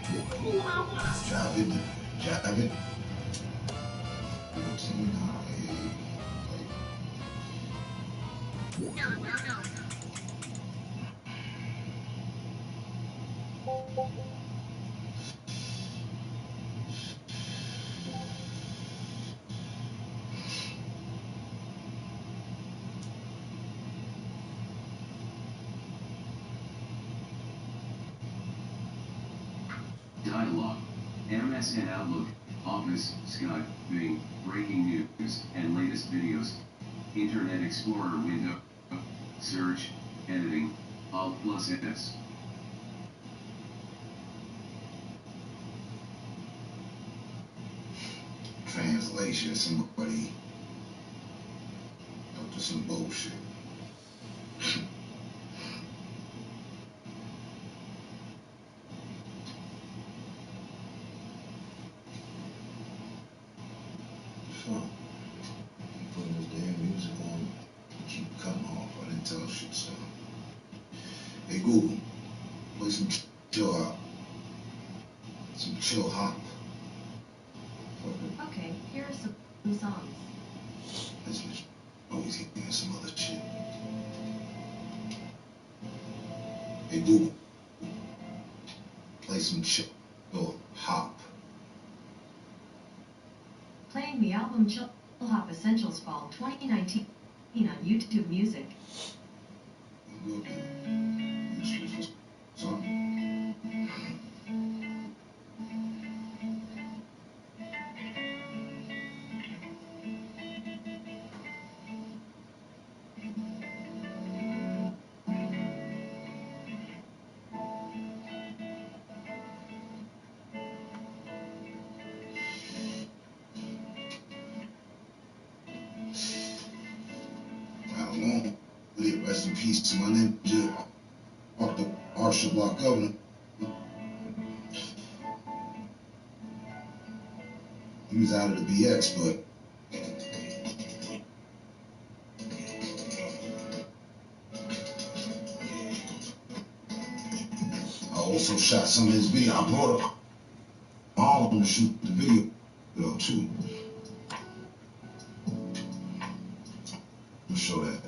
Drive it, drive it. What's in Dialogue. MSN Outlook, Office, Skype, Bing, breaking news, and latest videos. Internet Explorer window. Search, editing, Alt plus S. translation? Somebody up to some bullshit. Fuck. I'm putting this damn music on. Keep cutting off. I didn't tell shit, so. Hey Google, play some chill out. Some chill hop. Okay, here are some songs. This bitch always hitting some other shit. Hey Google, play some chill hop. Playing the album Chill Hop Essentials Fall 2019 on YouTube Music. I don't know. Rest in peace to my ninja, Arthur Block Governor. He was out of the BX, but I also shot some of his video. I brought up Harlem to shoot the video too. I'll show that.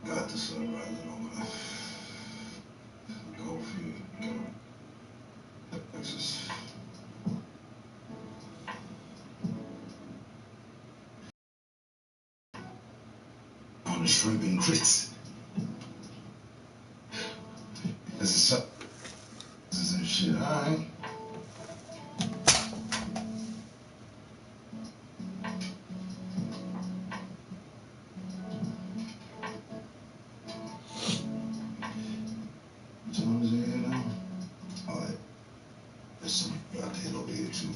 Got the sun rising over the Gulf here. Texas. On the shrimp and grits. This is some shit, alright. What time is it here now? Alright. There's some out there over here too.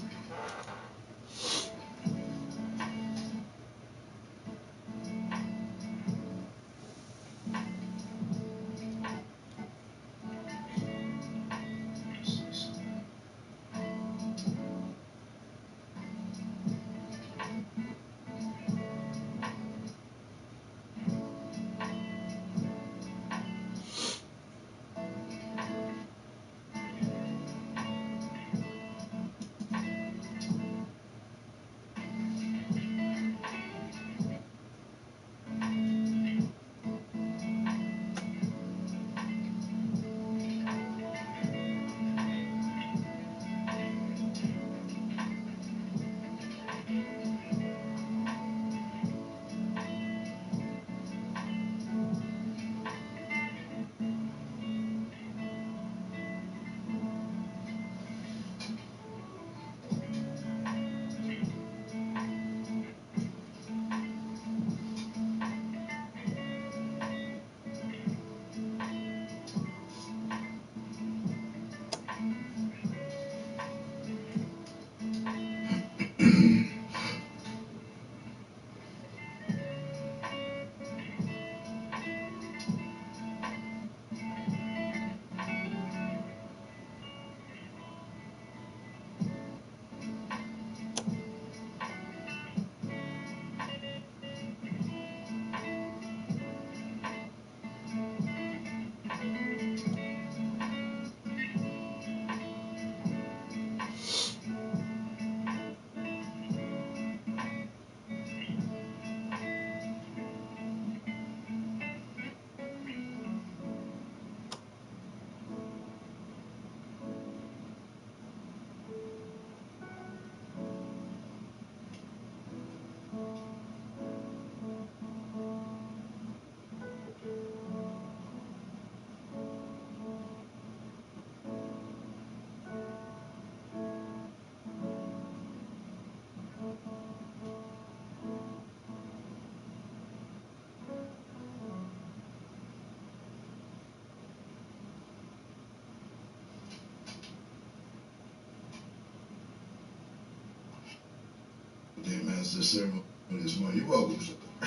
organized the ceremony this morning. You're welcome, sir. I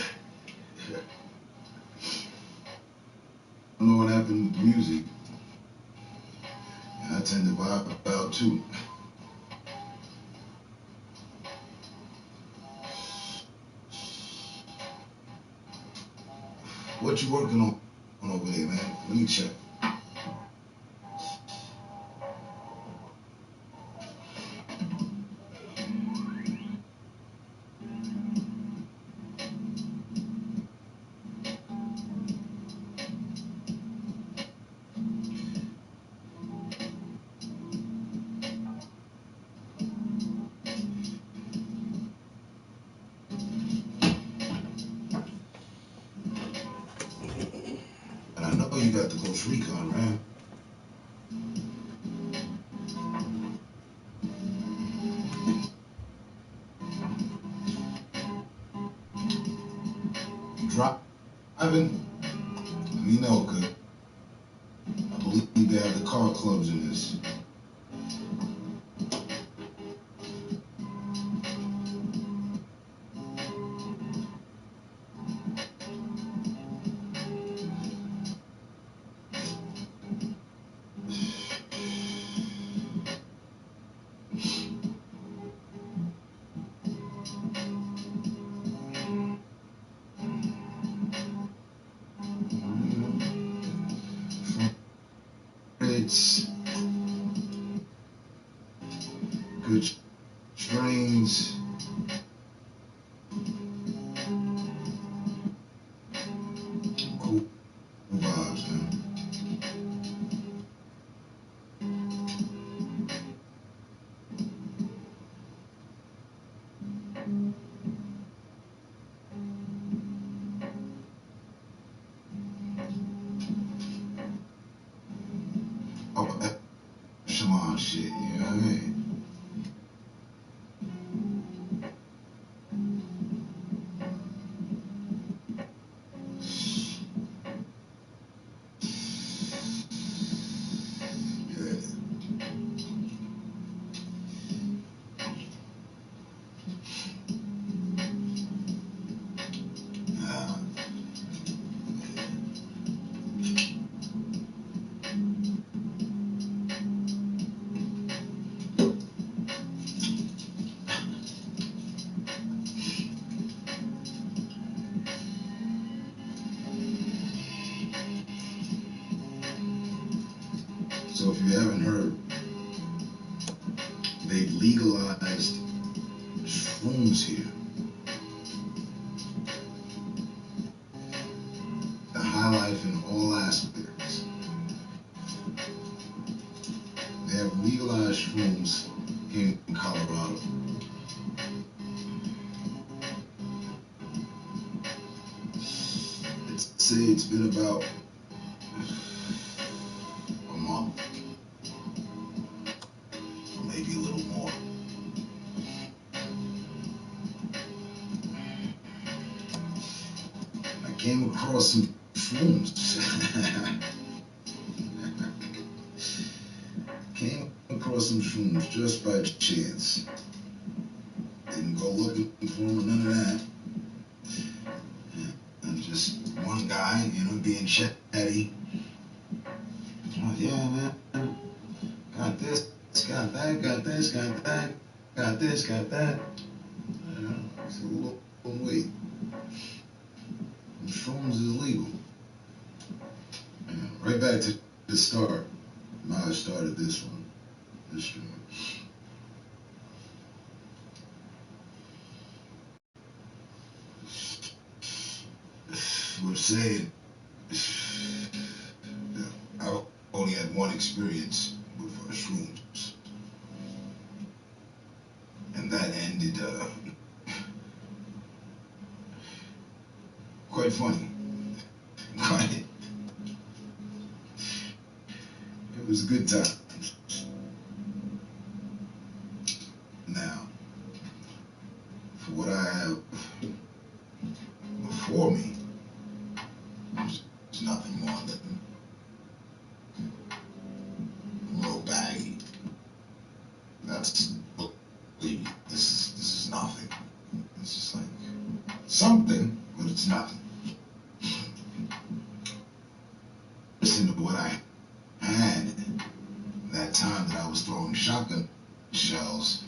don't know what happened with the music. I tend to vibe about too. What you working on over there, man? Let me check. And I know you got the Ghost Recon, man. Driving? We know, cause I believe they have the car clubs in this. It's good strains. Cool vibes, man. Oh, echelon shit, you know what I mean? Yeah. So if you haven't heard, they've legalized shrooms here. The high life in all aspects. They have legalized shrooms here in Colorado. Say it's been about a month, or maybe a little more. I came across some shrooms. Came across some shrooms just by chance. Didn't go looking for them or none of that. And just one guy, you know, being chatty. Oh yeah, man. Got this, got that, got this, got that, got this, got that. So wait. Shrooms is legal. Right back to the start. How I started this one. This joint. We're saying I only had one experience with shrooms, and that ended quite funny. Quite. It was a good time. Now, for what I have before me, it's nothing more than a little baggy. That's this is nothing. that time that I was throwing shotgun shells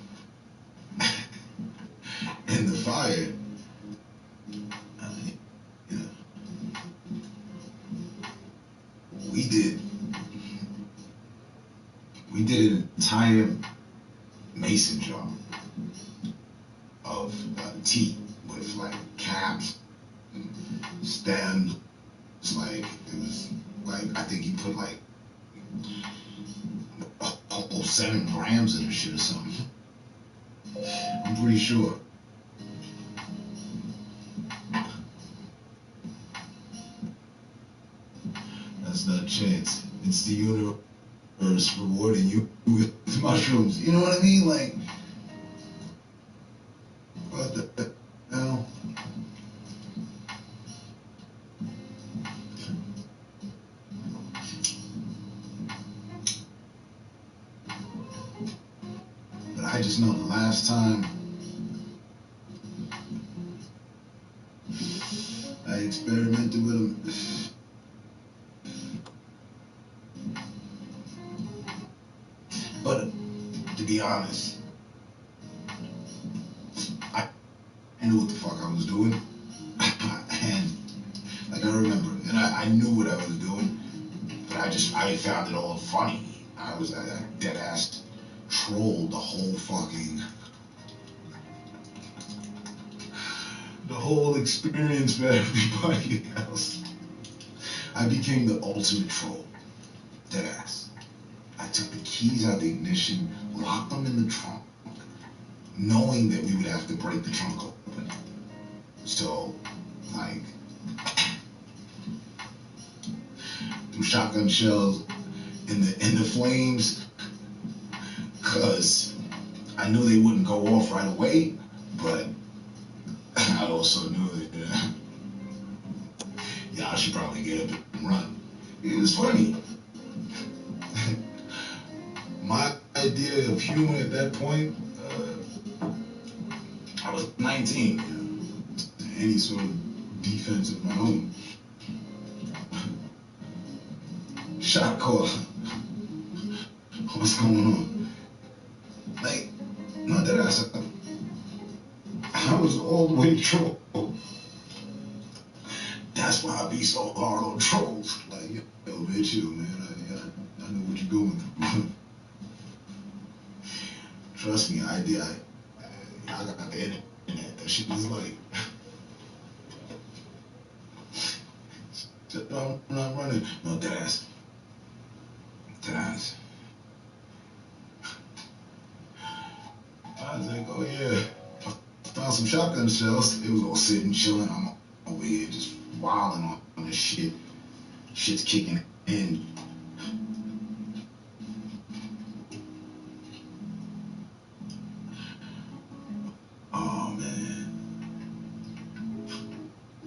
in the fire, you know, we did an entire mason jar of tea with like caps, and stems. Like it was like I think he put like a whole 7 grams of this shit or something. I'm pretty sure. That's not a chance. It's the universe rewarding you with mushrooms. You know what I mean? Like, what the hell? But I just know the last time I experimented with them, but to be honest, I knew what the fuck I was doing, and like I remember, and I knew what I was doing, but I found it all funny. I dead ass trolled the whole experience for everybody else. I became the ultimate troll, dead ass. I took the keys out of the ignition, locked them in the trunk, knowing that we would have to break the trunk open. So, like, threw shotgun shells in the flames, cause I knew they wouldn't go off right away, but I also knew that y'all should probably get up and run. It was funny. My idea of humor at that point, I was 19. You know, any sort of defense of my own. Shot call. What's going on? Like, not that I was all the way troll. That's why I be so hard on trolls. Like, yo, man, chill, man. I know what you're going through. Trust me, I did. I got the internet. That shit was like, I'm not running. No, dead ass. Dead ass. I was like, oh yeah. I found some shotgun shells. It was all sitting, chilling. I'm over here just wilding on this shit. Shit's kicking in. Oh man.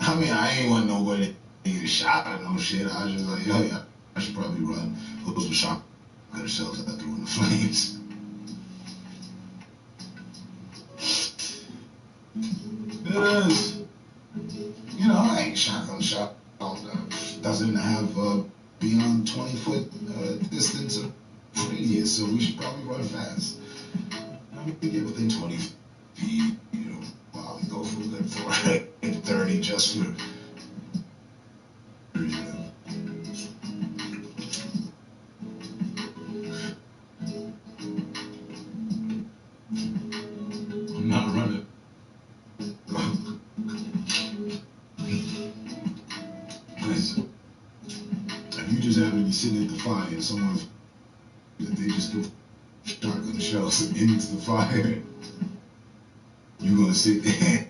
I mean, I ain't want nobody to get shot or no shit. I was just like, yo, yeah, I should probably run. Those were shotgun shells that I threw in the flames. It is. You know, I ain't shotgun shot. Doesn't have beyond 20-foot distance of radius, so we should probably run fast. We can get within 20 feet, you know, while we go for a good 30 just for, you know. I'm not running. Listen, if you just happen to be sitting at the fire and someone, they just threw shotgun shells into the fire, you gonna sit there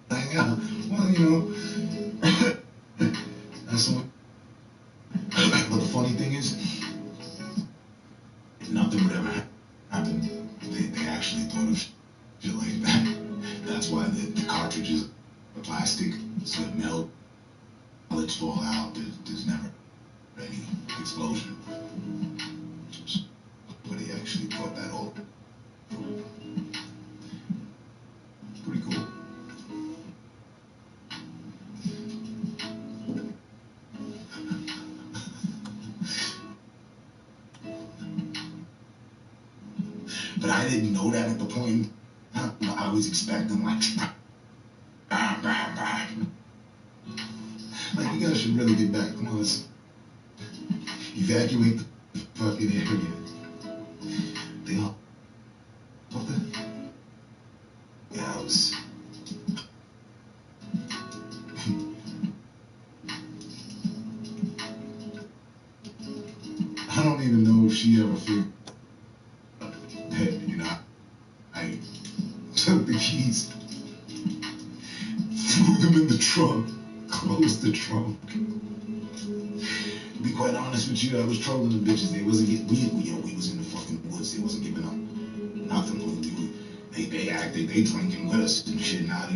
like, yeah, well, you know, that's what. But the funny thing is, nothing would ever happen. They actually thought of shit like that. That's why the cartridges are plastic, so it melt, bullets fall out. There's never any explosion. But they actually thought that all. Pretty cool. But I didn't know that at the point. I was expecting like, like you guys should really get back. Come on, let's evacuate the fucking area. They all, what the? Yeah, I was. I don't even know if she ever figured that, you know, I took the keys, threw them in the trunk, closed the trunk. To be quite honest with you, I was trolling the bitches. They wasn't getting, we was in the fucking woods. They wasn't giving up nothing. They drinking with us and shit. Now,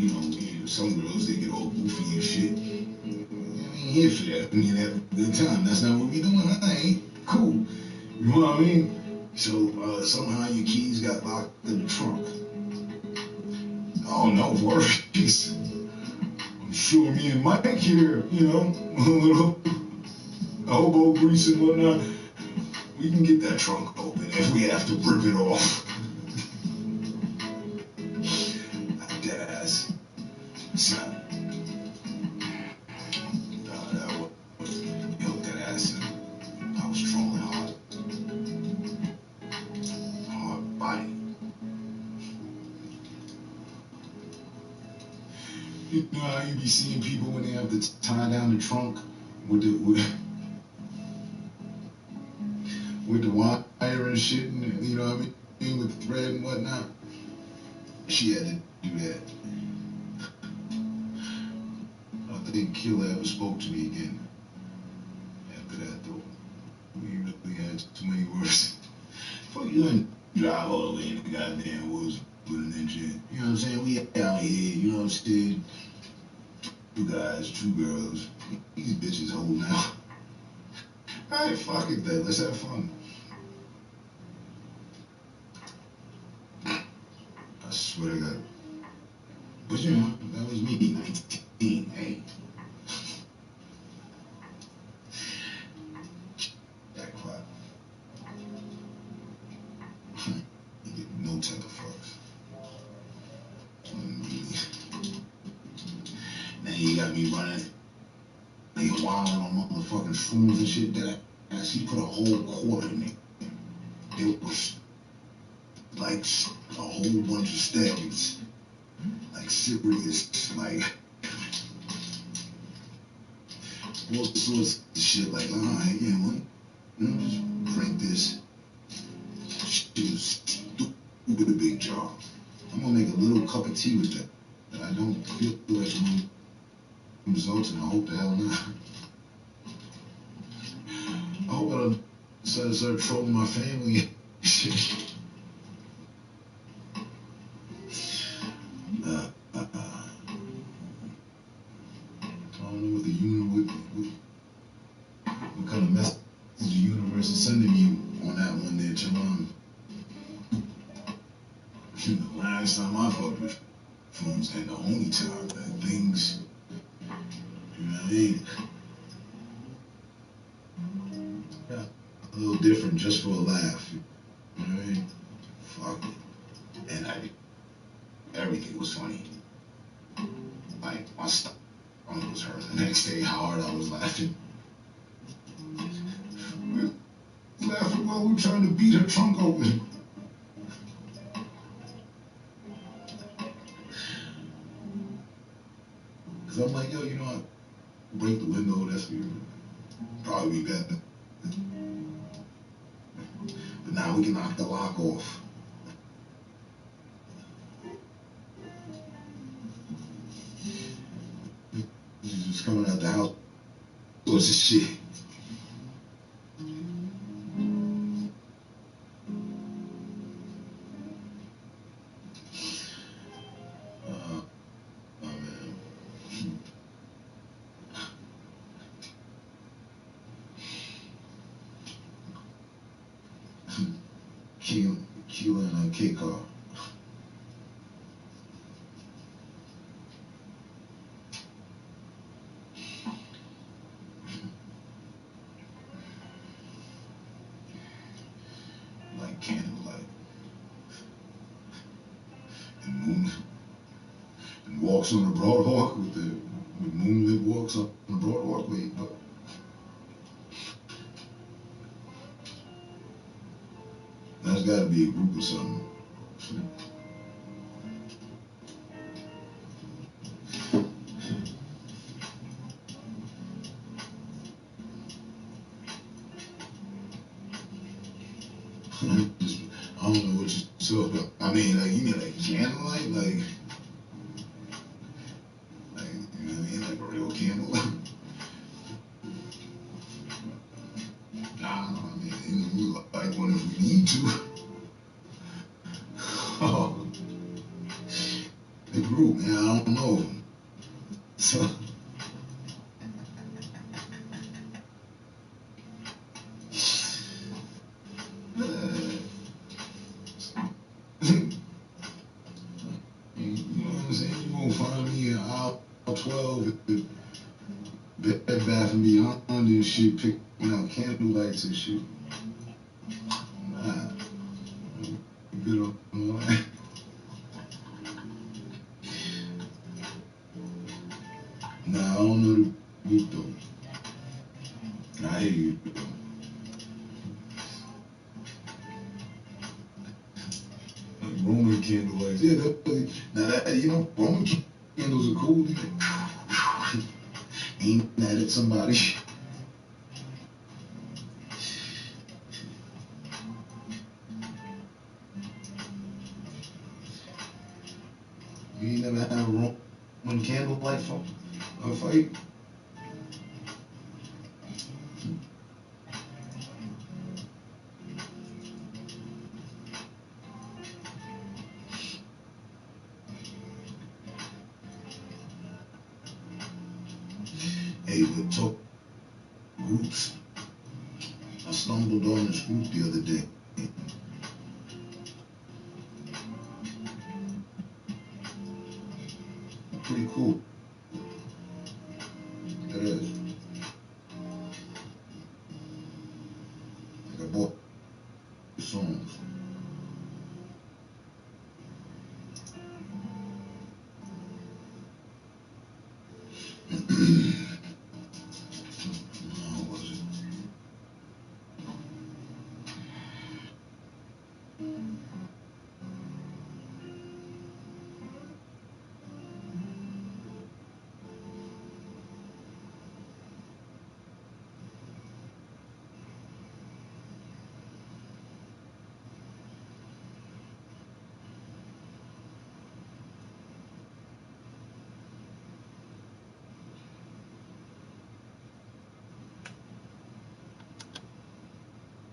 some girls, they get all goofy and shit. I ain't here for that. I mean, have a good time. That's not what we doing. I ain't cool. You know what I mean? So somehow your keys got locked in the trunk. Oh, no worries. I'm sure me and Mike here, a little elbow grease and whatnot, we can get that trunk open if we have to rip it off. Dead ass. Son. That was, dead ass. I was trolling hard. Hard body. You know how you be seeing people when they have to tie down the trunk with the wire and shit, and you know what I mean, with the thread and whatnot. She had to do that. I don't think Killer ever spoke to me again. After that, though, we really had too many words. Fuck you and drive all the way in the goddamn woods with an engine. You know what I'm saying? We out here, you know what I'm saying? 2 guys, 2 girls. These bitches holding out. Alright, fuck it then. Let's have fun. I swear to God. But that was me, 19. Hey. Jackpot. You get no type of fucks. Now you got me running. They wilding on motherfucking shrooms and shit that I actually put a whole quarter in there. It was like a whole bunch of steroids. Like serious, like all sorts of shit. Like, alright, just drink this. Shit was stupid a big jar. I'm gonna make a little cup of tea with that. And I don't feel like I'm results, and I hope the hell not. I hope I don't start trolling my family. I don't know what the what kind of message the universe is sending you on that one there, Chalon. The last time I fucked with phones, and the only time that things, you know what I mean? Yeah, a little different just for a laugh. You know what I mean? Fuck it. And everything was funny. Like, my stomach was hurt the next day, how hard I was laughing. We were laughing while we were trying to beat her trunk open. Because I'm like, yo, I break the window, that's probably be better. But now we can knock the lock off. She's just coming out the house. What's this shit? Oh man. Keela and K-Car. Like candlelight. walks on the Broadwalk with moonlit walks on the Broadwalk. Wait, but that's got to be a group or something. I don't know what you saw, but I mean, like, you mean like candlelight, like, you know what I mean, like a real candlelight. Nah, I mean, you know, we like one if we need to. Oh, the group, man, I don't know. So. You know what I'm saying? You won't find me in aisle 12 at the Bed Bath and Beyond and shit, picking out candlelights and shit. Nah, good on that. Nah, I don't know the group though. I hear you. Roman candlelights, yeah. Now that, you know, Roman candles are cool. Aim that at somebody. You ain't never had a Roman candlelight fight. Hey, but talk groups. I stumbled on this group the other day. Pretty cool. It is. Like I bought the songs. How was it?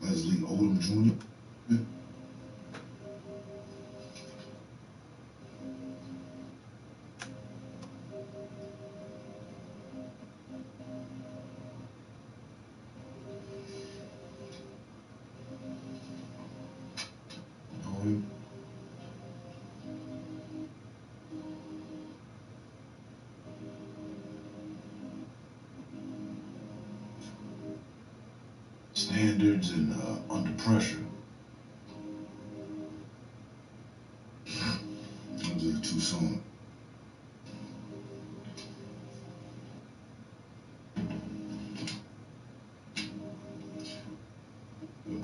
Leslie Odom Jr. Know him? Standards and Under Pressure. Those are the two songs.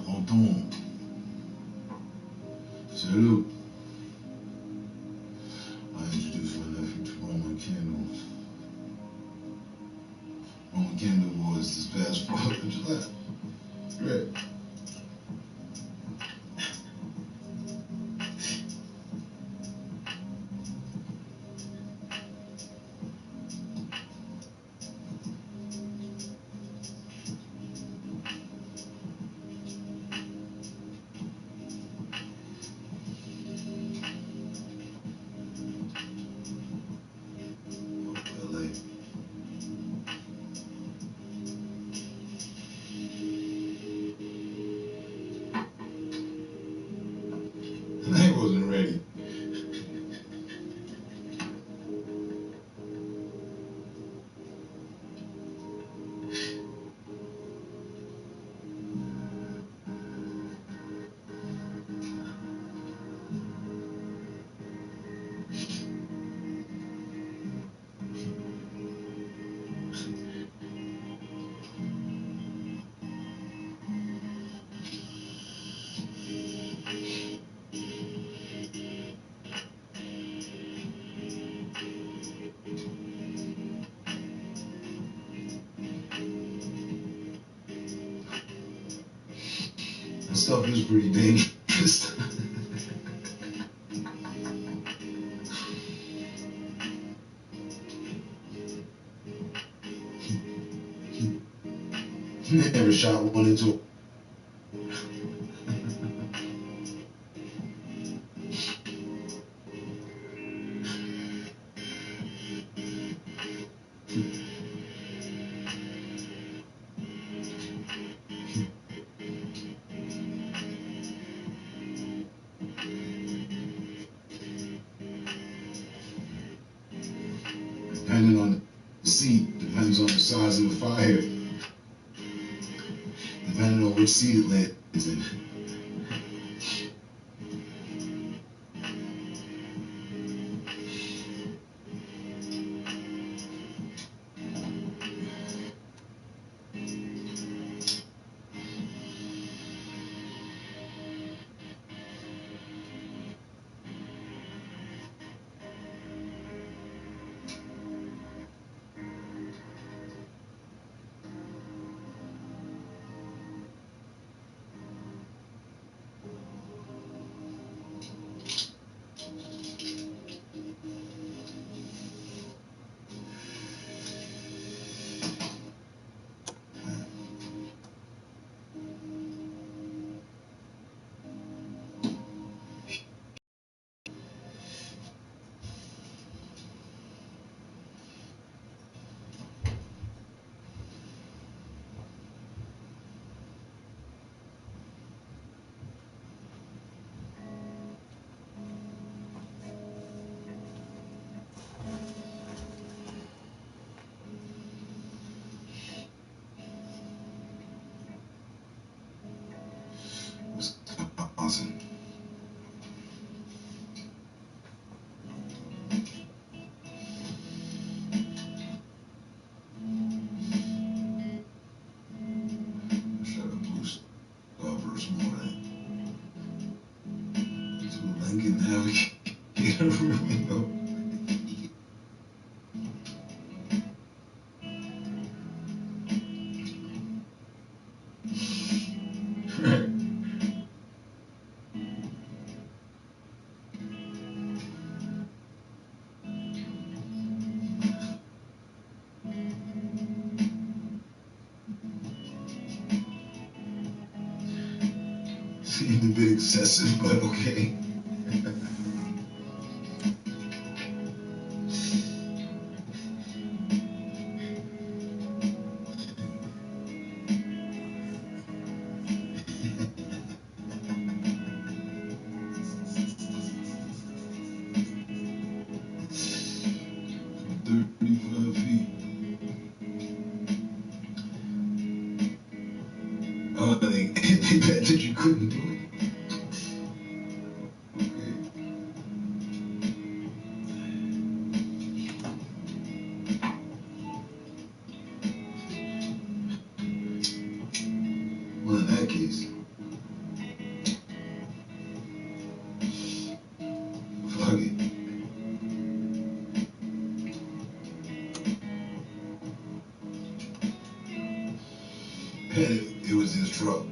Pronton. Salut. I introduced my nephew to Roman Candle. Roman Candle was this past 4th of July. Great. LA. I wasn't ready. stuff is pretty dangerous. Never shot one into depending on the seat, depends on the size of the fire, depending on which seat it lands in. Awesome. Shut up, Bruce. Bruce Morning. To Lincoln Navigator Romeo. Seemed a bit excessive, but okay. From 35 feet. Oh, they bet that you couldn't do it. Okay. Well, in that case, fuck it. It was his truck.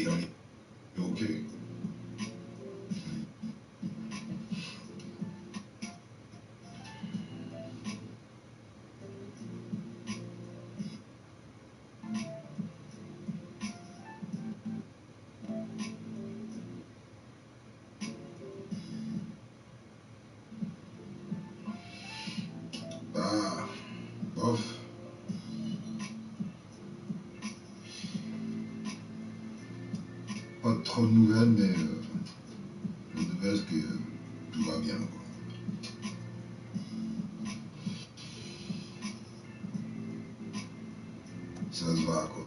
est ok. Bah, bof. Pas trop de nouvelles, mais la nouvelle, c'est que tout va bien, quoi. Ça se va, quoi.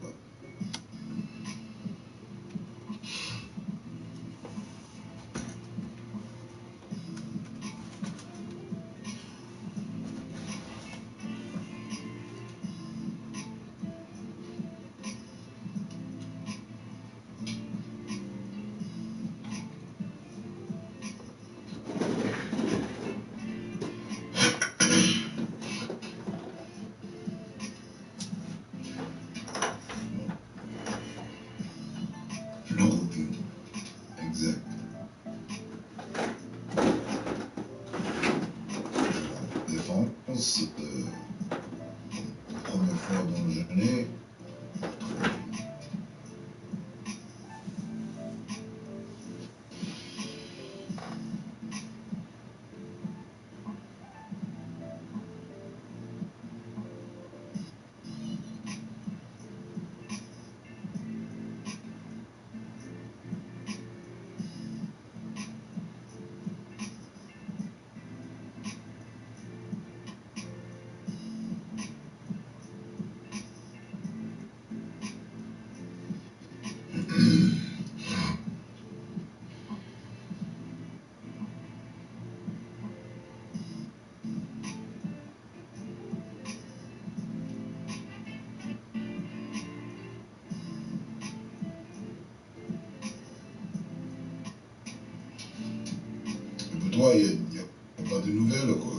Non, aucune. Exact. Défense, première fois dans le jeûner, et pour toi, il n'y a pas de nouvelles, quoi.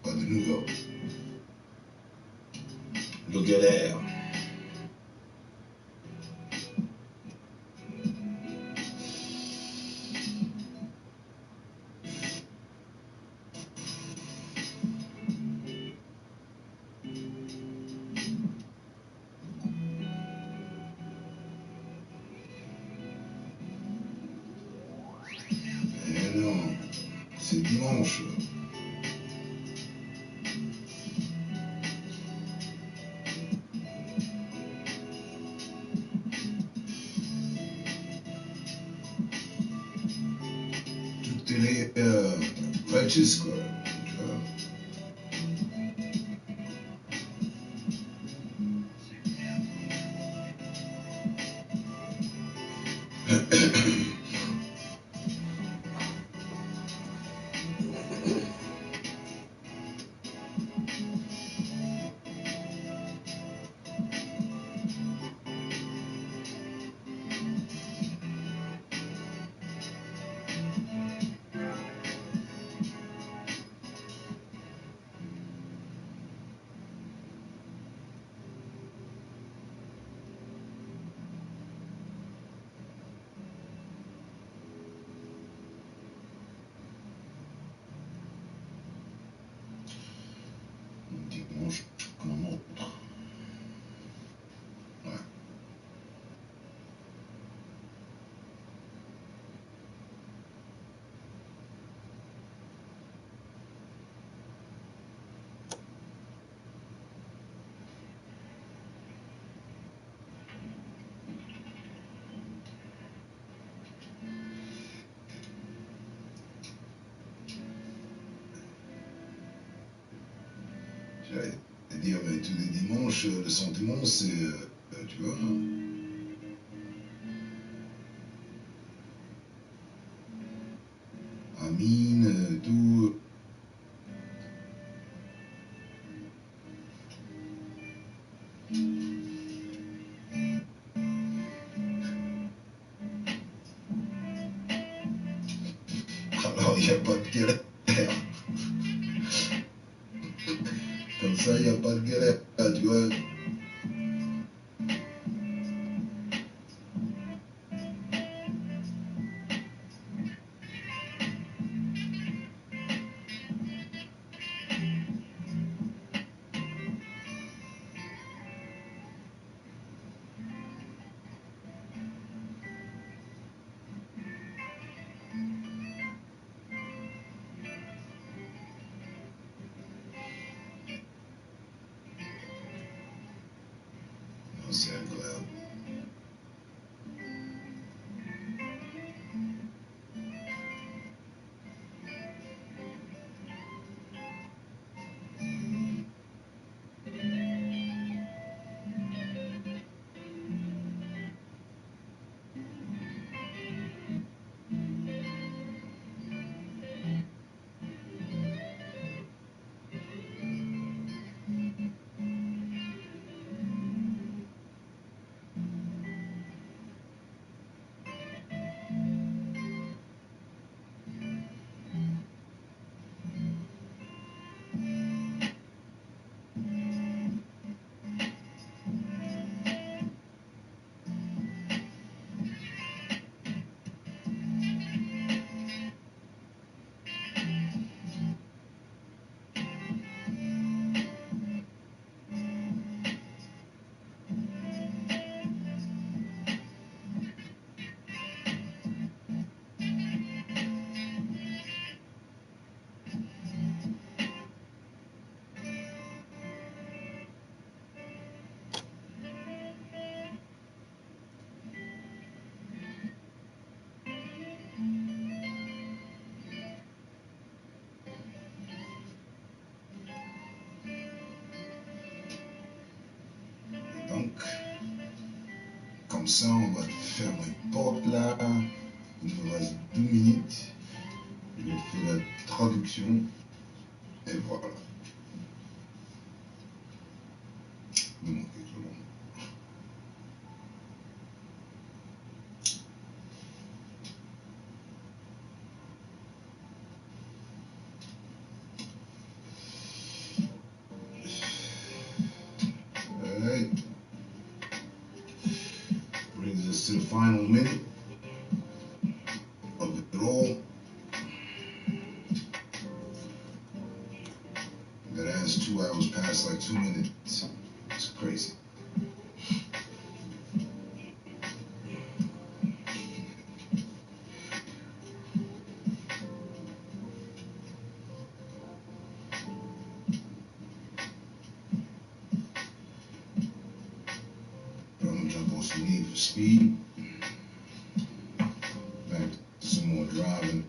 Pas de nouvelles. Le galère. Eh non, c'est dimanche. Tout est les practice, quoi. Tu vois. Dimanche comme un autre. Ouais. J'allais te dire, mais tous les dimanches, le sentiment, c'est, tu vois, Amine, tout. Alors, il n'y a pas de galère. Comme ça, il n'y a pas de galère, tu vois. Non, c'est incroyable. Donc, comme ça, on va fermer une porte là. Il nous reste 2 minutes. Je fais la traduction. Et voilà. Donne-moi quelques secondes. Alright. Brings us to the final minute of it all. That ass 2 hours passed like 2 minutes. It's crazy. But I'm gonna jump on some Need for Speed. Back to some more driving.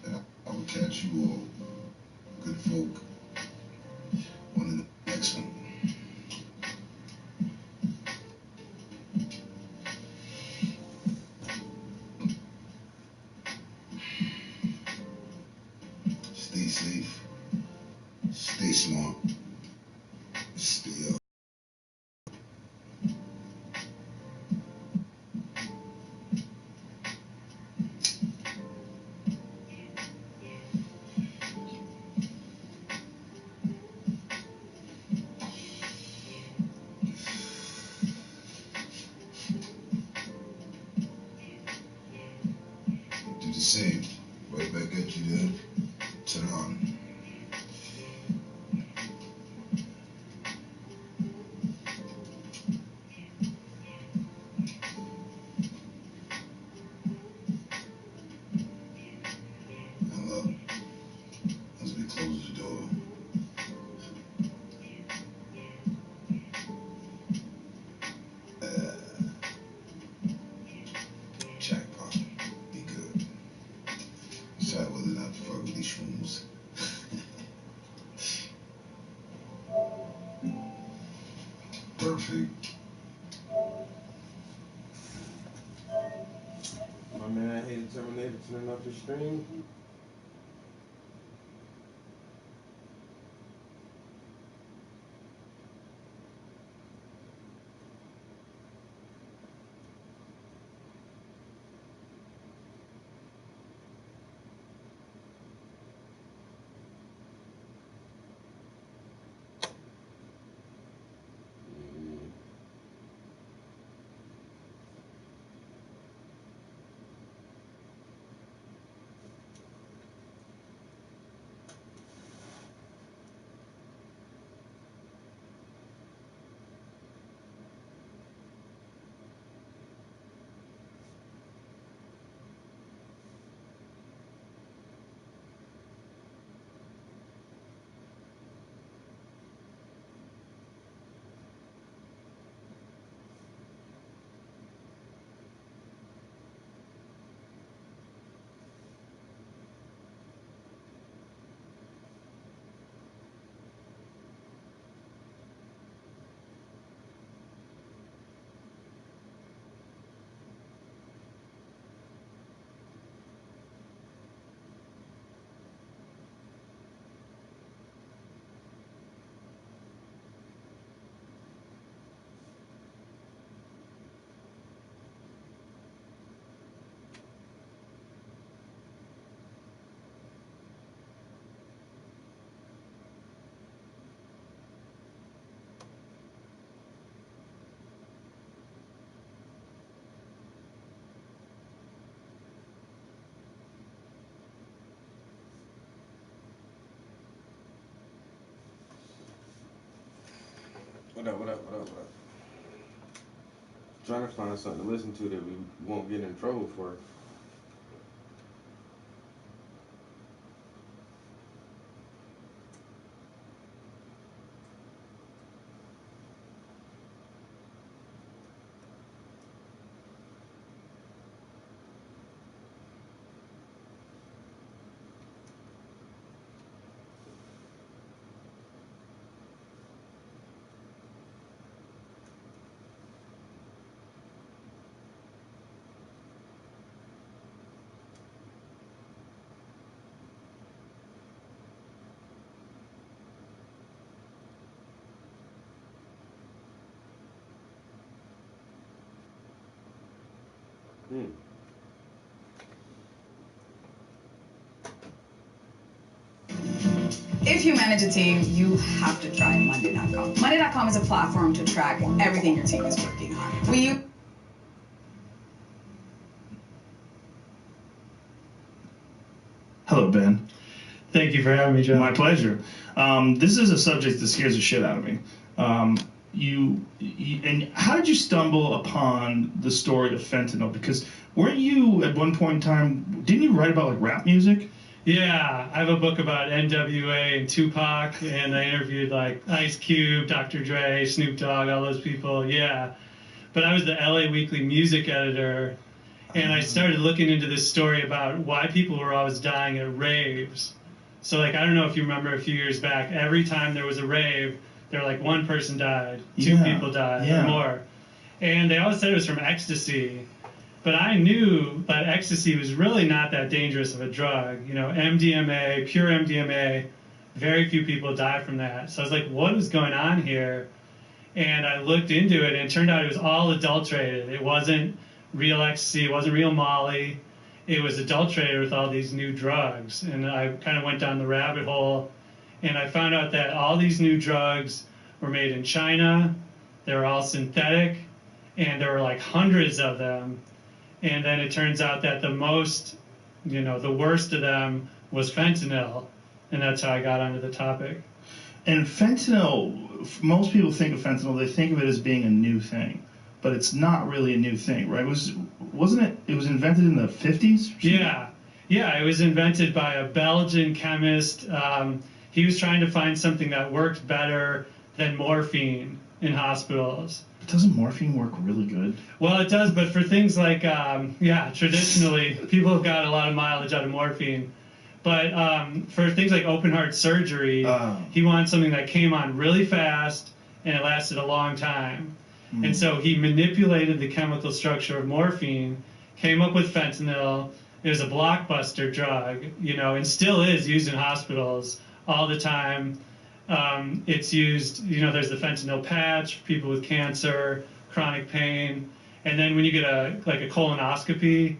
And I will catch you all good safe, stay smart, stay up. Do the same. Right back at you there. Turn on. And look, as we close the door, jackpot. Be good. Decide whether or not to fuck with these shrooms. Perfect. My man hated Terminator turning off the stream. What up, what up, what up, what up? Trying to find something to listen to that we won't get in trouble for. If you manage a team, you have to try Monday.com. Monday.com is a platform to track everything your team is working on. Hello, Ben. Thank you for having me, Joe. My pleasure. This is a subject that scares the shit out of me. And how did you stumble upon the story of fentanyl? Because weren't you at one point in time, didn't you write about like rap music? Yeah, I have a book about NWA and Tupac, and I interviewed like Ice Cube, Dr. Dre, Snoop Dogg, all those people. Yeah, but I was the LA Weekly music editor, and I started looking into this story about why people were always dying at raves. So like, I don't know if you remember a few years back, every time there was a rave, there were like one person died, two people died, or more. And they always said it was from ecstasy. But I knew that ecstasy was really not that dangerous of a drug. You know, MDMA, pure MDMA, very few people die from that. So I was like, what is going on here? And I looked into it, and it turned out it was all adulterated. It wasn't real ecstasy, it wasn't real Molly. It was adulterated with all these new drugs. And I kind of went down the rabbit hole, and I found out that all these new drugs were made in China. They were all synthetic, and there were like hundreds of them. And then it turns out that the most, you know, the worst of them was fentanyl. And that's how I got onto the topic. And fentanyl, most people think of fentanyl, they think of it as being a new thing. But it's not really a new thing, right? Wasn't it? It was invented in the 50s? Yeah, it was invented by a Belgian chemist. He was trying to find something that worked better than morphine in hospitals. Doesn't morphine work really good? Well, it does, but for things like, traditionally, people have got a lot of mileage out of morphine. But for things like open heart surgery, he wanted something that came on really fast and it lasted a long time. And so he manipulated the chemical structure of morphine, came up with fentanyl. It was a blockbuster drug, you know, and still is used in hospitals all the time. It's used, you know, there's the fentanyl patch for people with cancer, chronic pain. And then when you get a colonoscopy,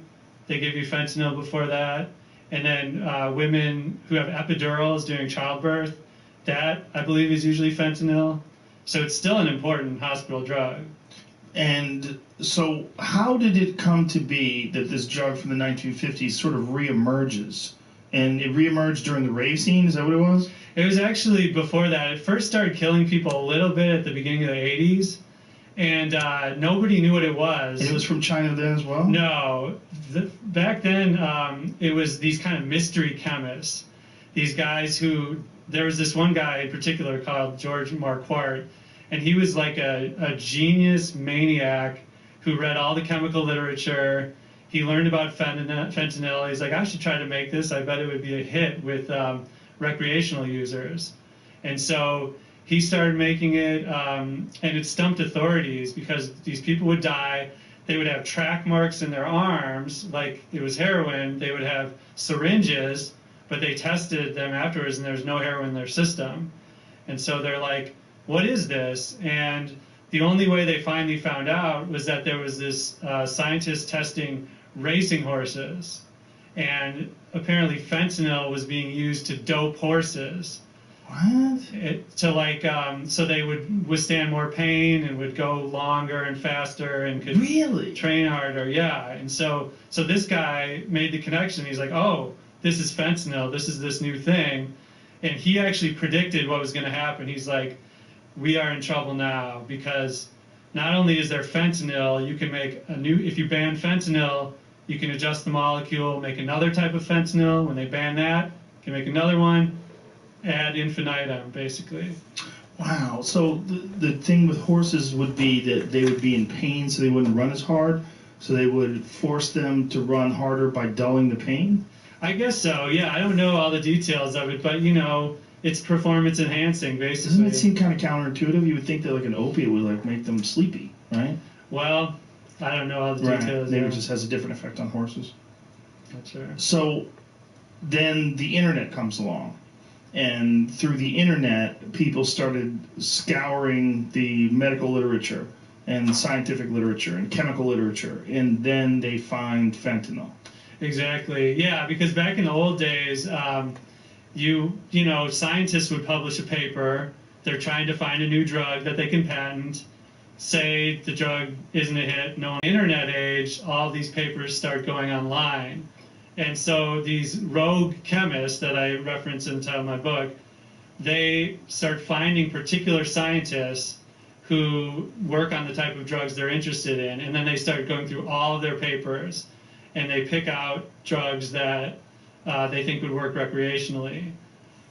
they give you fentanyl before that. And then women who have epidurals during childbirth, that I believe is usually fentanyl. So it's still an important hospital drug. And so how did it come to be that this drug from the 1950s sort of reemerges? And it reemerged during the rave scene? Is that what it was? It was actually before that. It first started killing people a little bit at the beginning of the 80s. And nobody knew what it was. And it was from China then as well? No. Back then, it was these kind of mystery chemists. These guys who... There was this one guy in particular called George Marquardt, and he was like a genius maniac who read all the chemical literature. He learned about fentanyl. He's like, I should try to make this. I bet it would be a hit with recreational users. And so he started making it, and it stumped authorities because these people would die. They would have track marks in their arms, like it was heroin. They would have syringes, but they tested them afterwards, and there was no heroin in their system. And so they're like, what is this? And the only way they finally found out was that there was this scientist testing racing horses. And apparently fentanyl was being used to dope horses. What? So they would withstand more pain and would go longer and faster and could really train harder. Yeah. And so this guy made the connection. He's like, oh, this is fentanyl. This is this new thing. And he actually predicted what was going to happen. He's like, we are in trouble now because not only is there fentanyl, you can make if you ban fentanyl, you can adjust the molecule, make another type of fentanyl. When they ban that, you can make another one, ad infinitum, basically. Wow. So the thing with horses would be that they would be in pain, so they wouldn't run as hard. So they would force them to run harder by dulling the pain? I guess so, yeah. I don't know all the details of it, but, you know, it's performance enhancing, basically. Doesn't it seem kind of counterintuitive? You would think that like an opiate would like make them sleepy, right? Well, I don't know all the details. Maybe it just has a different effect on horses. Not sure. So then the internet comes along. And through the internet, people started scouring the medical literature and scientific literature and chemical literature. And then they find fentanyl. Exactly. Yeah, because back in the old days, you know, scientists would publish a paper. They're trying to find a new drug that they can patent. Say the drug isn't a hit. No, in the internet age, all these papers start going online. And so these rogue chemists that I reference in the title of my book, they start finding particular scientists who work on the type of drugs they're interested in. And then they start going through all of their papers. And they pick out drugs that they think would work recreationally.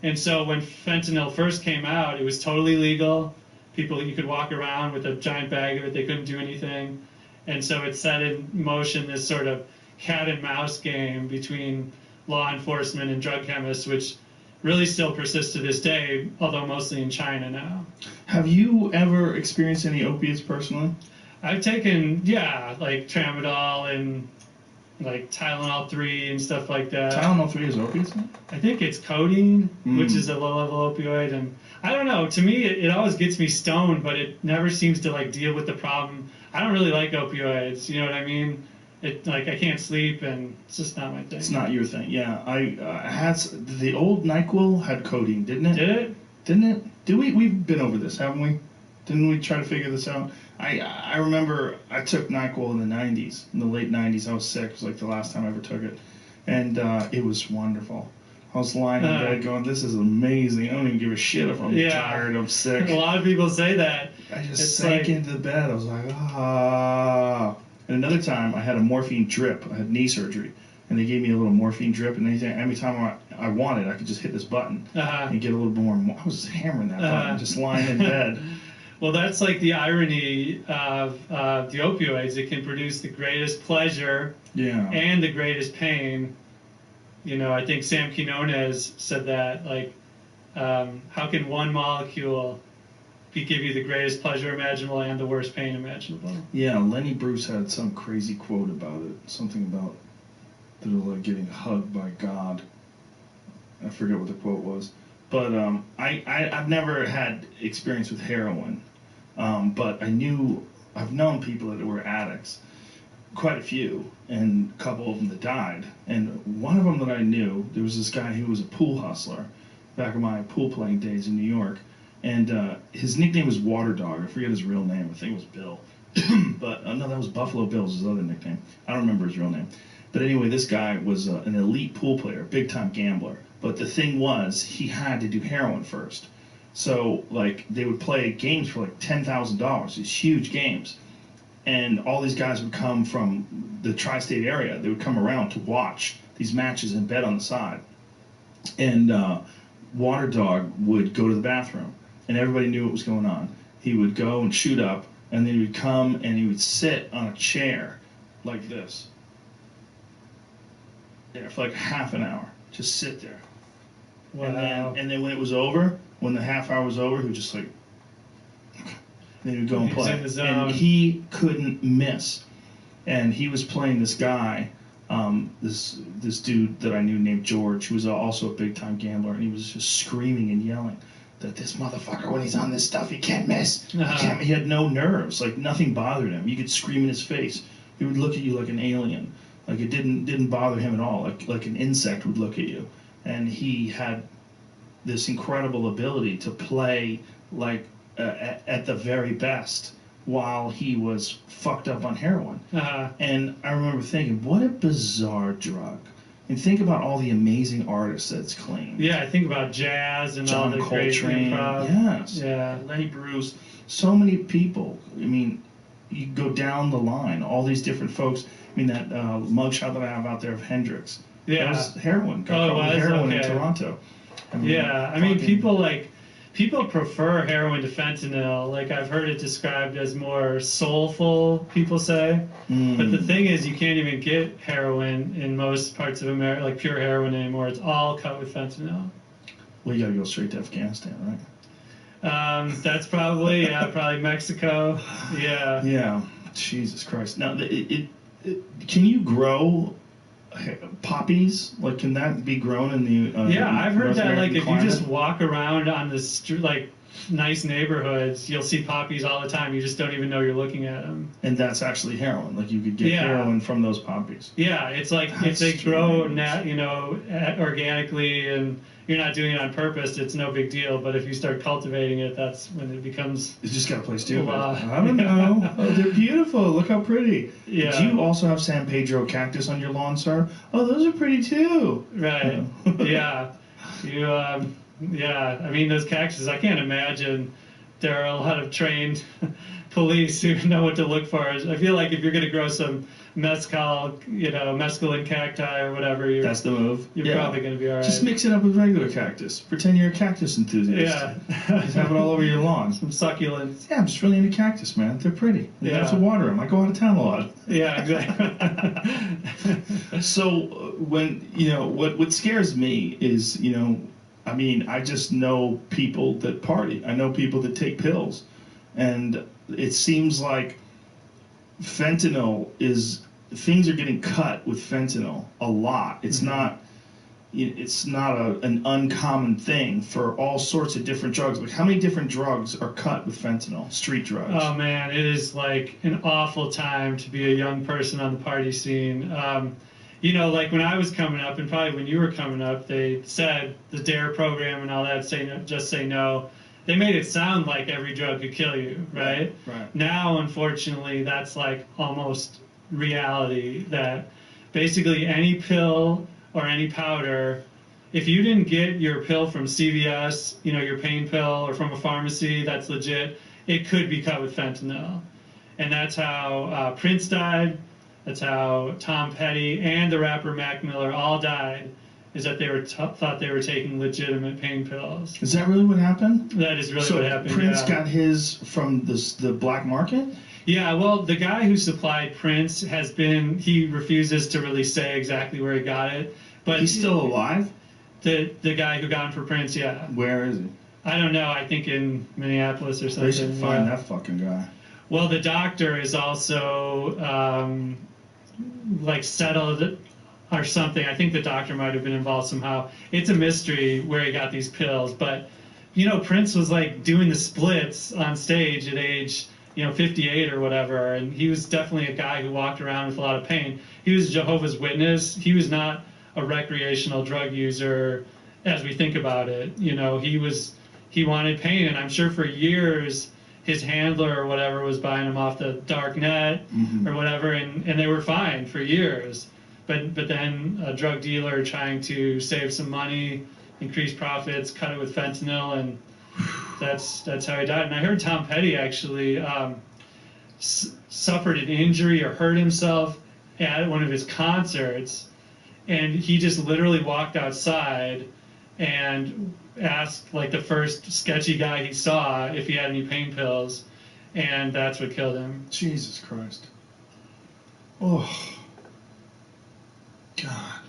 And so when fentanyl first came out, it was totally legal. You could walk around with a giant bag of it. They couldn't do anything. And so it set in motion this sort of cat and mouse game between law enforcement and drug chemists, which really still persists to this day, although mostly in China now. Have you ever experienced any opiates personally? I've taken, like Tramadol and like Tylenol 3 and stuff like that. Tylenol 3 is opiates? I think it's codeine, which is a low-level opioid, and I don't know. To me, it always gets me stoned, but it never seems to like deal with the problem. I don't really like opioids. You know what I mean? I can't sleep, and it's just not my thing. It's not your thing. Yeah, I had the old NyQuil had codeine, didn't it? Did it? Didn't it? Did we? We've been over this, haven't we? Didn't we try to figure this out? I remember I took NyQuil in the 90s, in the late 90s. I was sick. It was like the last time I ever took it, and it was wonderful. I was lying in bed going, "This is amazing. I don't even give a shit if I'm tired. I'm sick." A lot of people say that. I just sank into the bed. I was like, ah. And another time, I had a morphine drip. I had knee surgery, and they gave me a little morphine drip. And every time I wanted, I could just hit this button and get a little bit more. I was hammering that button, just lying in bed. Well, that's like the irony of the opioids. It can produce the greatest pleasure and the greatest pain. You know, I think Sam Quinones said that, like, how can one molecule give you the greatest pleasure imaginable and the worst pain imaginable? Yeah, Lenny Bruce had some crazy quote about it. Something about they're like getting hugged by God. I forget what the quote was. But I've never had experience with heroin. But I've known people that were addicts, quite a few, and a couple of them that died. And one of them that I knew, there was this guy who was a pool hustler back in my pool playing days in New York. And his nickname was Water Dog. I forget his real name. I think it was Bill. But no, that was Buffalo Bill's his other nickname. I don't remember his real name. But anyway, this guy was an elite pool player, big-time gambler. But the thing was, he had to do heroin first. So, like, they would play games for, like, $10,000, these huge games. And all these guys would come from the tri-state area. They would come around to watch these matches and bet on the side. And Water Dog would go to the bathroom, and everybody knew what was going on. He would go and shoot up, and then he would come and he would sit on a chair like this. There for like half an hour. Just sit there. Wow. And then when it was over, when the half hour was over, he would just like, then he would go and play. And he couldn't miss. And he was playing this guy, this dude that I knew named George, who was also a big time gambler, and he was just screaming and yelling that this motherfucker, when he's on this stuff, he can't miss. He had no nerves, like nothing bothered him. You could scream in his face. He would look at you like an alien. Like it didn't bother him at all. Like an insect would look at you. And he had this incredible ability to play like at the very best while he was fucked up on heroin. And I remember thinking, what a bizarre drug. And think about all the amazing artists that's claimed. Yeah, I think about jazz and John all the Coltrane, great improv. yes. Yeah. Lenny Bruce, so many people. I mean, you go down the line, all these different folks. I mean, that mugshot that I have out there of Hendrix. Yeah. That was heroin. Heroin in Toronto. I mean, people prefer heroin to fentanyl. Like, I've heard it described as more soulful, people say. But the thing is, you can't even get heroin in most parts of America, like pure heroin anymore. It's all cut with fentanyl. Well, you got to go straight to Afghanistan, right? That's probably Mexico. Yeah. Yeah. Jesus Christ. Now, can you grow poppies? Like, can that be grown in the I've heard North that, American like, if climate? you just walk around on the street, like nice neighborhoods, you'll see poppies all the time. You just don't even know you're looking at them. And that's actually heroin. Like, you could get heroin from those poppies. Yeah, it's like if they grow organically and you're not doing it on purpose, it's no big deal. But if you start cultivating it, that's when it becomes. It's just got a place to. I don't know. Oh, they're beautiful. Look how pretty. Yeah. Do you also have San Pedro cactus on your lawn, sir? Oh, those are pretty too. Right. Yeah. You. I mean, those cactuses. I can't imagine there are a lot of trained police who know what to look for. I feel like if you're going to grow some mescaline cacti or whatever, that's the move. You're probably going to be all right. Just mix it up with regular cactus. Pretend you're a cactus enthusiast. Yeah. Just have it all over your lawn. Some succulents. Yeah, I'm just really into cactus, man. They're pretty. You have to water them. I go out of town a lot. Yeah, exactly. So what scares me is, I mean, I just know people that party. I know people that take pills. And it seems like fentanyl is, things are getting cut with fentanyl a lot. It's not an uncommon thing for all sorts of different drugs. Like, how many different drugs are cut with fentanyl? Street drugs. Oh man, it is like an awful time to be a young person on the party scene. You know, like when I was coming up, and probably when you were coming up, they said the DARE program and all that, just say no. They made it sound like every drug could kill you, right? Right. Now, unfortunately, that's like almost reality, that basically any pill or any powder, if you didn't get your pill from CVS, you know, your pain pill, or from a pharmacy that's legit, it could be cut with fentanyl. And that's how Prince died. That's how Tom Petty and the rapper Mac Miller all died, is that they were thought they were taking legitimate pain pills. Is that really what happened? That is really what happened. So Prince yeah. got his from the black market? Yeah, well, the guy who supplied Prince he refuses to really say exactly where he got it. But he's still alive? The guy who got him for Prince, yeah. Where is he? I don't know. I think in Minneapolis or something. They should find that fucking guy. Well, the doctor is also like settled or something. I think the doctor might have been involved somehow. It's a mystery where he got these pills. But, you know, Prince was like doing the splits on stage at age, 58 or whatever. And he was definitely a guy who walked around with a lot of pain. He was a Jehovah's Witness. He was not a recreational drug user as we think about it. You know, he wanted pain. And I'm sure for years his handler or whatever was buying him off the dark net or whatever. And they were fine for years. But then a drug dealer trying to save some money, increase profits, cut it with fentanyl, and that's how he died. And I heard Tom Petty actually suffered an injury or hurt himself at one of his concerts, and he just literally walked outside and asked like the first sketchy guy he saw if he had any pain pills, and that's what killed him. Jesus Christ. Oh. God.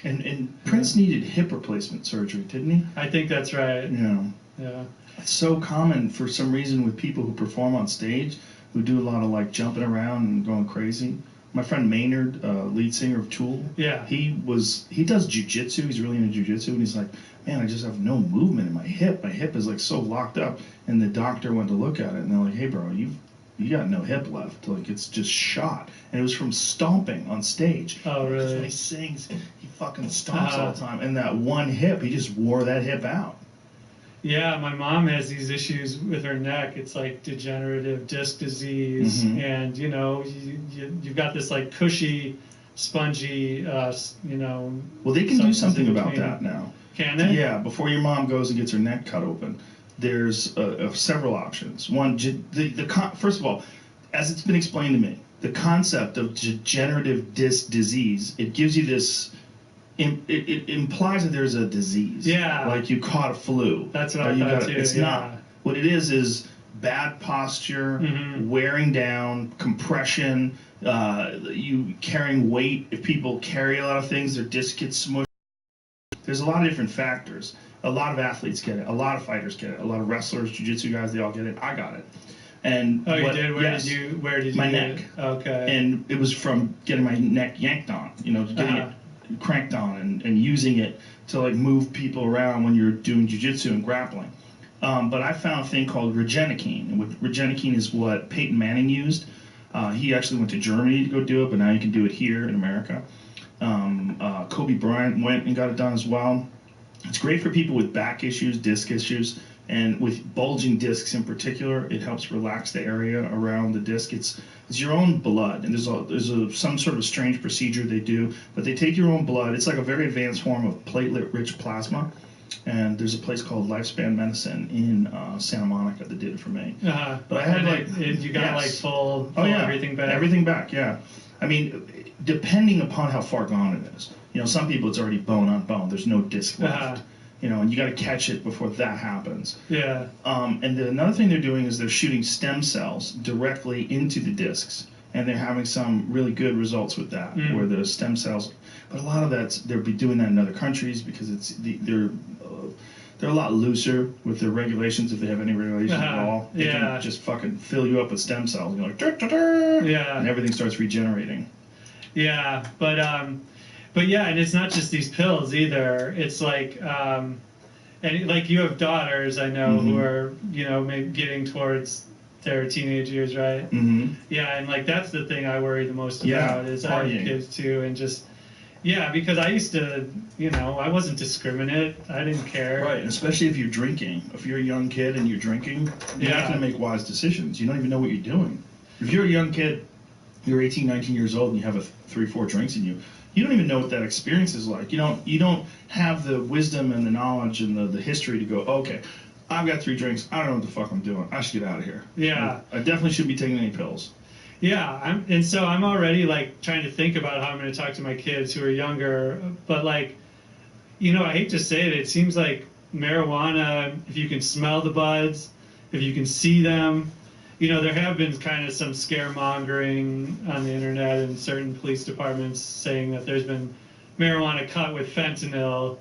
And Prince needed hip replacement surgery, didn't he? I think that's right. Yeah. It's so common for some reason with people who perform on stage, who do a lot of like jumping around and going crazy. My friend Maynard, lead singer of Tool, he does jujitsu. He's really into jujitsu, and he's like, man, I just have no movement in my hip. My hip is like so locked up. And the doctor went to look at it, and they're like, hey, bro, you got no hip left. Like, it's just shot. And it was from stomping on stage. Oh, really? Because when he sings, he fucking stomps all the time. And that one hip, he just wore that hip out. Yeah, my mom has these issues with her neck. It's like degenerative disc disease. And, you've got this like cushy, spongy, Well, they can do something about that now. Can they? Yeah, before your mom goes and gets her neck cut open. There's several options. One, first of all, as it's been explained to me, the concept of degenerative disc disease, it gives you this, it implies that there's a disease. Yeah. Like you caught a flu. That's what I thought too. It's not. What it is bad posture, wearing down, compression, you carrying weight. If people carry a lot of things, their disc gets smushed. There's a lot of different factors. A lot of athletes get it. A lot of fighters get it. A lot of wrestlers, jiu-jitsu guys, they all get it. I got it. And you did? Where did you my get neck. It? Okay. And it was from getting my neck yanked on, getting it cranked on and using it to like move people around when you're doing jiu-jitsu and grappling. But I found a thing called Regenikine. And Regenikine is what Peyton Manning used. He actually went to Germany to go do it, but now you can do it here in America. Kobe Bryant went and got it done as well. It's great for people with back issues, disc issues, and with bulging discs in particular. It helps relax the area around the disc. It's your own blood, and there's some sort of strange procedure they do, but they take your own blood. It's like a very advanced form of platelet-rich plasma, and there's a place called Lifespan Medicine in Santa Monica that did it for me. But I had you got full everything back. Everything back, yeah. I mean, depending upon how far gone it is. Some people it's already bone on bone. There's no disc left. And you got to catch it before that happens. Yeah. And another thing they're doing is they're shooting stem cells directly into the discs, and they're having some really good results with that, where the stem cells. But a lot of they'll be doing that in other countries because the they're a lot looser with their regulations, if they have any regulations at all. They Yeah. can just fucking fill you up with stem cells. You're like, "Dur-dur-dur," Yeah. and everything starts regenerating. Yeah, but yeah, and it's not just these pills either. It's like, and like you have daughters, I know, who are, you know, maybe getting towards their teenage years, right? Mm-hmm. Yeah, and like that's the thing I worry the most Yeah, about is I partying. have kids too, and just because I used to, you know, I wasn't discriminate. I didn't care. Right, especially if you're drinking. If you're a young kid and you're drinking, you're not Yeah. going to make wise decisions. You don't even know what you're doing. If you're a young kid, you're 18, 19 years old, and you have 3-4 drinks in you, you don't even know what that experience is like. You don't have the wisdom and the knowledge and the history to go, okay, I've got 3 drinks. I don't know what the fuck I'm doing. I should get out of here. Yeah. I definitely shouldn't be taking any pills. Yeah, and so I'm already like trying to think about how I'm going to talk to my kids who are younger. But like, you know, I hate to say it, it seems like marijuana, if you can smell the buds, if you can see them, you know, there have been kind of some scaremongering on the internet and certain police departments saying that there's been marijuana cut with fentanyl.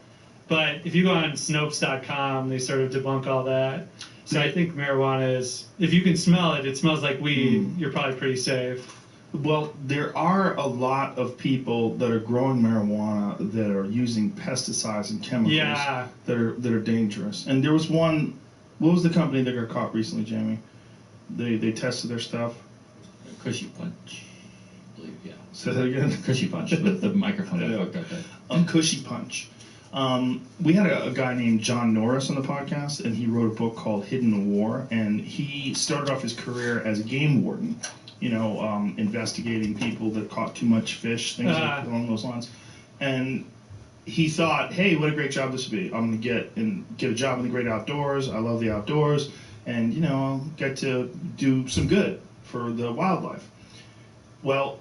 But if you go on Snopes.com, they sort of debunk all that. So I think marijuana is, if you can smell it, it smells like weed, you're probably pretty safe. Well, there are a lot of people that are growing marijuana that are using pesticides and chemicals Yeah. that are dangerous. And there was one. What was the company that got caught recently, Jamie? They tested their stuff. Cushy Punch, I believe, yeah. Say that again. Cushy Punch with the microphone that fucked up there. Cushy Punch. We had a guy named John Norris on the podcast, and he wrote a book called Hidden War, and he started off his career as a game warden, you know, investigating people that caught too much fish, things like along those lines. And he thought, hey, what a great job this would be. I'm going to get a job in the great outdoors. I love the outdoors, and, you know, I'll get to do some good for the wildlife. Well,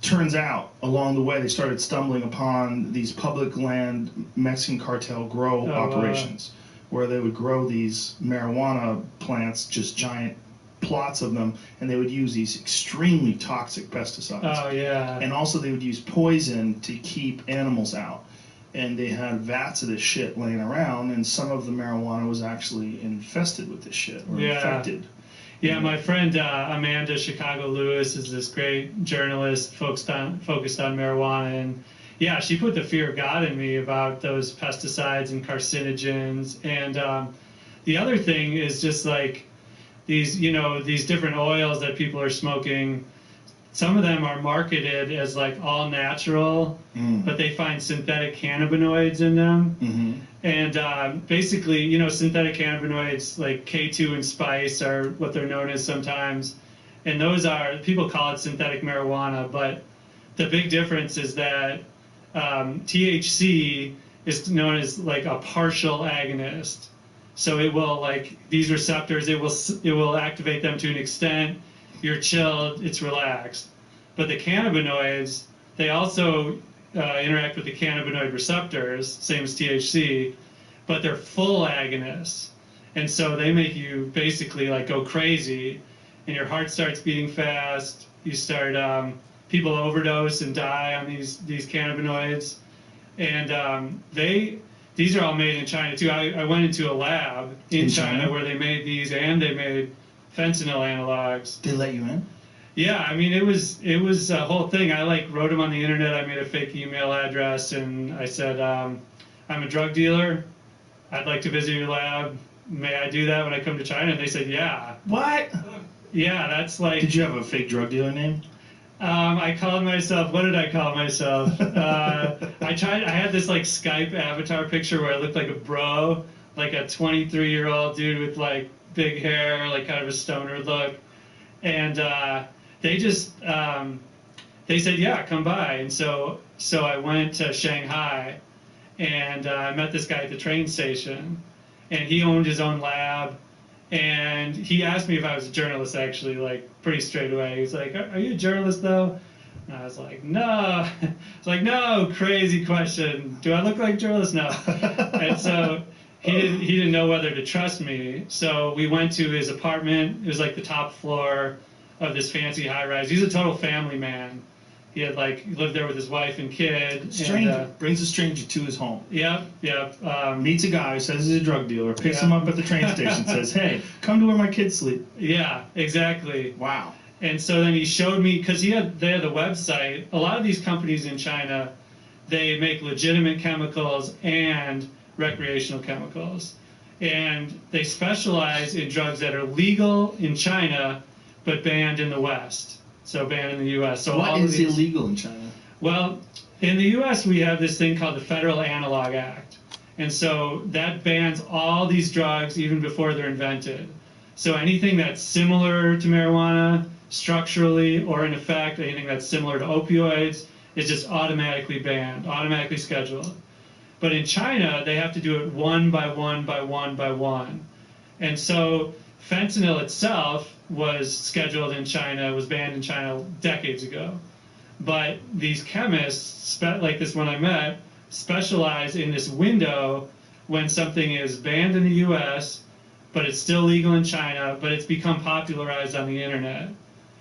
turns out along the way they started stumbling upon these public land Mexican cartel grow operations where they would grow these marijuana plants, just giant plots of them, and they would use these extremely toxic pesticides. Oh, yeah. And also they would use poison to keep animals out. And they had vats of this shit laying around, and some of the marijuana was actually infested with this shit, or infected. Yeah, my friend Amanda Chicago Lewis is this great journalist focused on marijuana, and yeah, she put the fear of God in me about those pesticides and carcinogens. And the other thing is just like these different oils that people are smoking. Some of them are marketed as like all natural, but they find synthetic cannabinoids in them. Mm-hmm. And basically, you know, synthetic cannabinoids like K2 and spice are what they're known as sometimes. And those are, people call it synthetic marijuana, but the big difference is that THC is known as like a partial agonist. So it will, like, these receptors, it will activate them to an extent. You're chilled, it's relaxed. But the cannabinoids, they also interact with the cannabinoid receptors, same as THC, but they're full agonists. And so they make you basically like go crazy, and your heart starts beating fast. You start, people overdose and die on these cannabinoids. And these are all made in China too. I went into a lab in China where they made these, and they made fentanyl analogs. They let you in? Yeah, I mean, it was a whole thing. I like wrote them on the internet. I made a fake email address, and I said, I'm a drug dealer. I'd like to visit your lab. May I do that when I come to China? And they said, yeah. What? Yeah, that's like. Did you have a fake drug dealer name? I called myself. What did I call myself? I had this like Skype avatar picture where I looked like a bro, like a 23-year-old dude with like big hair, like kind of a stoner look, and they just they said, yeah, come by. And so I went to Shanghai, and I met this guy at the train station, and he owned his own lab. And he asked me if I was a journalist, actually, like pretty straight away. He's like, "Are you a journalist, though?" And I was like, "No." It's like, "No, crazy question. Do I look like a journalist? No." And so he didn't know whether to trust me. So we went to his apartment. It was like the top floor of this fancy high-rise. He's a total family man. He had lived there with his wife and kid. Stranger And, brings a stranger to his home. Yep. Meets a guy who says he's a drug dealer, picks him up at the train station, says, "Hey, come to where my kids sleep." Yeah, exactly. Wow. And so then he showed me, because they had the website. A lot of these companies in China, they make legitimate chemicals and recreational chemicals. And they specialize in drugs that are legal in China, but banned in the West. So banned in the U.S. So What is illegal in China? Well, in the U.S. we have this thing called the Federal Analog Act. And so that bans all these drugs even before they're invented. So anything that's similar to marijuana structurally or in effect, anything that's similar to opioids is just automatically banned, automatically scheduled. But in China, they have to do it one by one by one by one. And so fentanyl itself was scheduled in China, was banned in China decades ago. But these chemists, like this one I met, specialize in this window when something is banned in the US, but it's still legal in China, but it's become popularized on the internet.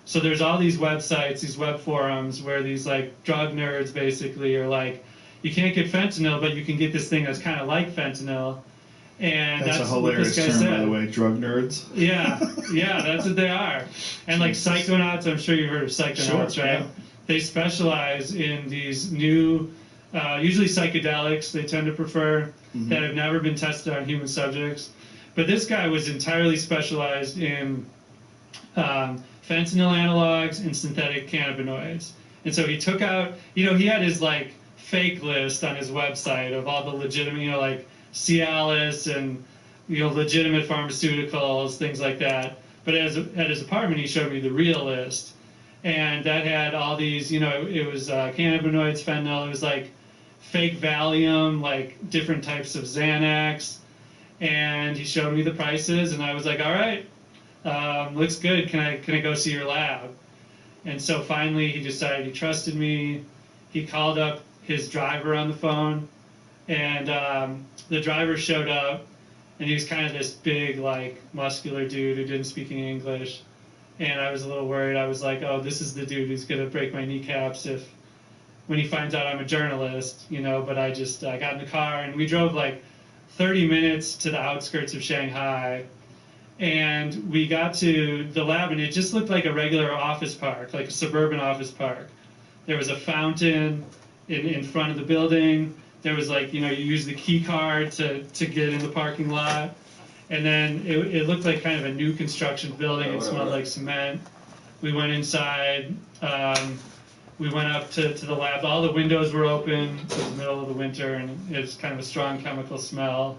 So there's all these websites, these web forums where these drug nerds basically are like, you can't get fentanyl, but you can get this thing that's kind of like fentanyl. And That's a what this hilarious guy term, said. by the way, drug nerds. Yeah, that's what they are. And psychonauts, I'm sure you've heard of psychonauts, Sure, right? yeah. They specialize in these new, usually psychedelics they tend to prefer, that have never been tested on human subjects. But this guy was entirely specialized in fentanyl analogs and synthetic cannabinoids. And so he took out, he had his fake list on his website of all the legitimate, Cialis and legitimate pharmaceuticals, things like that. But at his apartment, he showed me the real list, and that had all these. It was cannabinoids, fentanyl. It was fake Valium, different types of Xanax, and he showed me the prices, and I was like, all right, looks good. Can I go see your lab? And so finally, he decided he trusted me. He called up his driver on the phone. And the driver showed up, and he was kind of this big, muscular dude who didn't speak any English. And I was a little worried. I was like, oh, this is the dude who's going to break my kneecaps when he finds out I'm a journalist, But I just got in the car, and we drove 30 minutes to the outskirts of Shanghai. And we got to the lab, and it just looked like a regular office park, like a suburban office park. There was a fountain in front of the building. There was you use the key card to get in the parking lot. And then it looked like kind of a new construction building. It smelled like cement. We went inside. We went up to the lab. All the windows were open. It was the middle of the winter, and it was kind of a strong chemical smell.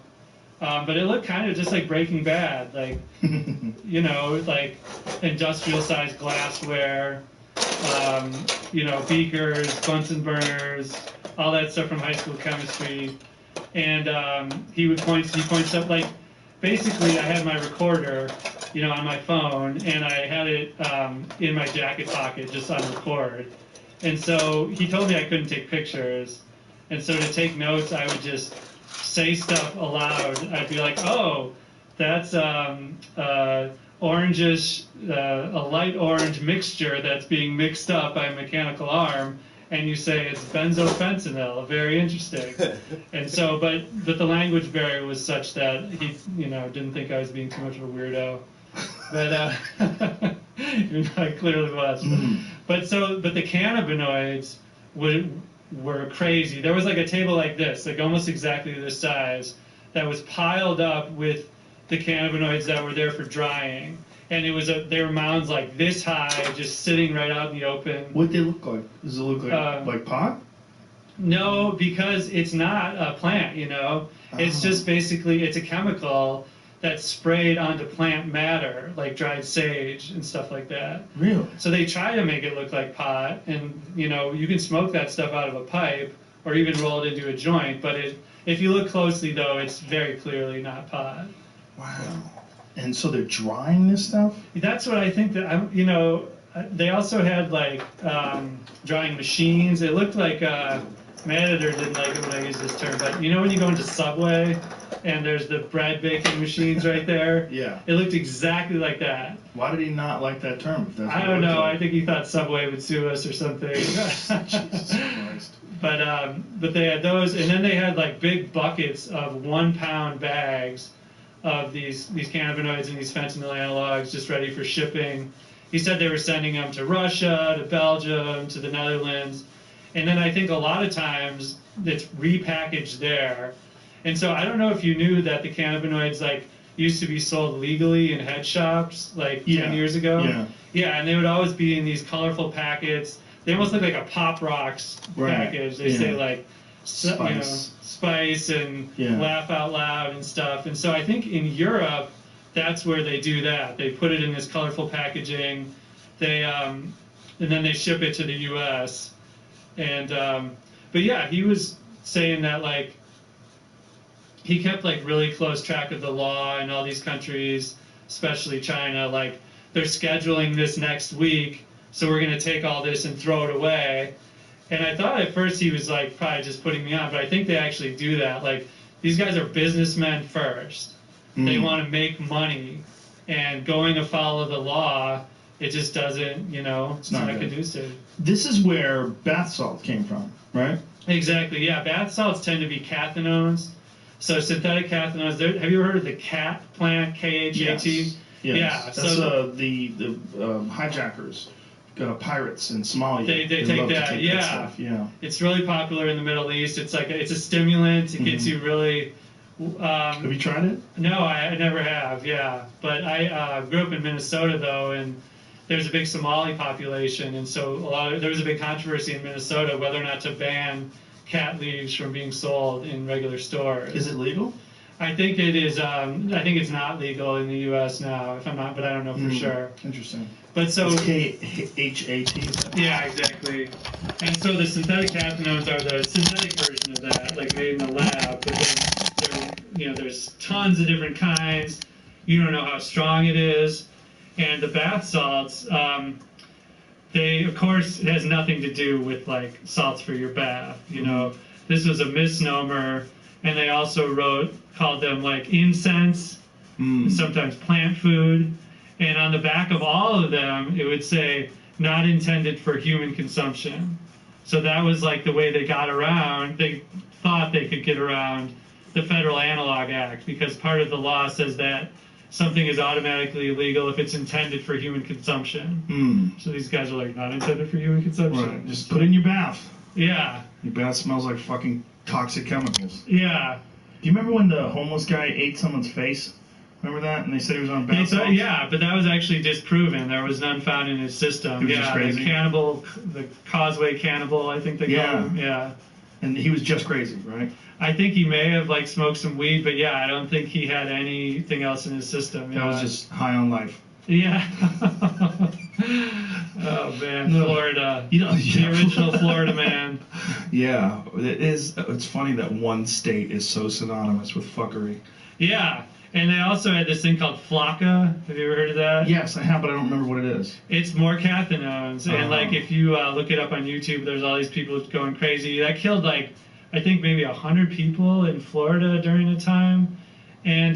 But it looked kind of just like Breaking Bad, industrial-sized glassware, beakers, Bunsen burners, all that stuff from high school chemistry. And he points up, basically I had my recorder, on my phone, and I had it in my jacket pocket just on record. And so he told me I couldn't take pictures. And so to take notes, I would just say stuff aloud. I'd be like, oh, that's orangish, a light orange mixture that's being mixed up by a mechanical arm. And you say it's benzofentanyl, very interesting. And so, but the language barrier was such that he, didn't think I was being too much of a weirdo. But even though I clearly was. But the cannabinoids were crazy. There was a table like this, almost exactly this size, that was piled up with the cannabinoids that were there for drying. And they were mounds this high, just sitting right out in the open. What'd they look like? Does it look like pot? No, because it's not a plant, It's just basically, it's a chemical that's sprayed onto plant matter, like dried sage and stuff like that. Really? So they try to make it look like pot, and, you can smoke that stuff out of a pipe or even roll it into a joint, but if you look closely, though, it's very clearly not pot. Wow. And so they're drying this stuff? That's what I think that, they also had drying machines. It looked like, my editor didn't like it when I used this term, but when you go into Subway and there's the bread baking machines right there. Yeah. It looked exactly like that. Why did he not like that term? If that's I what don't it looked know. like? I think he thought Subway would sue us or something. Jesus Christ. But they had those, and then they had like big buckets of 1 pound bags of these cannabinoids and these fentanyl analogs just ready for shipping. He said they were sending them to Russia, to Belgium, to the Netherlands, and then I think a lot of times it's repackaged there. And so I don't know if you knew that the cannabinoids like used to be sold legally in head shops like 10 years ago. Yeah. Yeah, and they would always be in these colorful packets. They almost look like a Pop Rocks package. They say like spice and laugh out loud and stuff. And so I think in Europe, that's where they do that. They put it in this colorful packaging. They and then they ship it to the U.S. And but yeah, he was saying that like he kept like really close track of the law in all these countries, especially China. Like they're scheduling this next week, so we're going to take all this and throw it away. And I thought at first he was like probably just putting me on, but I think they actually do that. Like these guys are businessmen first. They want to make money, and going afoul of the law, it just doesn't, it's not conducive. This is where bath salt came from, right? Exactly, yeah. Bath salts tend to be cathinones. So synthetic cathinones, have you ever heard of the cat plant, K-H-A-T? Yes. Yeah. That's So the hijackers, pirates in Somalia. They take love to that, take yeah. that stuff. Yeah. It's really popular in the Middle East. It's like it's a stimulant. It gets you really. Have you tried it? No, I never have. Yeah, but I grew up in Minnesota though, and there's a big Somali population, and so there was a big controversy in Minnesota whether or not to ban cat leaves from being sold in regular stores. Is it legal? I think it is. I think it's not legal in the U.S. now, if I'm not, but I don't know for sure. Interesting. But so it's K-H-A-T. Yeah, exactly. And so the synthetic cathinones are the synthetic version of that, like made in the lab. But then there's tons of different kinds. You don't know how strong it is. And the bath salts, of course, it has nothing to do with like salts for your bath. This was a misnomer, and they also called them like incense, sometimes plant food. And on the back of all of them, it would say, not intended for human consumption. So that was like the way they got around, they thought they could get around the Federal Analog Act, because part of the law says that something is automatically illegal if it's intended for human consumption. So these guys are like, not intended for human consumption. Right. Just put it in your bath. Yeah. Your bath smells like fucking toxic chemicals. Yeah. Do you remember when the homeless guy ate someone's face? Remember that? And they said he was on bath salts? Yeah, but that was actually disproven. There was none found in his system. He was just crazy? The Causeway cannibal, I think they call him. Yeah. And he was just crazy, right? I think he may have like smoked some weed, but yeah, I don't think he had anything else in his system. That was just high on life. Yeah. Oh man, Florida. The original Florida man. Yeah, it's funny that one state is so synonymous with fuckery. Yeah. And they also had this thing called Flocka. Have you ever heard of that? Yes, I have, but I don't remember what it is. It's more cathinones. And like if you look it up on YouTube, there's all these people going crazy. That killed like, I think maybe 100 people in Florida during the time. And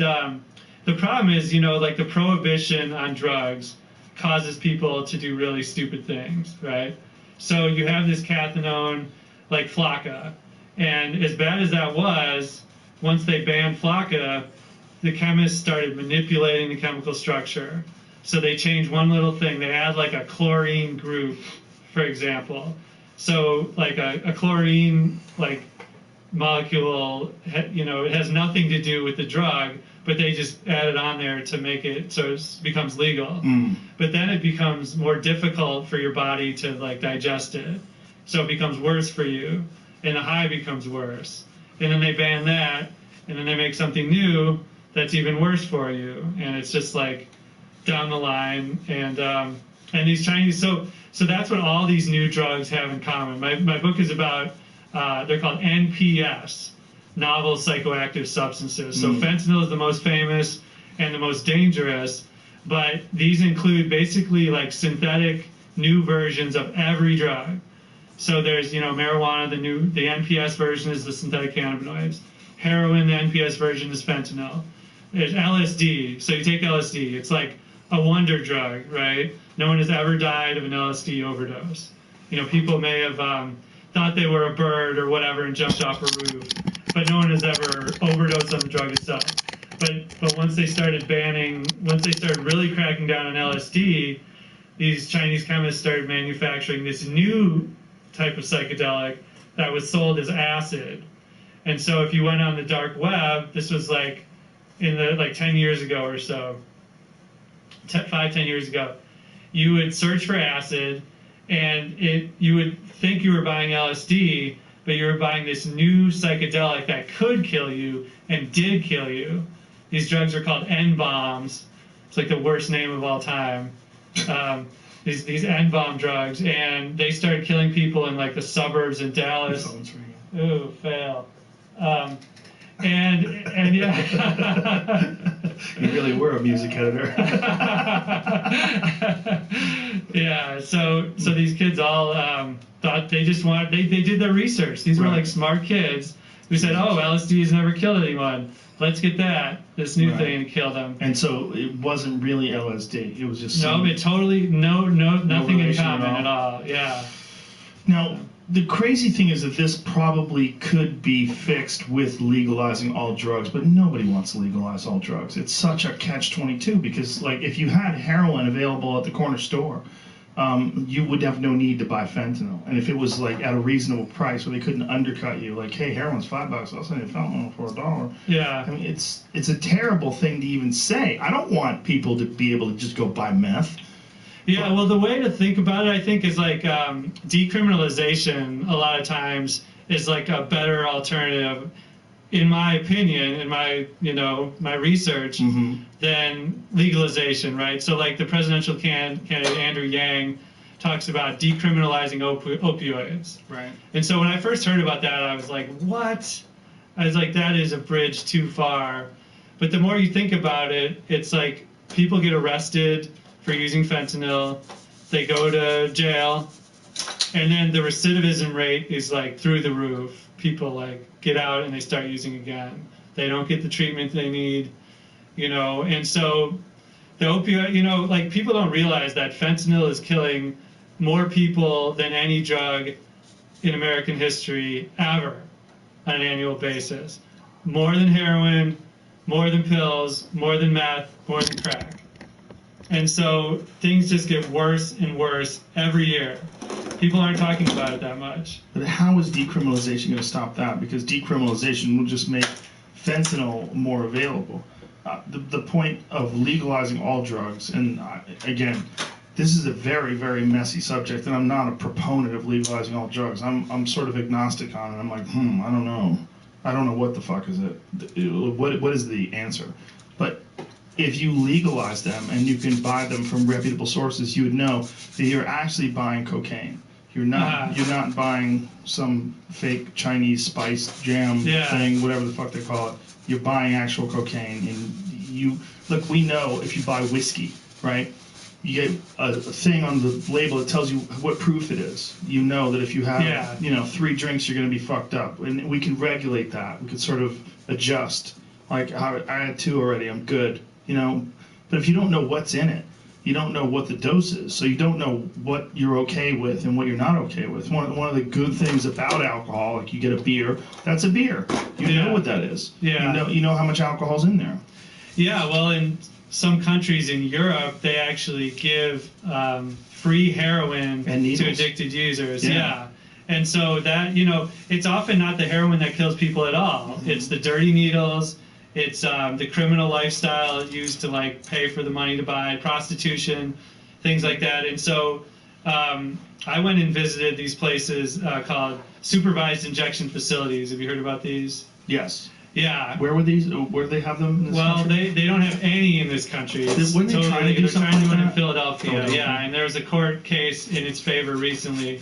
the problem is, like the prohibition on drugs causes people to do really stupid things, right? So you have this cathinone like Flocka. And as bad as that was, once they banned Flocka, the chemists started manipulating the chemical structure. So they changed one little thing. They add like a chlorine group, for example. So like a chlorine like molecule, it has nothing to do with the drug, but they just add it on there to make it so it becomes legal. But then it becomes more difficult for your body to like digest it. So it becomes worse for you, and the high becomes worse. And then they ban that, and then they make something new that's even worse for you, and it's just like down the line. And these Chinese, so that's what all these new drugs have in common. My book is about they're called NPS, novel psychoactive substances. So fentanyl is the most famous and the most dangerous, but these include basically like synthetic new versions of every drug. So there's, marijuana, the NPS version is the synthetic cannabinoids. Heroin, the NPS version is fentanyl. There's LSD. So you take LSD. It's like a wonder drug, right? No one has ever died of an LSD overdose. People may have thought they were a bird or whatever and jumped off a roof, but no one has ever overdosed on the drug itself. But once they started really cracking down on LSD, these Chinese chemists started manufacturing this new type of psychedelic that was sold as acid. And so if you went on the dark web, this was like in the 10 years ago or so, 10 years ago, you would search for acid and you would think you were buying LSD, but you were buying this new psychedelic that could kill you and did kill you. These drugs are called N-bombs. It's like the worst name of all time. These N-bomb drugs, and they started killing people in like the suburbs in Dallas. Ooh, fail. And yeah. You really were a music editor. Yeah. So these kids all thought they did their research. These were like smart kids who said, "Oh, LSD has never killed anyone. Let's get this new thing and kill them." And so it wasn't really LSD. It was just nothing in common at all. Yeah. Now, the crazy thing is that this probably could be fixed with legalizing all drugs, but nobody wants to legalize all drugs. It's such a catch-22 because, like, if you had heroin available at the corner store, you would have no need to buy fentanyl. And if it was, like, at a reasonable price where they couldn't undercut you, like, hey, heroin's $5, I'll send you fentanyl for $1. Yeah. I mean, it's a terrible thing to even say. I don't want people to be able to just go buy meth. Yeah, well, the way to think about it, I think, is like decriminalization a lot of times is like a better alternative, in my opinion, in my research, than legalization, right? So like the presidential candidate Andrew Yang talks about decriminalizing opioids. Right. And so when I first heard about that, I was like, what? I was like, that is a bridge too far. But the more you think about it, it's like people get arrested for using fentanyl, they go to jail, and then the recidivism rate is like through the roof. People like get out and they start using again. They don't get the treatment they need, and so the opioid, like people don't realize that fentanyl is killing more people than any drug in American history ever on an annual basis. More than heroin, more than pills, more than meth, more than crack. And so things just get worse and worse every year. People aren't talking about it that much. But how is decriminalization going to stop that? Because decriminalization will just make fentanyl more available. The point of legalizing all drugs, and again, this is a very, very messy subject, and I'm not a proponent of legalizing all drugs. I'm sort of agnostic on it. I'm like, I don't know. I don't know what the fuck is it. What is the answer? But if you legalize them and you can buy them from reputable sources, you would know that you're actually buying cocaine. You're not buying some fake Chinese spice jam thing, whatever the fuck they call it. You're buying actual cocaine. And we know if you buy whiskey, right? You get a thing on the label that tells you what proof it is. You know that if you have 3 drinks, you're going to be fucked up. And we can regulate that. We can sort of adjust. Like, I had 2 already, I'm good. But if you don't know what's in it, you don't know what the dose is, so you don't know what you're okay with and what you're not okay with. One of the good things about alcohol, like you get a beer, that's a beer. You know what that is. Yeah. You know how much alcohol's in there. Yeah, well, in some countries in Europe, they actually give free heroin to addicted users. Yeah. And so that, it's often not the heroin that kills people at all. Mm-hmm. It's the dirty needles. It's the criminal lifestyle used to like pay for the money to buy, prostitution, things like that. And so I went and visited these places called supervised injection facilities. Have you heard about these? Yes. Yeah. Where were these? Where do they have them in this country? They don't have any in this country. Weren't they trying to do something like one that? in Philadelphia. Yeah, and there was a court case in its favor recently.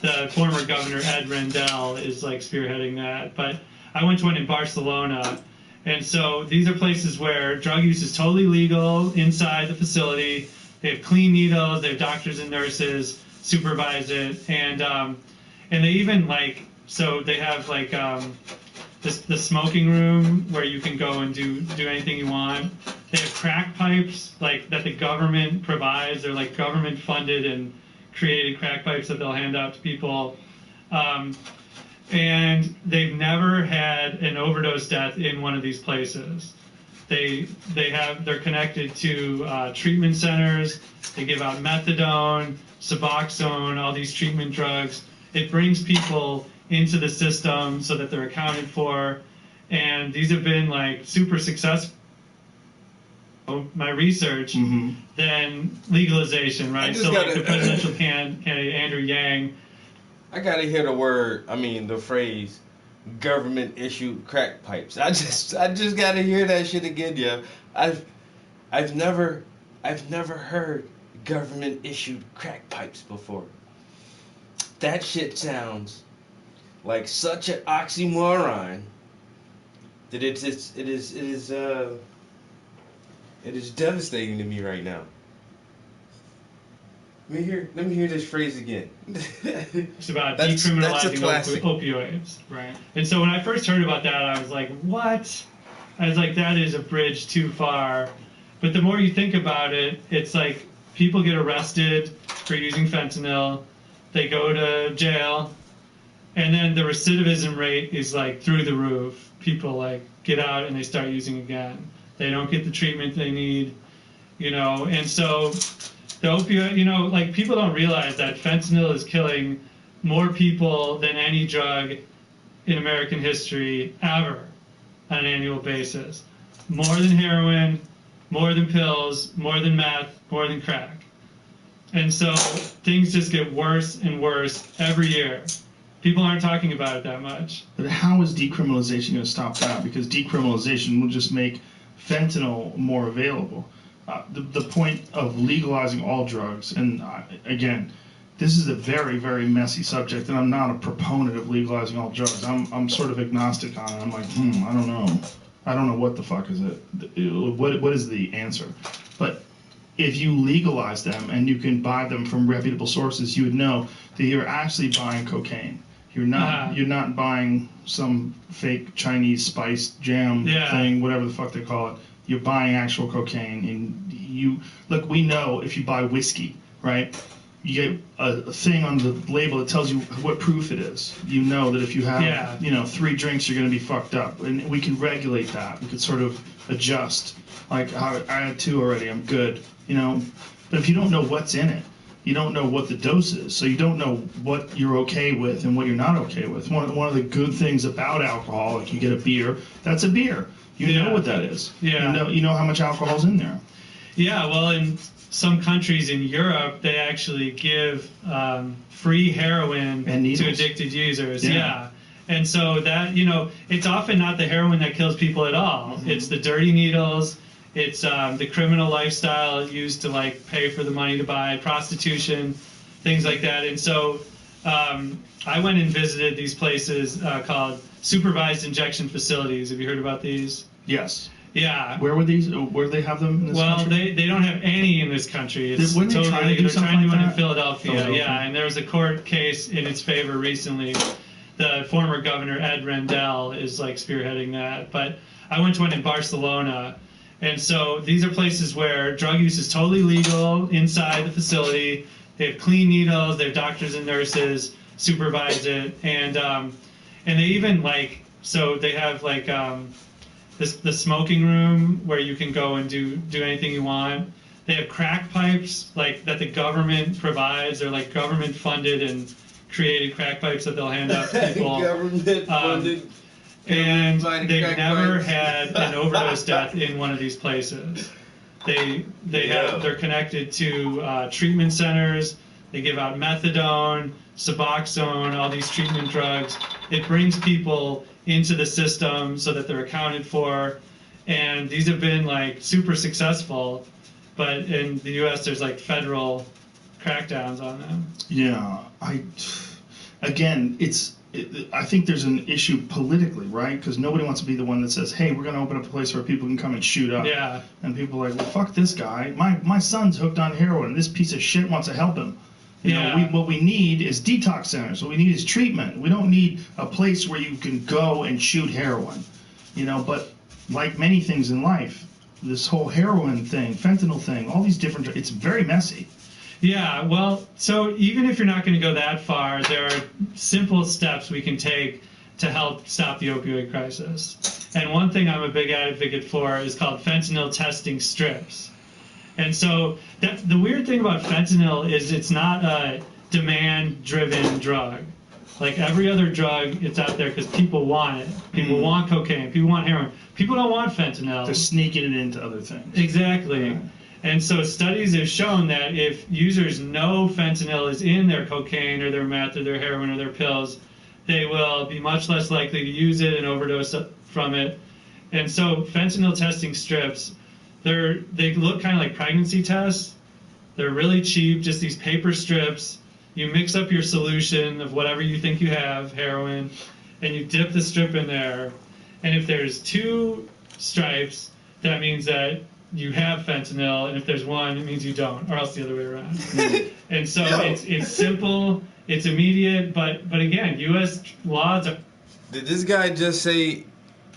The former governor, Ed Rendell, is like spearheading that. But I went to one in Barcelona. And so these are places where drug use is totally legal inside the facility. They have clean needles. They have doctors and nurses supervise it. And And they even like, so they have like the smoking room where you can go and do anything you want. They have crack pipes like that the government provides. They're like government funded and created crack pipes that they'll hand out to people. And they've never had an overdose death in one of these places. They're connected to treatment centers. They give out methadone, Suboxone, all these treatment drugs. It brings people into the system so that they're accounted for, and these have been like super successful. My research, than legalization, right? So like the presidential candidate Andrew Yang. I gotta hear the phrase, government issued crack pipes. I just gotta hear that shit again, yo. I've never heard government issued crack pipes before. That shit sounds like such an oxymoron that it is devastating to me right now. Let me hear this phrase again. It's about that's decriminalizing opioids. Right. And so when I first heard about that, I was like, what? I was like, that is a bridge too far. But the more you think about it, it's like people get arrested for using fentanyl, they go to jail, and then the recidivism rate is like through the roof. People like get out and they start using again. They don't get the treatment they need, and so the opioid, like people don't realize that fentanyl is killing more people than any drug in American history ever on an annual basis. More than heroin, more than pills, more than meth, more than crack. And so things just get worse and worse every year. People aren't talking about it that much. But how is decriminalization going to stop that? Because decriminalization will just make fentanyl more available. The point of legalizing all drugs, and again, this is a very, very messy subject, and I'm not a proponent of legalizing all drugs. I'm sort of agnostic on it. I'm like, I don't know. I don't know what the fuck is it. What is the answer? But if you legalize them and you can buy them from reputable sources, you would know that you're actually buying cocaine. You're not buying some fake Chinese spiced jam thing, whatever the fuck they call it. You're buying actual cocaine, and look. We know if you buy whiskey, right? You get a thing on the label that tells you what proof it is. You know that if you have 3 drinks, you're going to be fucked up, and we can regulate that. We could sort of adjust. Like I had 2 already, I'm good. But if you don't know what's in it, you don't know what the dose is, so you don't know what you're okay with and what you're not okay with. One of the good things about alcohol, like you get a beer, that's a beer. You know what that is. Yeah. You know how much alcohol's in there. Yeah, well, in some countries in Europe, they actually give free heroin to addicted users. Yeah. And so that, it's often not the heroin that kills people at all. Mm-hmm. It's the dirty needles. It's the criminal lifestyle used to like pay for the money to buy prostitution, things like that. And so I went and visited these places called supervised injection facilities. Have you heard about these? Yes. Yeah. Where were these? Where do they have them in this country? They don't have any in this country. It's they're trying to do one in Philadelphia. Yeah, and there was a court case in its favor recently. The former governor, Ed Rendell, is like spearheading that. But I went to one in Barcelona. And so these are places where drug use is totally legal inside the facility. They have clean needles. They have doctors and nurses supervise it, and they even they have the smoking room where you can go and do anything you want. They have crack pipes that the government provides. They're like government funded and created crack pipes that they'll hand out to people. Government funded. And they've never had an overdose death in one of these places. They're connected to treatment centers. They give out methadone, Suboxone, all these treatment drugs. It brings people into the system so that they're accounted for, and these have been super successful. But in the U.S., there's federal crackdowns on them. Yeah, I think there's an issue politically, right? Because nobody wants to be the one that says, hey, we're going to open up a place where people can come and shoot up. Yeah. And people are like, well, fuck this guy. My son's hooked on heroin. This piece of shit wants to help him. You know, what we need is detox centers. What we need is treatment. We don't need a place where you can go and shoot heroin. You know, but like many things in life, this whole heroin thing, fentanyl thing, all these different, it's very messy. Yeah, well, so even if you're not going to go that far, there are simple steps we can take to help stop the opioid crisis. And one thing I'm a big advocate for is called fentanyl testing strips. And so the weird thing about fentanyl is it's not a demand-driven drug. Like every other drug, it's out there because people want it. People want cocaine. People want heroin. People don't want fentanyl. They're sneaking it into other things. Exactly. And so studies have shown that if users know fentanyl is in their cocaine or their meth or their heroin or their pills, they will be much less likely to use it and overdose from it. And so fentanyl testing strips, they look kind of like pregnancy tests. They're really cheap, just these paper strips. You mix up your solution of whatever you think you have, heroin, and you dip the strip in there. And if there's 2 stripes, that means that you have fentanyl, and if there's 1, it means you don't, or else the other way around. And so it's simple, it's immediate, but again, U.S. laws are... Did this guy just say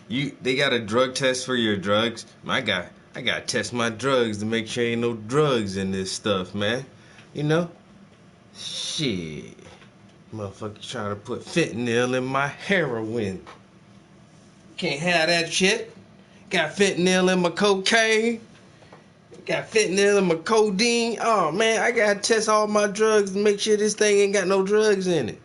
they got a drug test for your drugs? My guy, I gotta test my drugs to make sure ain't no drugs in this stuff, man. You know? Shit. Motherfucker trying to put fentanyl in my heroin. Can't have that shit. Got fentanyl in my cocaine. Got fentanyl in my codeine. Oh, man, I gotta test all my drugs to make sure this thing ain't got no drugs in it.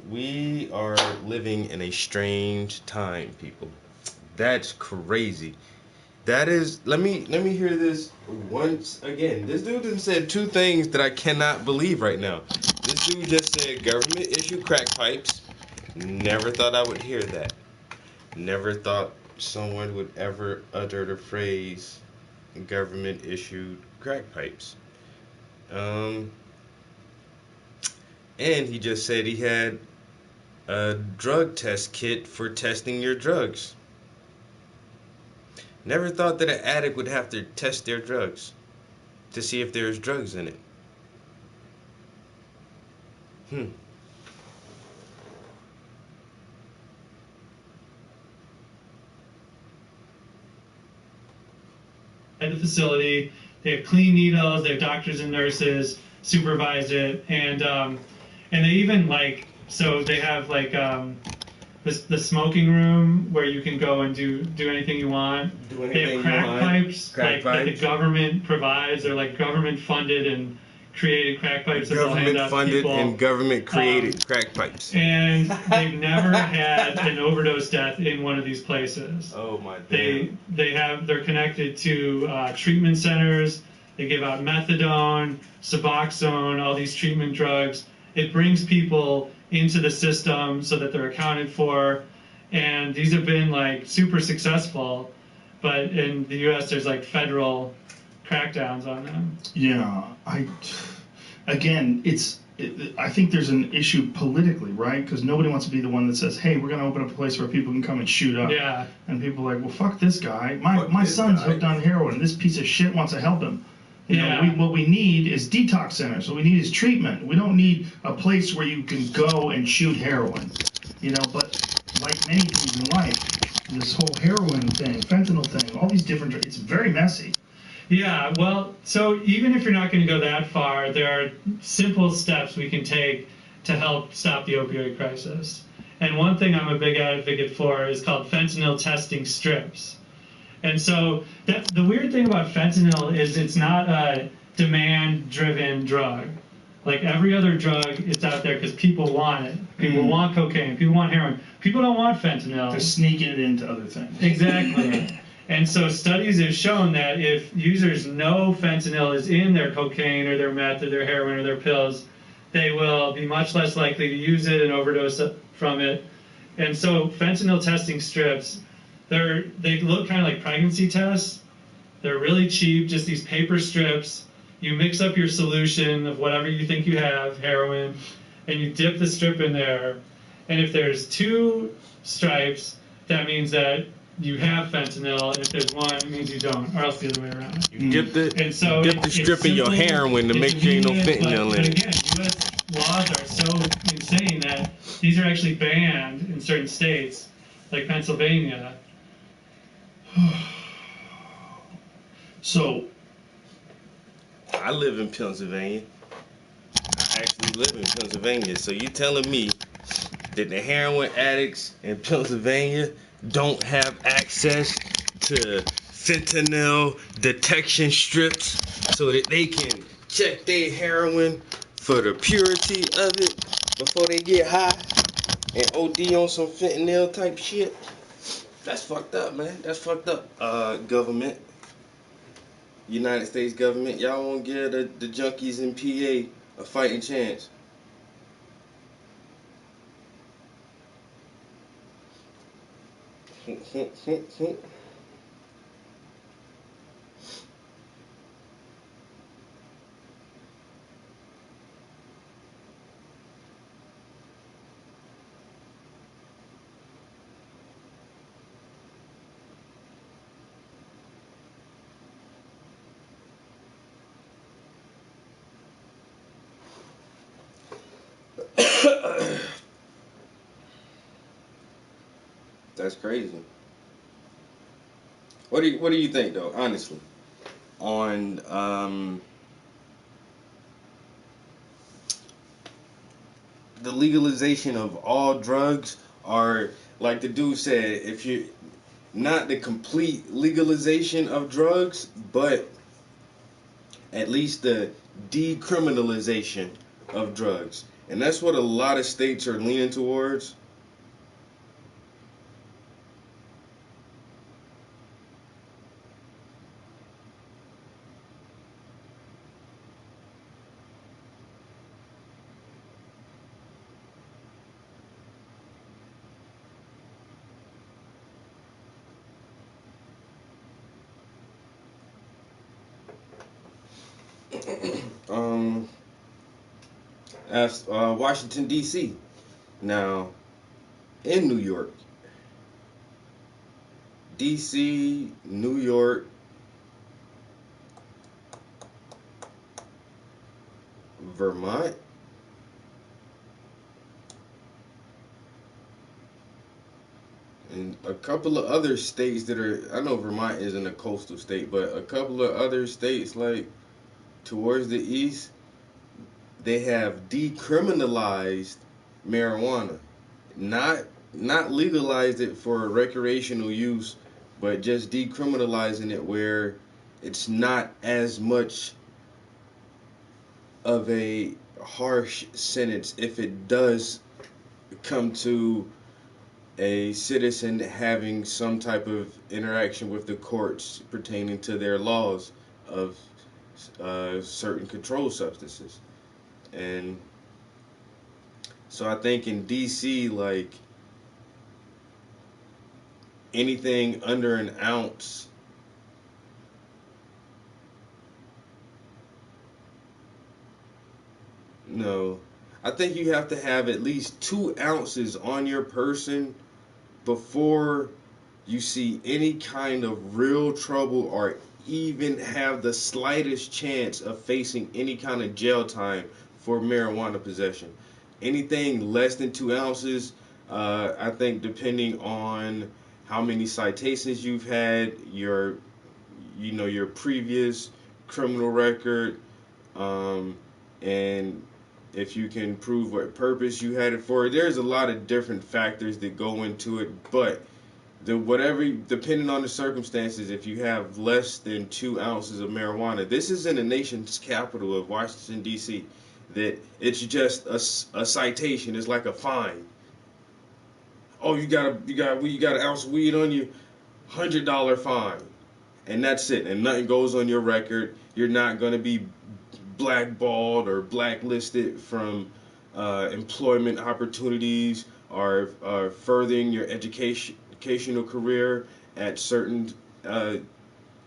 We are living in a strange time, people. That's crazy. That is, let me hear this once again. This dude done said 2 things that I cannot believe right now. This dude just said government issue crack pipes. Never thought I would hear that. Never thought someone would ever utter the phrase government issued crack pipes. And he just said he had a drug test kit for testing your drugs. Never thought that an addict would have to test their drugs to see if there's drugs in it. At the facility, they have clean needles, they have doctors and nurses supervise it, and they even so they have the smoking room where you can go and do anything you want. They have crack pipes that the government provides. They're like government funded and created crack pipes that they'll hand out to Government funded people. and government created crack pipes. And they've never had an overdose death in one of these places. Oh my God. They're connected to treatment centers. They give out methadone, Suboxone, all these treatment drugs. It brings people into the system so that they're accounted for, and these have been super successful. But in the U.S., there's federal crackdowns on them. Yeah, I think there's an issue politically, right? Because nobody wants to be the one that says, "Hey, we're going to open up a place where people can come and shoot up." Yeah. And people are like, "Well, fuck this guy. My son's hooked on heroin. This piece of shit wants to help him." You know, what we need is detox centers. What we need is treatment. We don't need a place where you can go and shoot heroin. You know, but like many things in life, this whole heroin thing, fentanyl thing, all these different, it's very messy. Yeah, well, so even if you're not going to go that far, there are simple steps we can take to help stop the opioid crisis. And one thing I'm a big advocate for is called fentanyl testing strips. And so the weird thing about fentanyl is it's not a demand-driven drug. Like every other drug, it's out there because people want it. People want cocaine. People want heroin. People don't want fentanyl. They're sneaking it into other things. Exactly. And so studies have shown that if users know fentanyl is in their cocaine or their meth or their heroin or their pills, they will be much less likely to use it and overdose from it. And so fentanyl testing strips, they look kind of like pregnancy tests. They're really cheap, just these paper strips. You mix up your solution of whatever you think you have, heroin, and you dip the strip in there. And if there's 2 stripes, that means that you have fentanyl, and if there's one, it means you don't, or else the other way around. You dip the And so dip the it's strip in your simple, heroin to it's make sure ain't no convenient, fentanyl but in it. again, U.S. laws are so insane that these are actually banned in certain states, like Pennsylvania. So, I live in Pennsylvania. I actually live in Pennsylvania. So you telling me that the heroin addicts in Pennsylvania don't have access to fentanyl detection strips so that they can check their heroin for the purity of it before they get high and OD on some fentanyl type shit? That's fucked up, man. That's fucked up. Government. United States government, y'all won't give the junkies in PA a fighting chance. That's crazy. What do you think though, honestly, on the legalization of all drugs? Or like the dude said, if you not the complete legalization of drugs, but at least the decriminalization of drugs. And that's what a lot of states are leaning towards. As Washington D.C. Now, in New York, D.C., New York, Vermont, and a couple of other states that are, I know Vermont isn't a coastal state, but a couple of other states like towards the east, they have decriminalized marijuana. Not legalized it for recreational use, but just decriminalizing it where it's not as much of a harsh sentence if it does come to a citizen having some type of interaction with the courts pertaining to their laws of certain controlled substances. And so I think in DC, like anything under an ounce no, I think you have to have at least 2 ounces on your person before you see any kind of real trouble or even have the slightest chance of facing any kind of jail time for marijuana possession. Anything less than 2 ounces, I think depending on how many citations you've had, your previous criminal record, and if you can prove what purpose you had it for. There's a lot of different factors that go into it, but depending on the circumstances, if you have less than 2 ounces of marijuana, this is in the nation's capital of Washington D.C. That it's just a citation. It's like a fine. Oh, you got an ounce of weed on you, $100 fine, and that's it. And nothing goes on your record. You're not going to be blackballed or blacklisted from employment opportunities or furthering your educational career at certain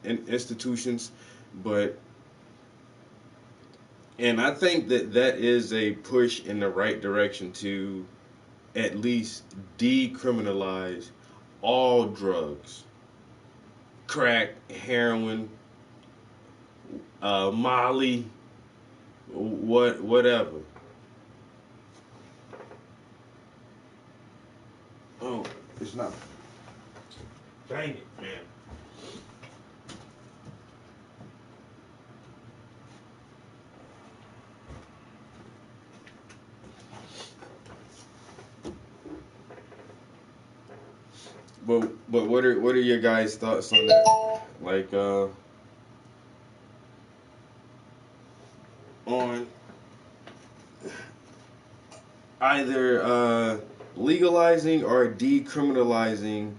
institutions. And I think that is a push in the right direction to at least decriminalize all drugs, crack, heroin, Molly, whatever. Oh, it's not. Dang it, man. But what are your guys' thoughts on that? Like on either legalizing or decriminalizing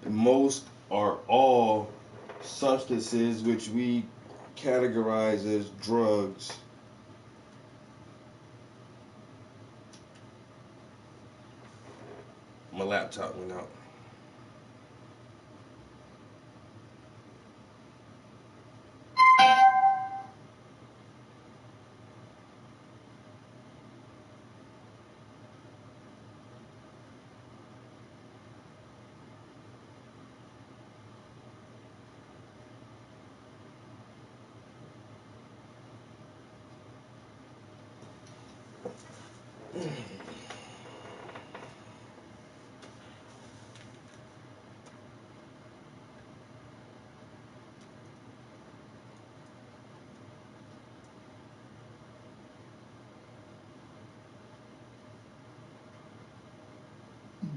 most or all substances which we categorize as drugs. My laptop went out.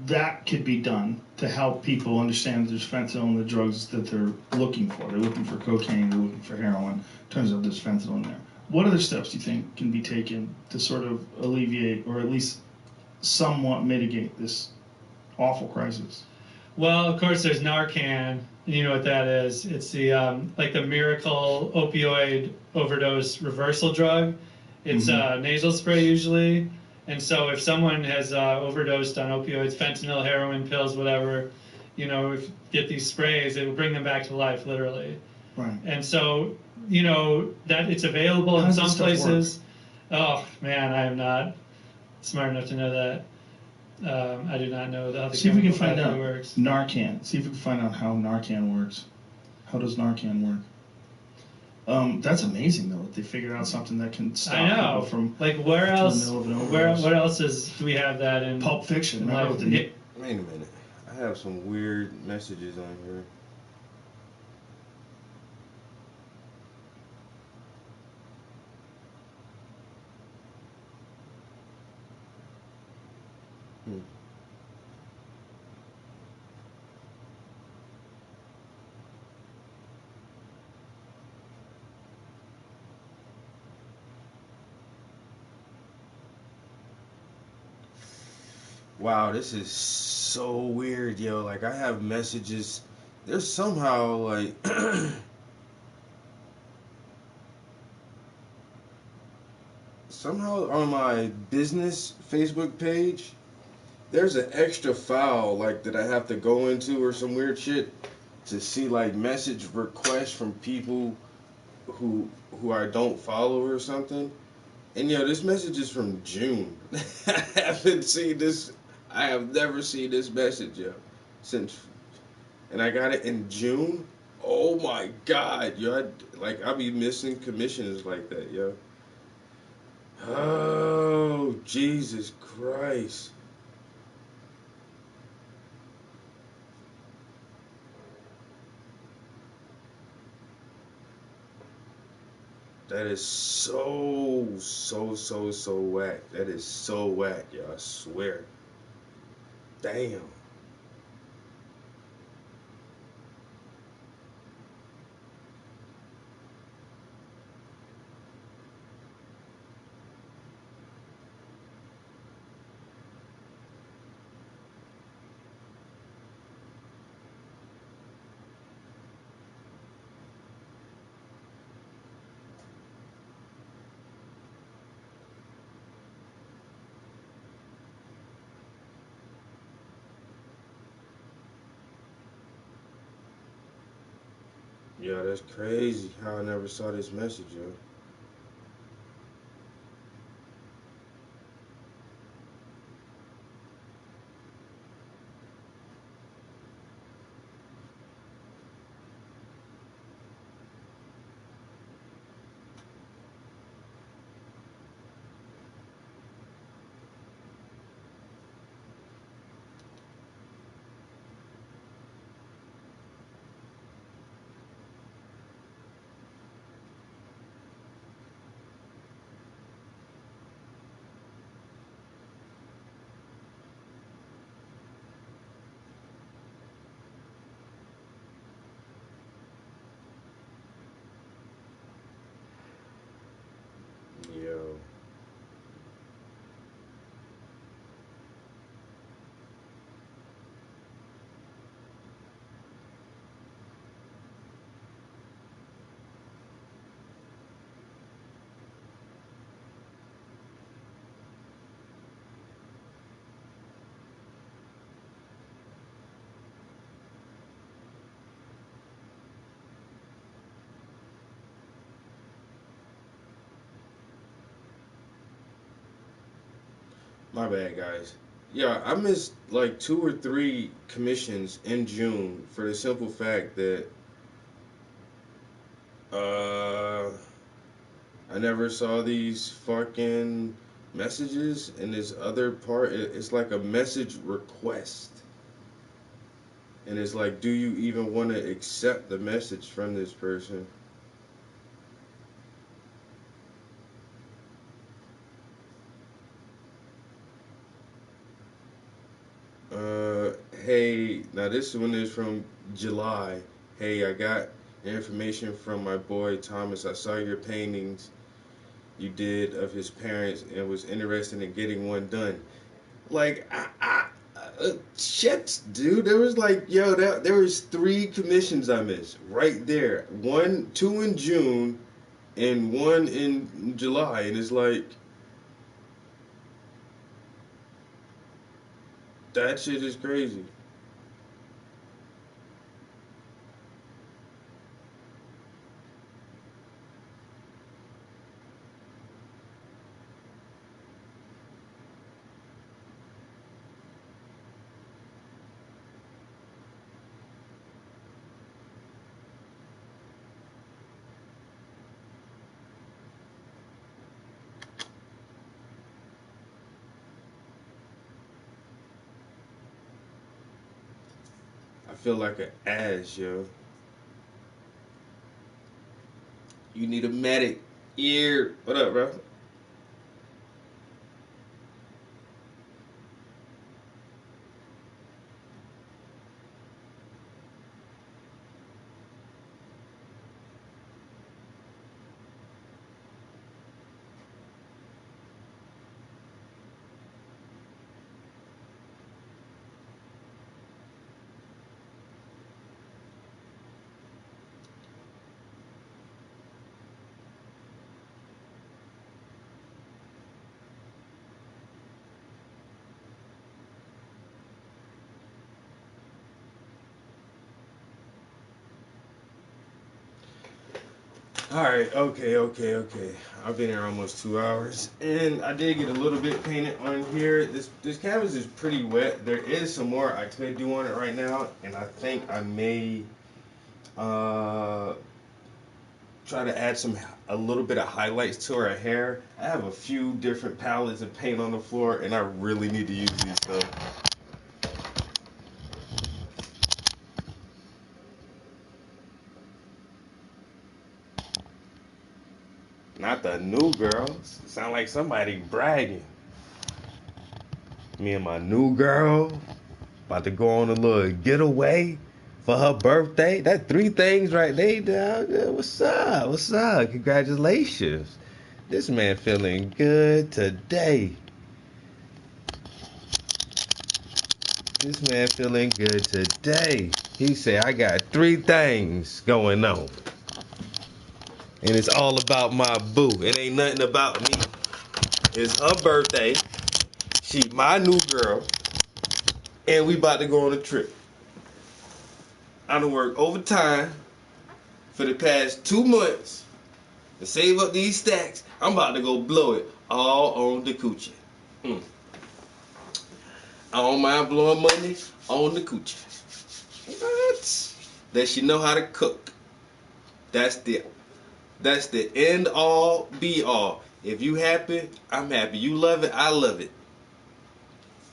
That could be done to help people understand there's fentanyl in the drugs that they're looking for. They're looking for cocaine, they're looking for heroin. Turns out there's fentanyl in there. What other steps do you think can be taken to sort of alleviate or at least somewhat mitigate this awful crisis? Well, of course, there's Narcan. You know what that is? It's the like the miracle opioid overdose reversal drug. It's nasal spray usually. And so if someone has overdosed on opioids, fentanyl, heroin, pills, whatever, you know, if you get these sprays, it will bring them back to life, literally. Right. And so, you know, that it's available in some places. Oh, man, I am not smart enough to know that. I do not know how the See if we can find out. works. Narcan. See if we can find out how Narcan works. How does Narcan work? That's amazing though. That they figured out something that can stop people from like where else? What else do we have that in? Pulp Fiction. Like, Wait a minute. I have some weird messages on here. Wow, this is so weird, yo. Like, I have messages. There's somehow, like, somehow on my business Facebook page, there's an extra file, like, that I have to go into or some weird shit to see, like, message requests from people who I don't follow or something. And, yo, this message is from June. I haven't seen this. I have never seen this message, yo, since, and I got it in June. Oh my God, yo, I'll be missing commissions like that, yo. Oh, Jesus Christ. That is so whack. That is so whack, yo, I swear. Damn. Yeah, that's crazy how I never saw this message, yo. My bad, guys. Yeah, I missed like 2 or 3 commissions in June for the simple fact that uh, I never saw these fucking messages. And this other part, it's like a message request. And it's like, do you even want to accept the message from this person? Hey, now this one is from July. Hey, I got information from my boy Thomas. I saw your paintings you did of his parents and was interested in getting one done. Like, shit, dude. There was like, there was 3 commissions I missed right there. 2 in June and 1 in July, and it's like, that shit is crazy. I feel like an ass, yo. You need a medic. Ear. What up, bro? Alright, okay. I've been here almost 2 hours. And I did get a little bit painted on here. This canvas is pretty wet. There is some more I could do on it right now. And I think I may try to add a little bit of highlights to her hair. I have a few different palettes of paint on the floor, and I really need to use these stuff. Not the new girls. Sound like somebody bragging. Me and my new girl about to go on a little getaway for her birthday. That 3 things right there. What's up? What's up? Congratulations. This man feeling good today. This man feeling good today. He said, I got 3 things going on. And it's all about my boo. It ain't nothing about me. It's her birthday. She my new girl. And we about to go on a trip. I done worked overtime for the past 2 months to save up these stacks. I'm about to go blow it all on the coochie. I don't mind blowing money on the coochie. What? That she know how to cook. That's the end all be all. If you happy, I'm happy. You love it, I love it.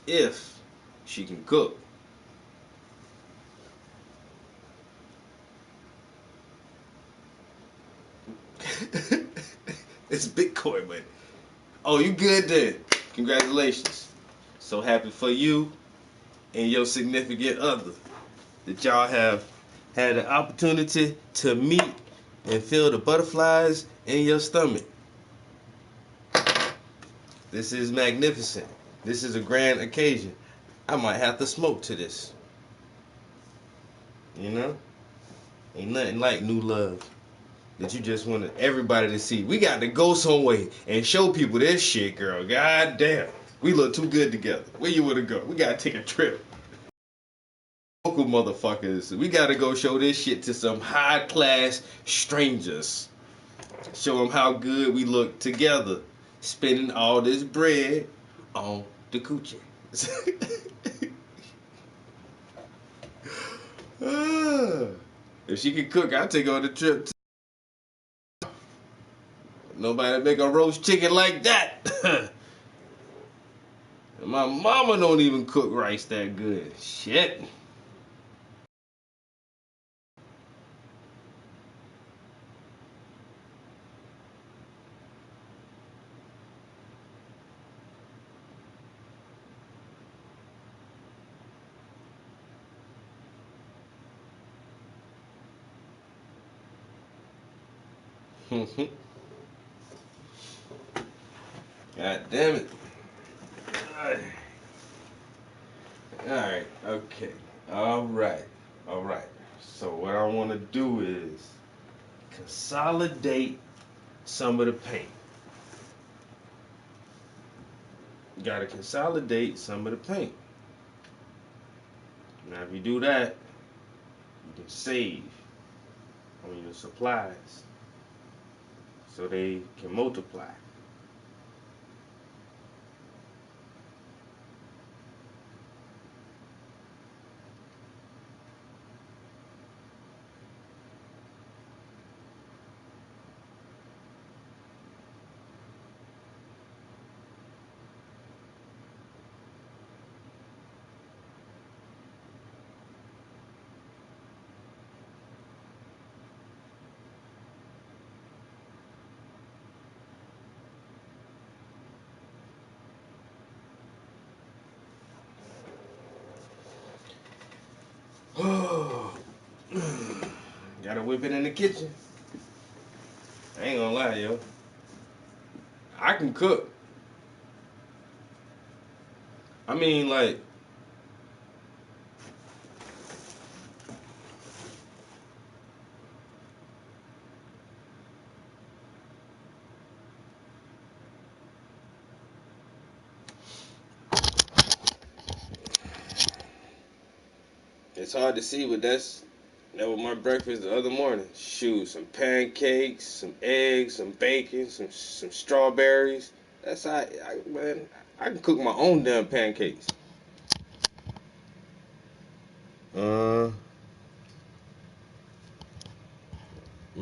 If she can cook. It's Bitcoin money. Oh, you good then? Congratulations. So happy for you and your significant other that y'all have had the opportunity to meet and feel the butterflies in your stomach. This is magnificent. This is a grand occasion. I might have to smoke to this. You know? Ain't nothing like new love that you just want everybody to see. We got to go some way and show people this shit, girl. God damn. We look too good together. Where you want to go? We got to take a trip. Local motherfuckers. We got to go show this shit to some high-class strangers. Show them how good we look together. Spending all this bread on the coochie. Ah, if she can cook, I'll take her on the trip. Nobody make a roast chicken like that. My mama don't even cook rice that good. Shit. God damn it. Alright, okay. Alright. So what I want to do is consolidate some of the paint. You gotta consolidate some of the paint. Now if you do that, you can save on your supplies so they can multiply. Gotta whip it in the kitchen. I ain't gonna lie, yo. I can cook. I mean, like, it's hard to see, but that was my breakfast the other morning. Shoot, some pancakes, some eggs, some bacon, some strawberries. That's how man. I can cook my own damn pancakes. My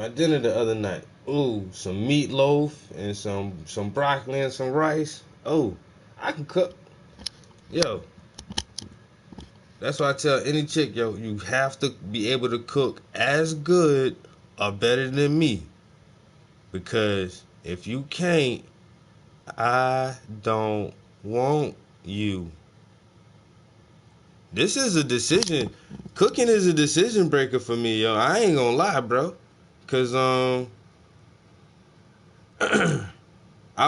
dinner the other night. Ooh, some meatloaf and some broccoli and some rice. Oh, I can cook. Yo, that's why I tell any chick, yo, you have to be able to cook as good or better than me. Because if you can't, I don't want you. This is a decision. Cooking is a decision breaker for me, yo. I ain't gonna lie, bro. Cause I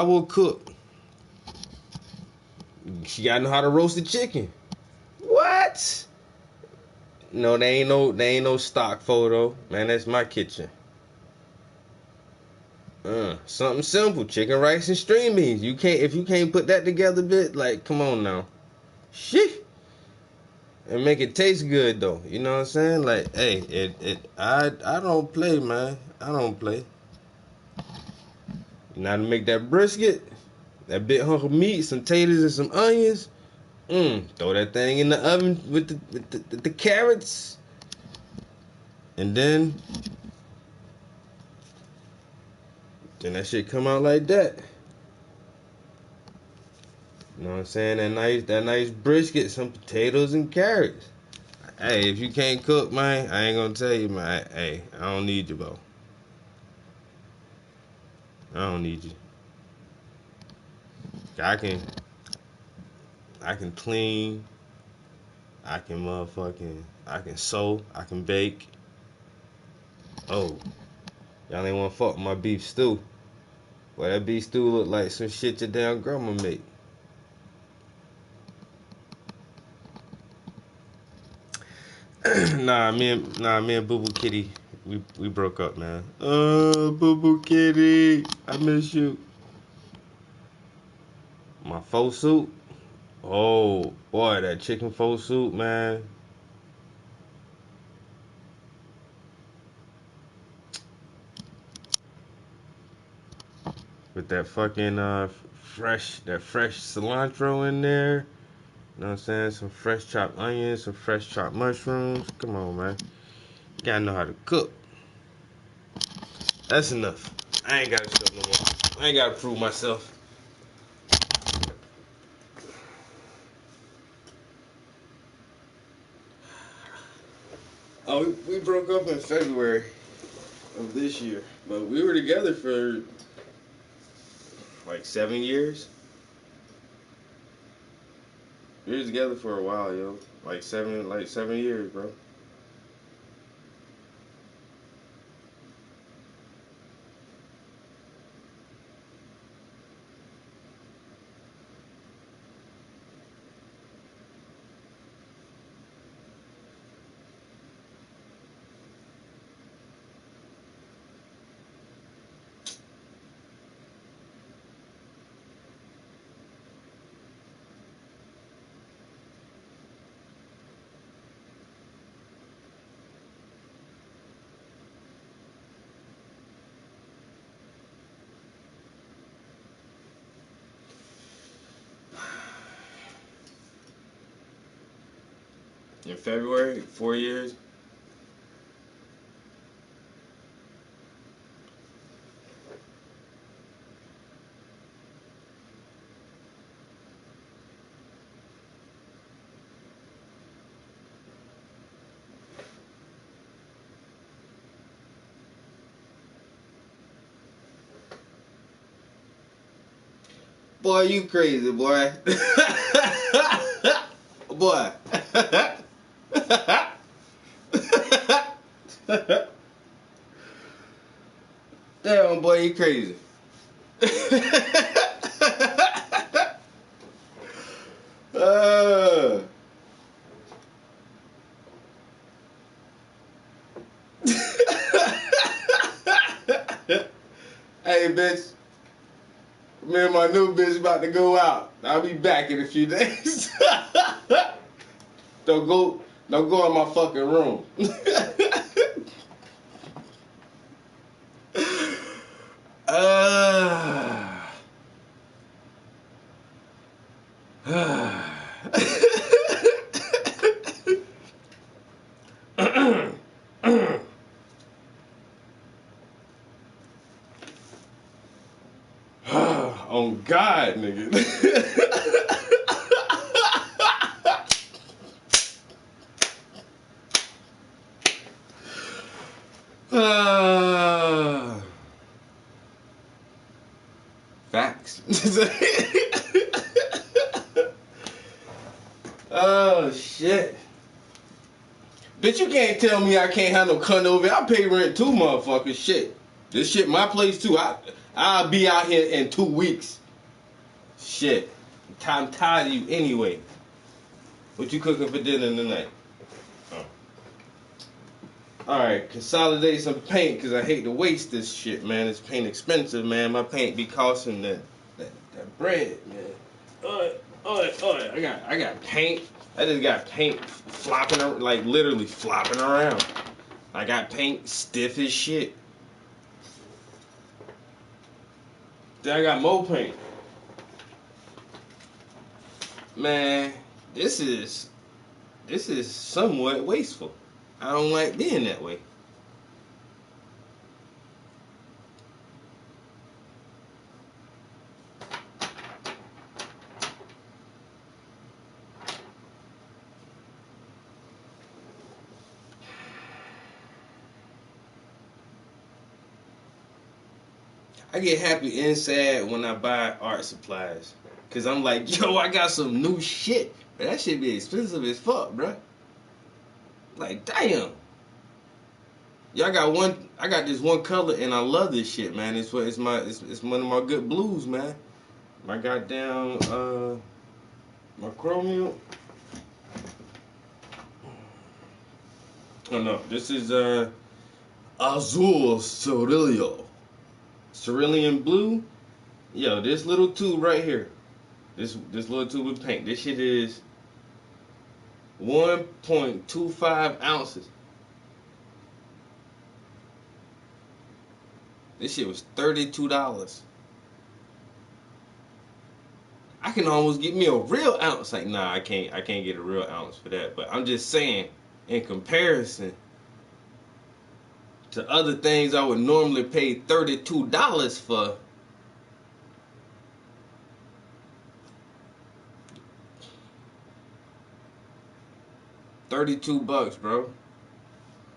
will cook. She gotta know how to roast the chicken. What? No, they ain't no stock photo. Man, that's my kitchen. Something simple. Chicken, rice, and string beans. If you can't put that together, bit, like, come on now. Shit. And make it taste good though. You know what I'm saying? Like, hey, I don't play, man. I don't play. Now to make that brisket, that big hunk of meat, some taters and some onions. Throw that thing in the oven with the carrots. And then that shit come out like that. You know what I'm saying? That nice brisket, some potatoes and carrots. Hey, if you can't cook, man, I ain't gonna tell you, man. Hey, I don't need you, bro. I don't need you. I can clean. I can sew. I can bake. Oh, y'all ain't wanna fuck with my beef stew. Well, that beef stew look like some shit your damn grandma made. Me and Boo Boo Kitty, we broke up, man. Boo Boo Kitty, I miss you. My pho soup. Oh boy, that chicken pho soup, man. With that fucking fresh cilantro in there. You know what I'm saying? Some fresh chopped onions, some fresh chopped mushrooms. Come on, man. You gotta know how to cook. That's enough. I ain't gotta show no more. I ain't gotta prove myself. Oh, we broke up in February of this year, but we were together for like 7 years. We were together for a while, yo. Like 7 years, bro. In February, 4 years. Boy, you crazy, boy. Boy. Damn, boy, you crazy. uh. Hey, bitch. Me and my new bitch about to go out. I'll be back in a few days. Don't go in my fucking room. On God, nigga. Facts. Oh shit. Bitch, you can't tell me I can't have no cunt over here. I pay rent too, motherfucker. Shit. This shit my place too. I'll be out here in 2 weeks. Shit. I'm tired of you anyway. What you cooking for dinner tonight? Oh. Alright, consolidate some paint because I hate to waste this shit, man. This paint expensive, man. My paint be costing that bread, man. Alright. I got paint. I just got paint flopping around, like literally flopping around. I got paint stiff as shit. Then I got more paint. Man, this is somewhat wasteful. I don't like being that way. I get happy and sad when I buy art supplies. Cause I'm like, yo, I got some new shit. But that shit be expensive as fuck, bruh. Like, damn. Y'all got I got this one color and I love this shit, man. It's one of my good blues, man. My goddamn my chromium. Oh no, this is Azul Cerulean. Cerulean blue. Yo, this little tube right here. This little tube of paint. This shit is 1.25 ounces. This shit was $32. I can almost get me a real ounce. Like, nah, I can't get a real ounce for that. But I'm just saying, in comparison to other things I would normally pay $32 for, $32, bro.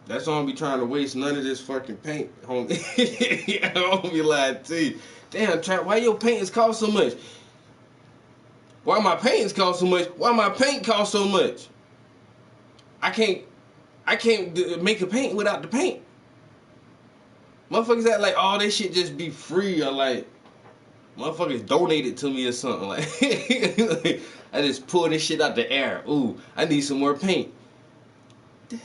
That's why I don't be trying to waste none of this fucking paint, homie. I don't be lying to you. Damn, Trap, why your paintings cost so much? Why my paintings cost so much? Why my paint cost so much? I can't make a paint without the paint. Motherfuckers act like all this shit just be free, or like motherfuckers donate it to me or something. Like, I just pull this shit out the air. Ooh, I need some more paint.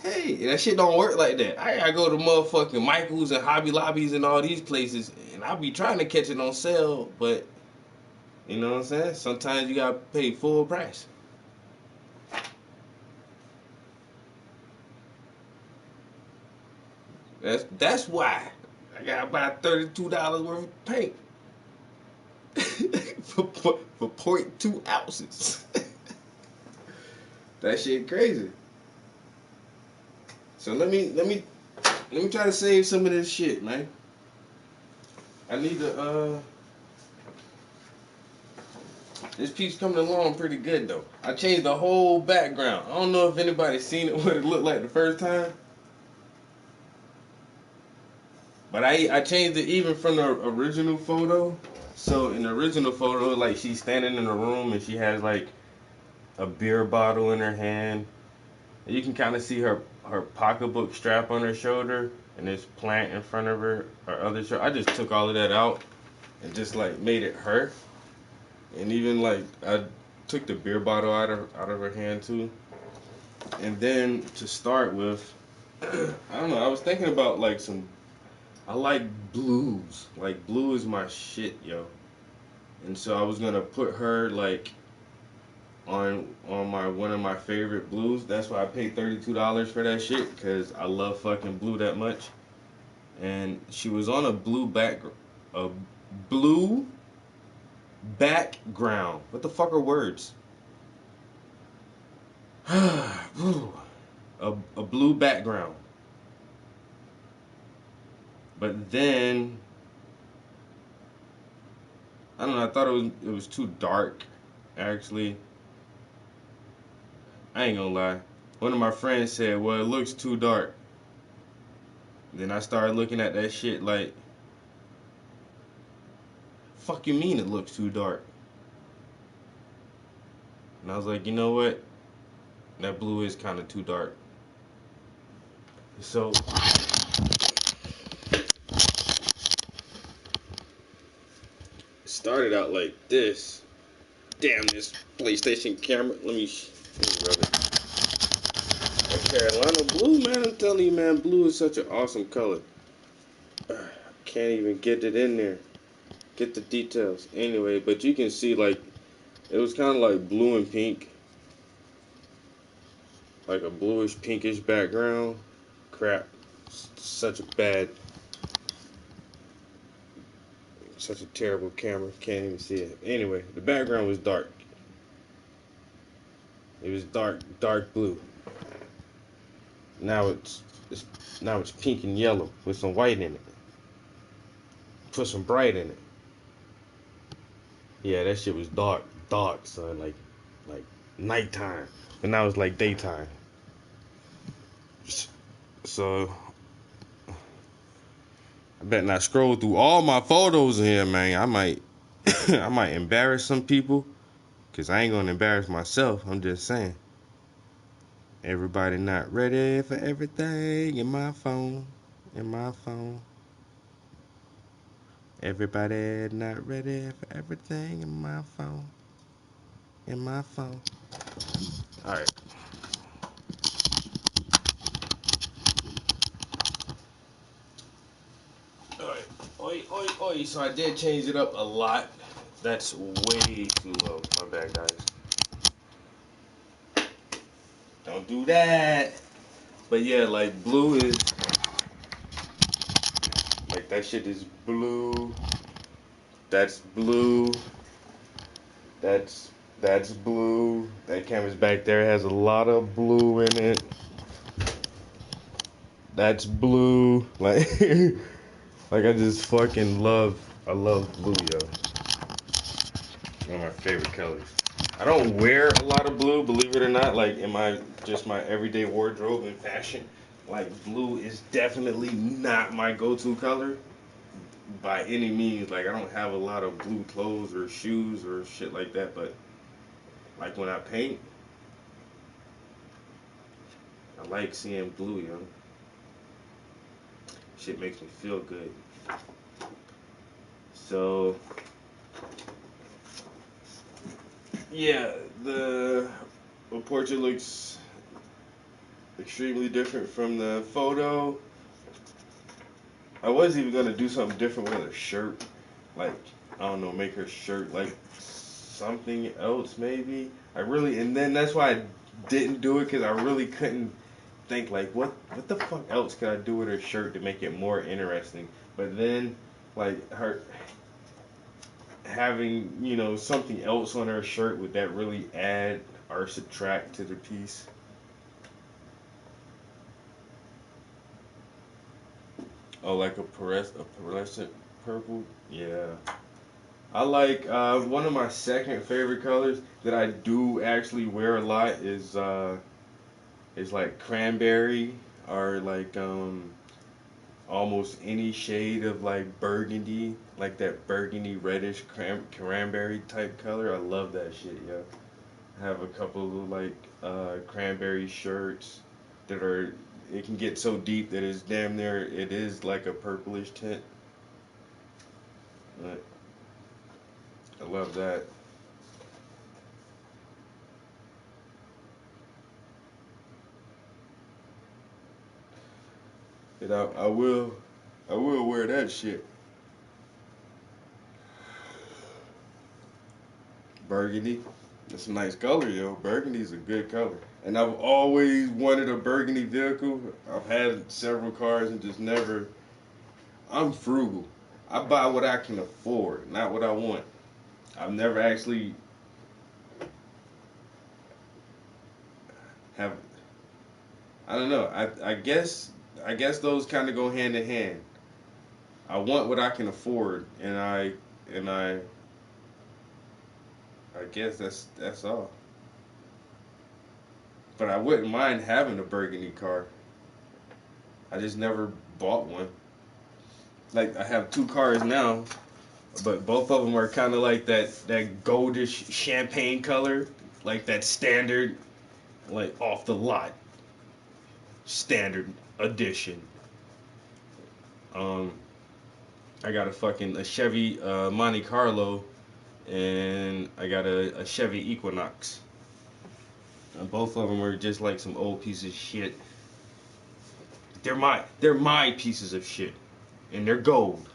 Hey, that shit don't work like that. I go to motherfucking Michael's and Hobby Lobbies and all these places, and I be trying to catch it on sale, but you know what I'm saying? Sometimes you gotta pay full price. That's why I gotta buy $32 worth of paint for 0.2 ounces. That shit crazy. So let me try to save some of this shit, man. I need to this piece coming along pretty good though. I changed the whole background. I don't know if anybody's seen it what it looked like the first time. But I changed it even from the original photo. So in the original photo, like she's standing in a room and she has like a beer bottle in her hand. And you can kind of see her pocketbook strap on her shoulder and this plant in front of her other shoulder. I just took all of that out and just like made it her. And even like I took the beer bottle out of her hand too. And then to start with, I don't know. I was thinking about like I like blues. Like blue is my shit, yo. And so I was gonna put her like on one of my favorite blues. That's why I paid $32 for that shit, because I love fucking blue that much. And she was on a blue background. What the fuck are words? A blue background. But then I don't know, I thought it was too dark, actually. I ain't gonna lie. One of my friends said, well, it looks too dark. Then I started looking at that shit like, fuck you mean it looks too dark? And I was like, you know what? That blue is kind of too dark. So it started out like this. Damn, this PlayStation camera. Let me rub it. Carolina blue, man. I'm telling you, man, blue is such an awesome color. Can't even get it in there. Get the details. Anyway, but you can see, like, it was kind of like blue and pink. Like a bluish, pinkish background. Crap. Such a terrible camera. Can't even see it. Anyway, the background was dark. It was dark blue. Now it's pink and yellow with some white in it. Put some bright in it. Yeah, that shit was dark, son, like nighttime. But now it's like daytime. So I better not scroll through all my photos in here, man. I might embarrass some people, cause I ain't gonna embarrass myself. I'm just saying. Everybody not ready for everything in my phone. Everybody not ready for everything in my phone. Alright. Alright. Oi. So I did change it up a lot. That's way too low. My bad, guys. Don't do that. But yeah, like blue is like that shit is blue. That's blue. That's blue. That canvas back there has a lot of blue in it. That's blue. Like like I just fucking I love blue, yo. One of my favorite colors. I don't wear a lot of blue, believe it or not, like in my everyday wardrobe and fashion. Like blue is definitely not my go-to color by any means. Like I don't have a lot of blue clothes or shoes or shit like that, but like when I paint, I like seeing blue, yo. Shit makes me feel good. So yeah, the portrait looks extremely different from the photo. I was even gonna do something different with her shirt, like I don't know, make her shirt like something else maybe. And then that's why I didn't do it because I really couldn't think like what the fuck else could I do with her shirt to make it more interesting. But then like her having something else on her shirt, would that really add or subtract to the piece? Oh, like a pearlescent purple? Yeah. I like one of my second favorite colors that I do actually wear a lot is like cranberry, or like almost any shade of like burgundy, like that burgundy reddish cranberry type color. I love that shit, yo. I have a couple of like cranberry shirts that are, it can get so deep that it's damn near, it is like a purplish tint. But I love that. And I will wear that shit. Burgundy. It's a nice color, yo. Burgundy's a good color. And I've always wanted a burgundy vehicle. I've had several cars and just never. I'm frugal. I buy what I can afford, not what I want. I've never actually have. I don't know. I guess those kind of go hand in hand. I want what I can afford, and I guess that's all. But I wouldn't mind having a burgundy car. I just never bought one. Like I have two cars now, but both of them are kind of like that goldish champagne color, like that standard, like off the lot, standard edition. Um, I got a Chevy Monte Carlo, and I got a Chevy Equinox. And both of them are just like some old pieces of shit. They're my pieces of shit, and they're gold.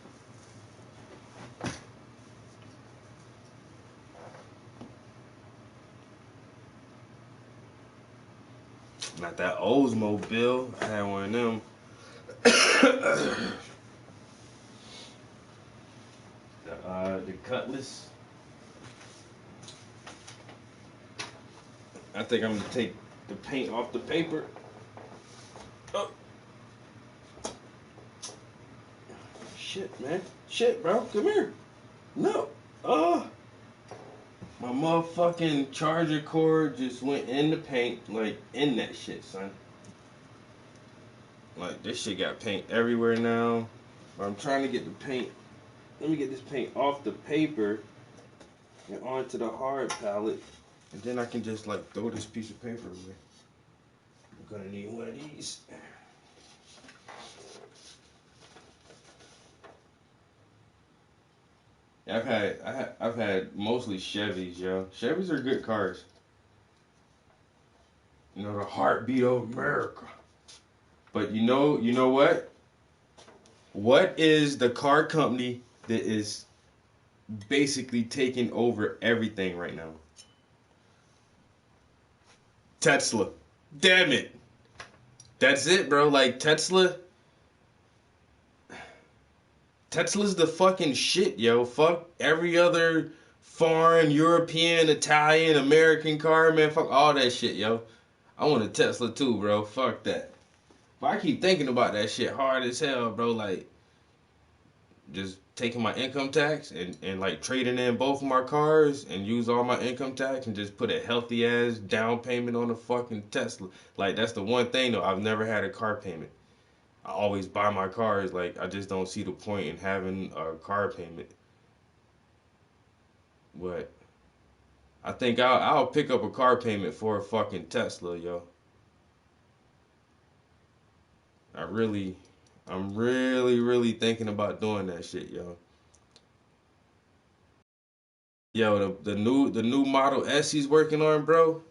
Not that Oldsmobile. I had one of them. The Cutlass. I think I'm gonna take the paint off the paper. Oh. Shit, man. Shit, bro. Come here. No. My motherfucking charger cord just went in the paint, like in that shit, son. Like this shit got paint everywhere now. But I'm trying to get the paint. Let me get this paint off the paper and onto the hard palette, and then I can just like throw this piece of paper away. I'm gonna need one of these. I've had mostly Chevys, yo. Chevys are good cars. You know, the heartbeat of America. But you know what? What is the car company that is basically taking over everything right now? Tesla. Damn it. That's it, bro. Like Tesla's the fucking shit, yo. Fuck every other foreign, European, Italian, American car, man. Fuck all that shit, yo. I want a Tesla too, bro. Fuck that. But I keep thinking about that shit hard as hell, bro. Like, just taking my income tax and like trading in both of my cars and use all my income tax and just put a healthy ass down payment on a fucking Tesla. Like, that's the one thing though. I've never had a car payment. I always buy my cars. Like, I just don't see the point in having a car payment. But I think I'll pick up a car payment for a fucking Tesla, yo. I'm really thinking about doing that shit, yo. Yo, the new Model S he's working on, bro.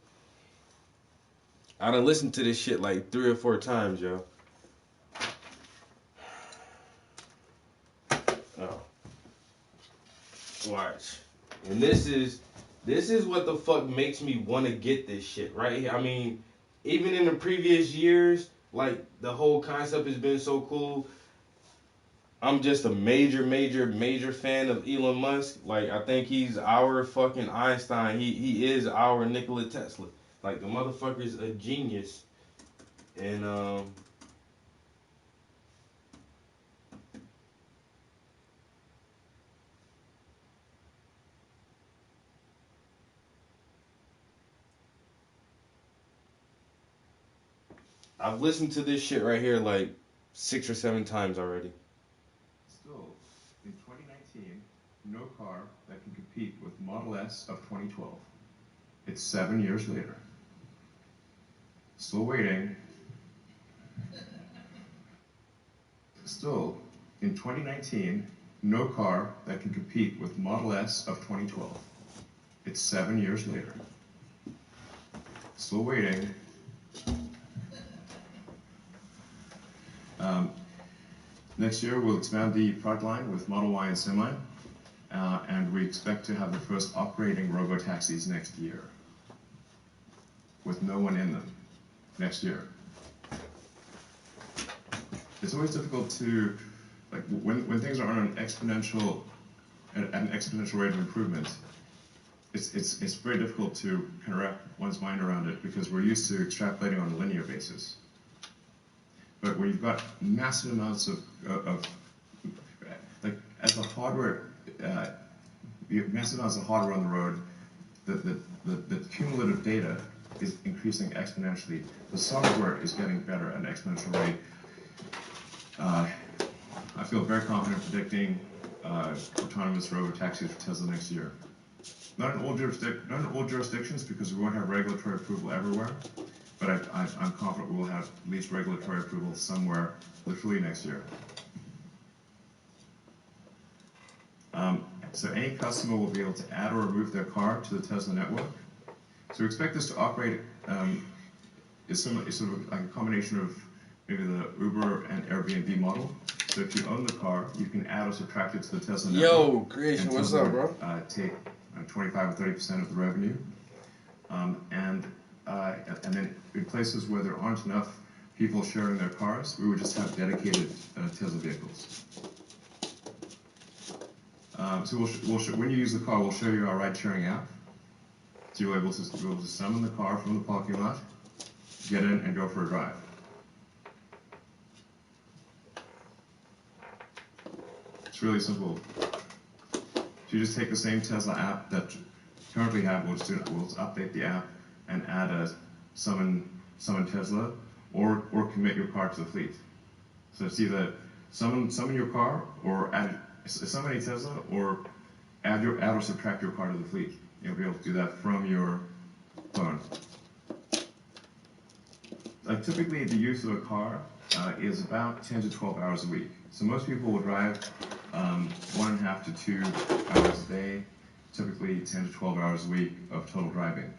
I done listened to this shit like 3 or 4 times, yo. Oh, watch. And this is what the fuck makes me want to get this shit, right? I mean, even in the previous years, like, the whole concept has been so cool. I'm just a major fan of Elon Musk. Like, I think he's our fucking Einstein. He is our Nikola Tesla. Like, the motherfucker's a genius. And I've listened to this shit right here like 6 or 7 times already. Still, in 2019, no car that can compete with Model S of 2012. It's 7 years later. Still waiting. Still, in 2019, no car that can compete with Model S of 2012. It's 7 years later. Still waiting. Next year, we'll expand the product line with Model Y and Semi, and we expect to have the first operating robo-taxis next year, with no one in them next year. It's always difficult to, like, when things are on an exponential rate of improvement, it's very difficult to kind of wrap one's mind around it because we're used to extrapolating on a linear basis. But when you've got massive amounts of like, as the hardware, massive amounts of hardware on the road, the cumulative data is increasing exponentially. The software is getting better at an exponential rate. I feel very confident predicting autonomous robo-taxis for Tesla next year. Not in all jurisdictions because we won't have regulatory approval everywhere. But I'm confident we'll have at least regulatory approval somewhere literally next year. So any customer will be able to add or remove their car to the Tesla network. So we expect this to operate is sort of like a combination of maybe the Uber and Airbnb model. So if you own the car, you can add or subtract it to the Tesla network. Yo, Creation, what's Tesla up, bro? Take 25 or 30% of the revenue, and then in places where there aren't enough people sharing their cars, we would just have dedicated Tesla vehicles. So when you use the car, we'll show you our ride-sharing app. So you'll be able to summon the car from the parking lot, get in, and go for a drive. It's really simple. So you just take the same Tesla app that you currently have, we'll just update the app and add a summon Tesla or commit your car to the fleet. So it's either summon your car or summon a Tesla or add or subtract your car to the fleet. You'll be able to do that from your phone. Like, typically the use of a car is about 10 to 12 hours a week. So most people will drive 1.5 to 2 hours a day, typically 10 to 12 hours a week of total driving.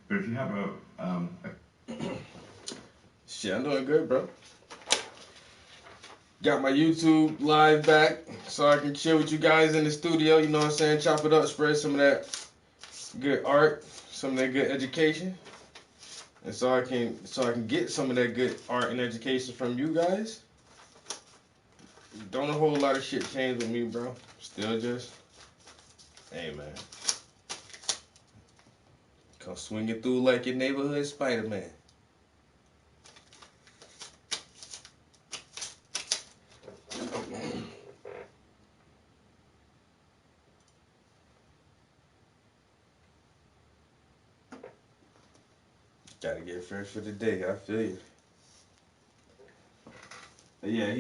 But if you have Shit, I'm doing good, bro. Got my YouTube live back so I can chill with you guys in the studio, you know what I'm saying? Chop it up, spread some of that good art, some of that good education. And so I can get some of that good art and education from you guys. Don't a whole lot of shit change with me, bro. Still just, hey, man. Come swinging through like your neighborhood Spider-Man. Gotta get fresh for the day. I feel you. But yeah,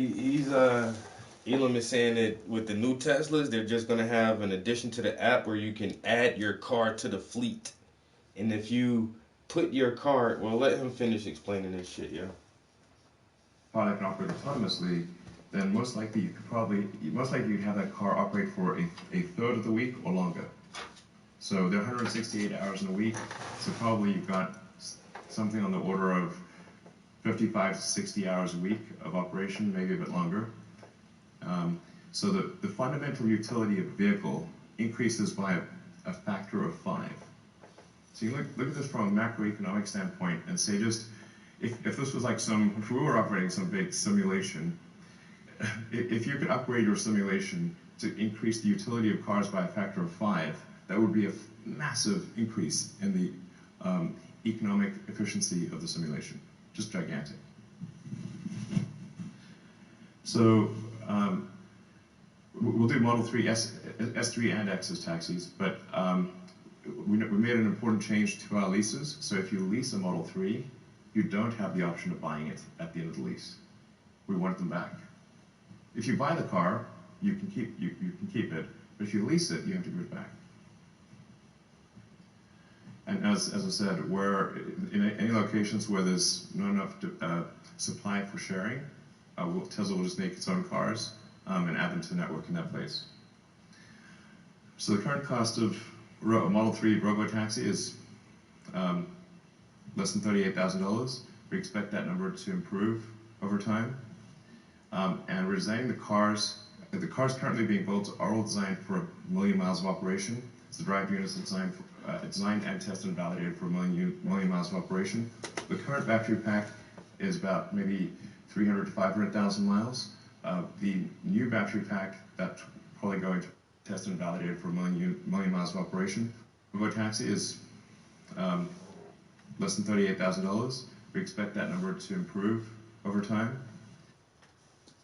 Elon is saying that with the new Teslas, they're just gonna have an addition to the app where you can add your car to the fleet. And if you put your car, well, let him finish explaining this shit, yeah. Car that can operate autonomously, then most likely you'd have that car operate for a third of the week or longer. So there are 168 hours in a week, so probably you've got something on the order of 55 to 60 hours a week of operation, maybe a bit longer. So the fundamental utility of a vehicle increases by a factor of 5. So you look at this from a macroeconomic standpoint and say just, if this was like if we were operating some big simulation, if you could upgrade your simulation to increase the utility of cars by a factor of 5, that would be a massive increase in the economic efficiency of the simulation. Just gigantic. So we'll do Model 3, S3 and X as taxis, but we made an important change to our leases. So if you lease a Model 3, you don't have the option of buying it at the end of the lease. We want them back. If you buy the car, you can keep it, but if you lease it, you have to give it back. And as I said, where in any locations where there's not enough supply for sharing, Tesla will just make its own cars and add them to the network in that place. So the current cost of a Model 3 robo-taxi is less than $38,000. We expect that number to improve over time. And we're designing the cars currently being built are all designed for 1 million miles of operation. So the drive units are designed and tested and validated for 1 million miles of operation. The current battery pack is about maybe 300 to 500,000 miles. The new battery pack that's probably going to test and validated for 1 million miles of operation. Robotaxi is less than $38,000. We expect that number to improve over time.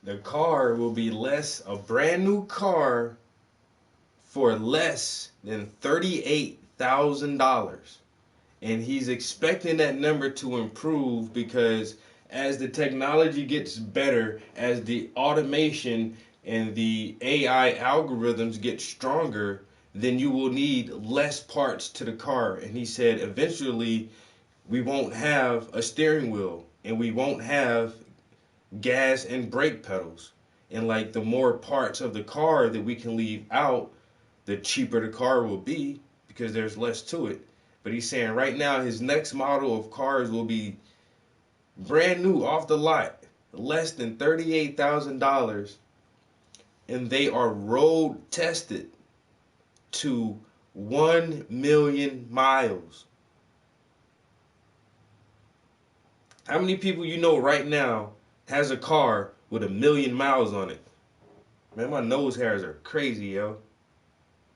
The car will be a brand new car for less than $38,000. And he's expecting that number to improve because as the technology gets better, as the automation and the AI algorithms get stronger, then you will need less parts to the car. And he said eventually we won't have a steering wheel and we won't have gas and brake pedals. And like the more parts of the car that we can leave out, the cheaper the car will be because there's less to it. But he's saying right now his next model of cars will be brand new off the lot, less than $38,000, and they are road tested to 1 million miles. How many people you know right now has a car with 1 million miles on it? Man, my nose hairs are crazy, yo.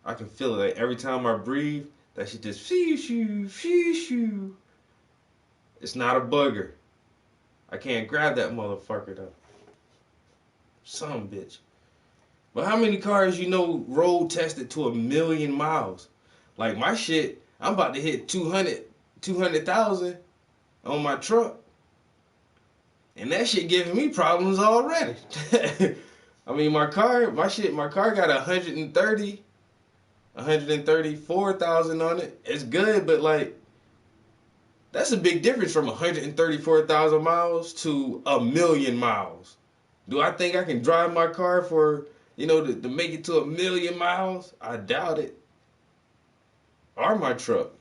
I can feel it. Like every time I breathe, that shit just shoo. It's not a bugger. I can't grab that motherfucker though. Some bitch. But how many cars you know road tested to 1 million miles? Like my shit, I'm about to hit 200,000 on my truck. And that shit giving me problems already. I mean, my car got 134,000 on it. It's good, but like, that's a big difference from 134,000 miles to 1 million miles. Do I think I can drive my car for, to make it to 1 million miles? I doubt it. Or my truck.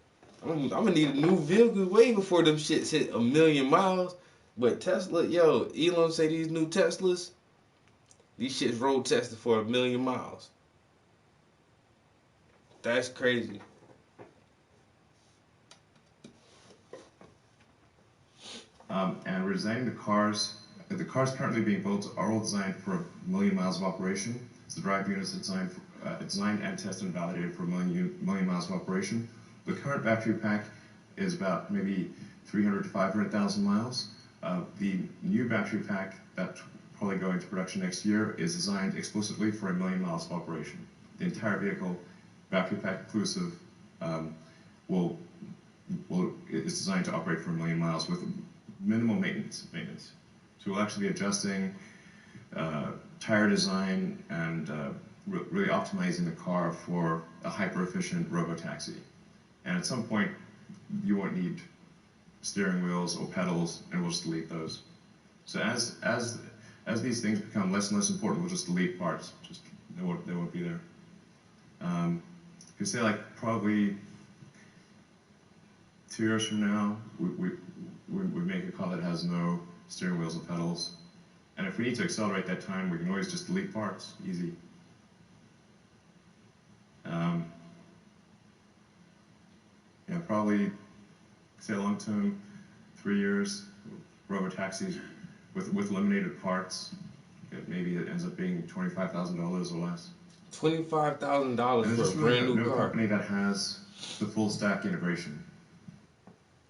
I'm gonna need a new vehicle way before them shits hit 1 million miles. But Tesla, Elon say these new Teslas, these shits road tested for 1 million miles. That's crazy. And we're designing the cars currently being built are all designed for 1 million miles of operation. So the drive units are designed and tested and validated for 1 million miles of operation. The current battery pack is about maybe 300 to 500,000 miles. The new battery pack that's probably going to production next year is designed explicitly for 1 million miles of operation. The entire vehicle, battery pack inclusive, is designed to operate for 1 million miles with minimal maintenance. So we'll actually be adjusting tire design and really optimizing the car for a hyper-efficient robo-taxi. And at some point, you won't need steering wheels or pedals, and we'll just delete those. So as these things become less and less important, we'll just delete parts. Just they won't be there. You could say like probably 2 years from now, we make a car that has no steering wheels or pedals. And if we need to accelerate that time, we can always just delete parts, easy. Yeah, probably, say long term, 3 years, robo-taxis with eliminated parts. Maybe it ends up being $25,000 or less. $25,000 for a brand new no car. company that has the full stack integration.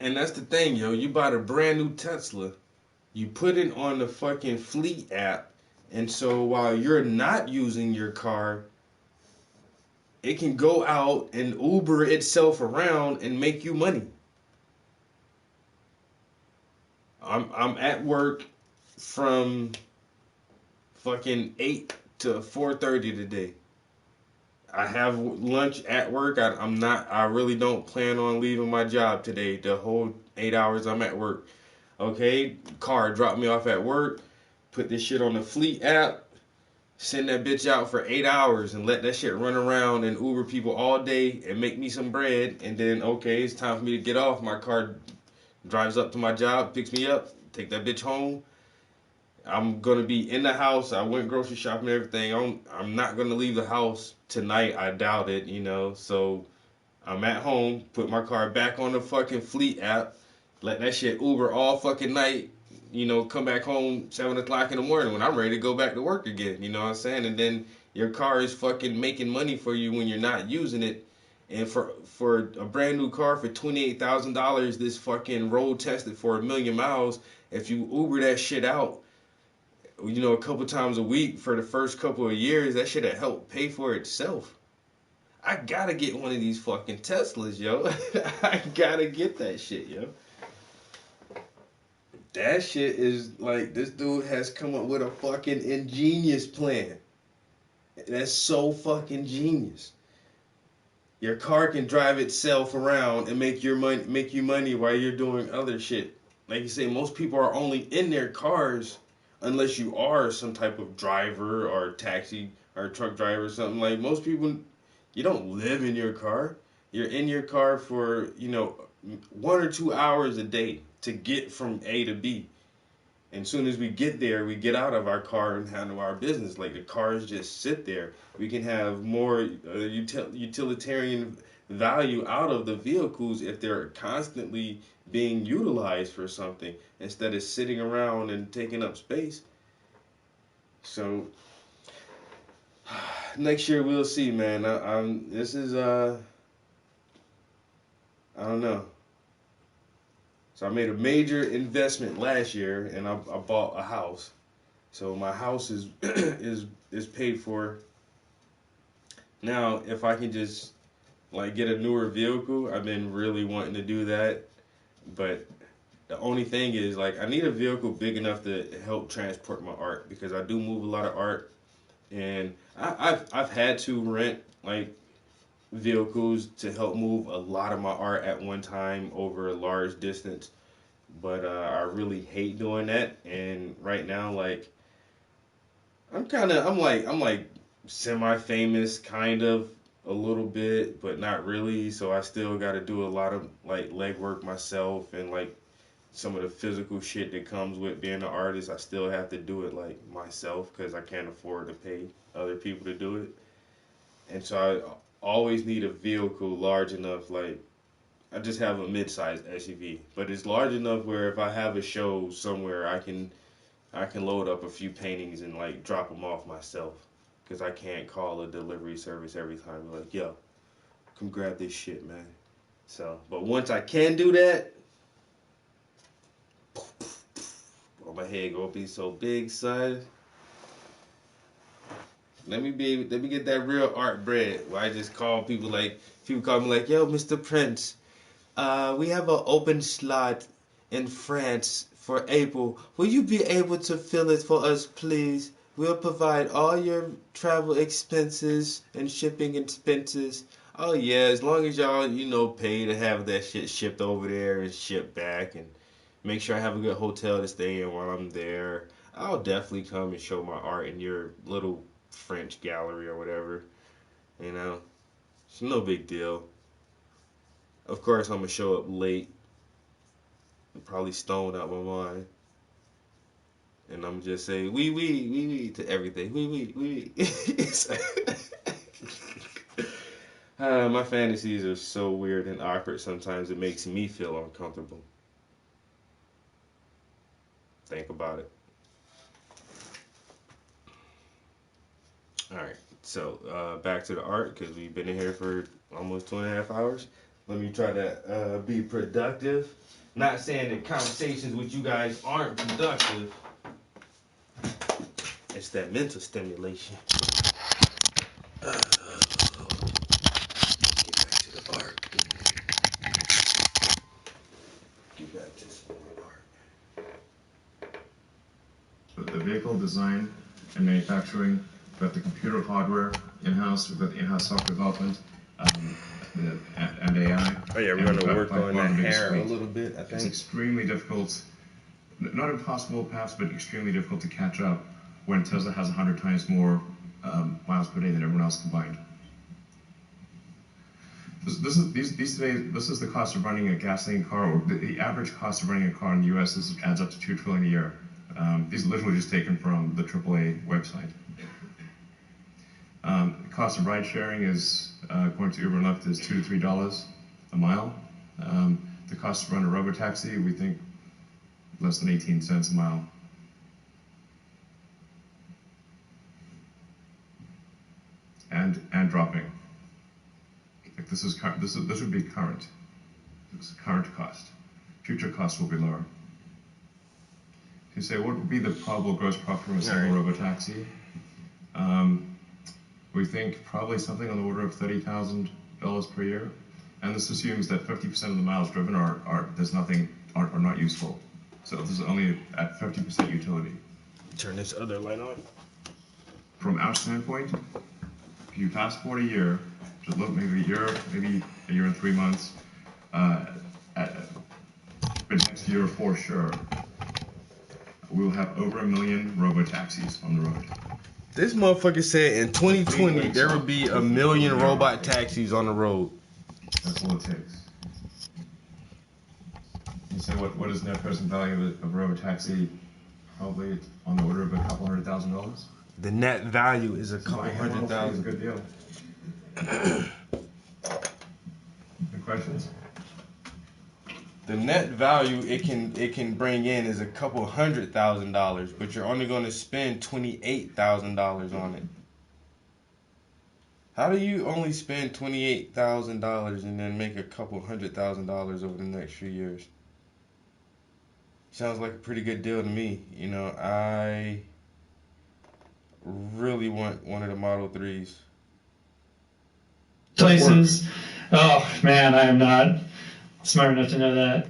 And that's the thing, yo. You bought a brand new Tesla, you put it on the fucking Fleet app, and so while you're not using your car, it can go out and Uber itself around and make you money. I'm at work from fucking 8 to 4:30 today. I have lunch at work. I really don't plan on leaving my job today. The whole 8 hours I'm at work. Okay, car dropped me off at work. Put this shit on the Fleet app. Send that bitch out for 8 hours and let that shit run around and Uber people all day and make me some bread. And then, okay, it's time for me to get off. My car drives up to my job, picks me up, take that bitch home. I'm going to be in the house. I went grocery shopping and everything. I'm not going to leave the house tonight. I doubt it, you know. So I'm at home, put my car back on the fucking Fleet app, let that shit Uber all fucking night, you know, come back home 7 o'clock in the morning when I'm ready to go back to work again, you know what I'm saying? And then your car is fucking making money for you when you're not using it. And for a brand new car for $28,000, this fucking road tested for 1 million miles, if you Uber that shit out, you know, a couple times a week for the first couple of years, that shit have helped pay for itself. I gotta get one of these fucking Teslas, yo. I gotta get that shit, yo. That shit is like, this dude has come up with a fucking ingenious plan. That's so fucking genius. Your car can drive itself around and make you money while you're doing other shit. Like you say, most people are only in their cars unless you are some type of driver or taxi or truck driver or something. Like most people, you don't live in your car. You're in your car for, you know, 1 or 2 hours a day to get from A to B. And as soon as we get there, we get out of our car and handle our business. Like the cars just sit there. We can have more utilitarian value out of the vehicles if they're constantly being utilized for something instead of sitting around and taking up space. So next year we'll see, man. I don't know. So I made a major investment last year, and I bought a house. So my house is is paid for. Now, if I can just like get a newer vehicle, I've been really wanting to do that. But the only thing is, like, I need a vehicle big enough to help transport my art because I do move a lot of art, and I've had to rent like vehicles to help move a lot of my art at one time over a large distance, but I really hate doing that. And right now, like, I'm like semi-famous, kind of a little bit, but not really. So I still got to do a lot of like legwork myself, and like some of the physical shit that comes with being an artist, I still have to do it like myself because I can't afford to pay other people to do it. And so I always need a vehicle large enough, like I just have a mid-sized SUV, but it's large enough where if I have a show somewhere, I can load up a few paintings and like drop them off myself, because I can't call a delivery service every time. Like, yo, come grab this shit, man. So, but once I can do that, oh, my head gonna be so big, son. Let me get that real art bread where I just call people call me like, yo, Mr. Prince, we have an open slot in France for April. Will you be able to fill it for us, please? We'll provide all your travel expenses and shipping expenses. Oh yeah, as long as y'all, pay to have that shit shipped over there and shipped back and make sure I have a good hotel to stay in while I'm there. I'll definitely come and show my art in your little French gallery or whatever. It's no big deal. Of course, I'm gonna show up late, probably stoned out my mind, and I'm just say oui to everything. Oui. My fantasies are so weird and awkward sometimes. It makes me feel uncomfortable. Think about it. Alright, so back to the art, because we've been in here for almost 2.5 hours. Let me try to be productive. Not saying that conversations with you guys aren't productive. It's that mental stimulation. Get back to the art. Get back to some art. The vehicle design and manufacturing, we've got the computer hardware in-house, we've got the in-house software development, and AI. Oh yeah, we're going to work on that hair a little bit, I think. It's extremely difficult, not impossible perhaps, but extremely difficult to catch up when Tesla has 100 times more miles per day than everyone else combined. This is the cost of running a gasoline car, or the average cost of running a car in the U.S. adds up to $2 trillion a year. These are literally just taken from the AAA website. The cost of ride sharing is, according to Uber and Lyft, is $2 to $3 a mile. The cost to run a robotaxi, we think, less than 18 cents a mile. And dropping. Like this would be current. This is current cost. Future costs will be lower. You say, what would be the probable gross profit from a single robotaxi? We think probably something on the order of $30,000 per year, and this assumes that 50% of the miles driven are not useful. So this is only at 50% utility. Turn this other light on. From our standpoint, if you fast forward a year, just look maybe a year and 3 months, but next year for sure, we will have over 1 million robotaxis on the road. This motherfucker said in 2020 there will be 1 million robot taxis on the road. That's all it takes. You say what is net present value of a robotaxi? Probably on the order of a couple $100,000. The net value is a couple $100,000. It's a good deal. Any questions? The net value it can bring in is a couple $100,000, but you're only going to spend $28,000 on it. How do you only spend $28,000 and then make a couple $100,000 over the next few years? Sounds like a pretty good deal to me. I really want one of the Model 3s. Places. Oh man, I am not smart enough to know that.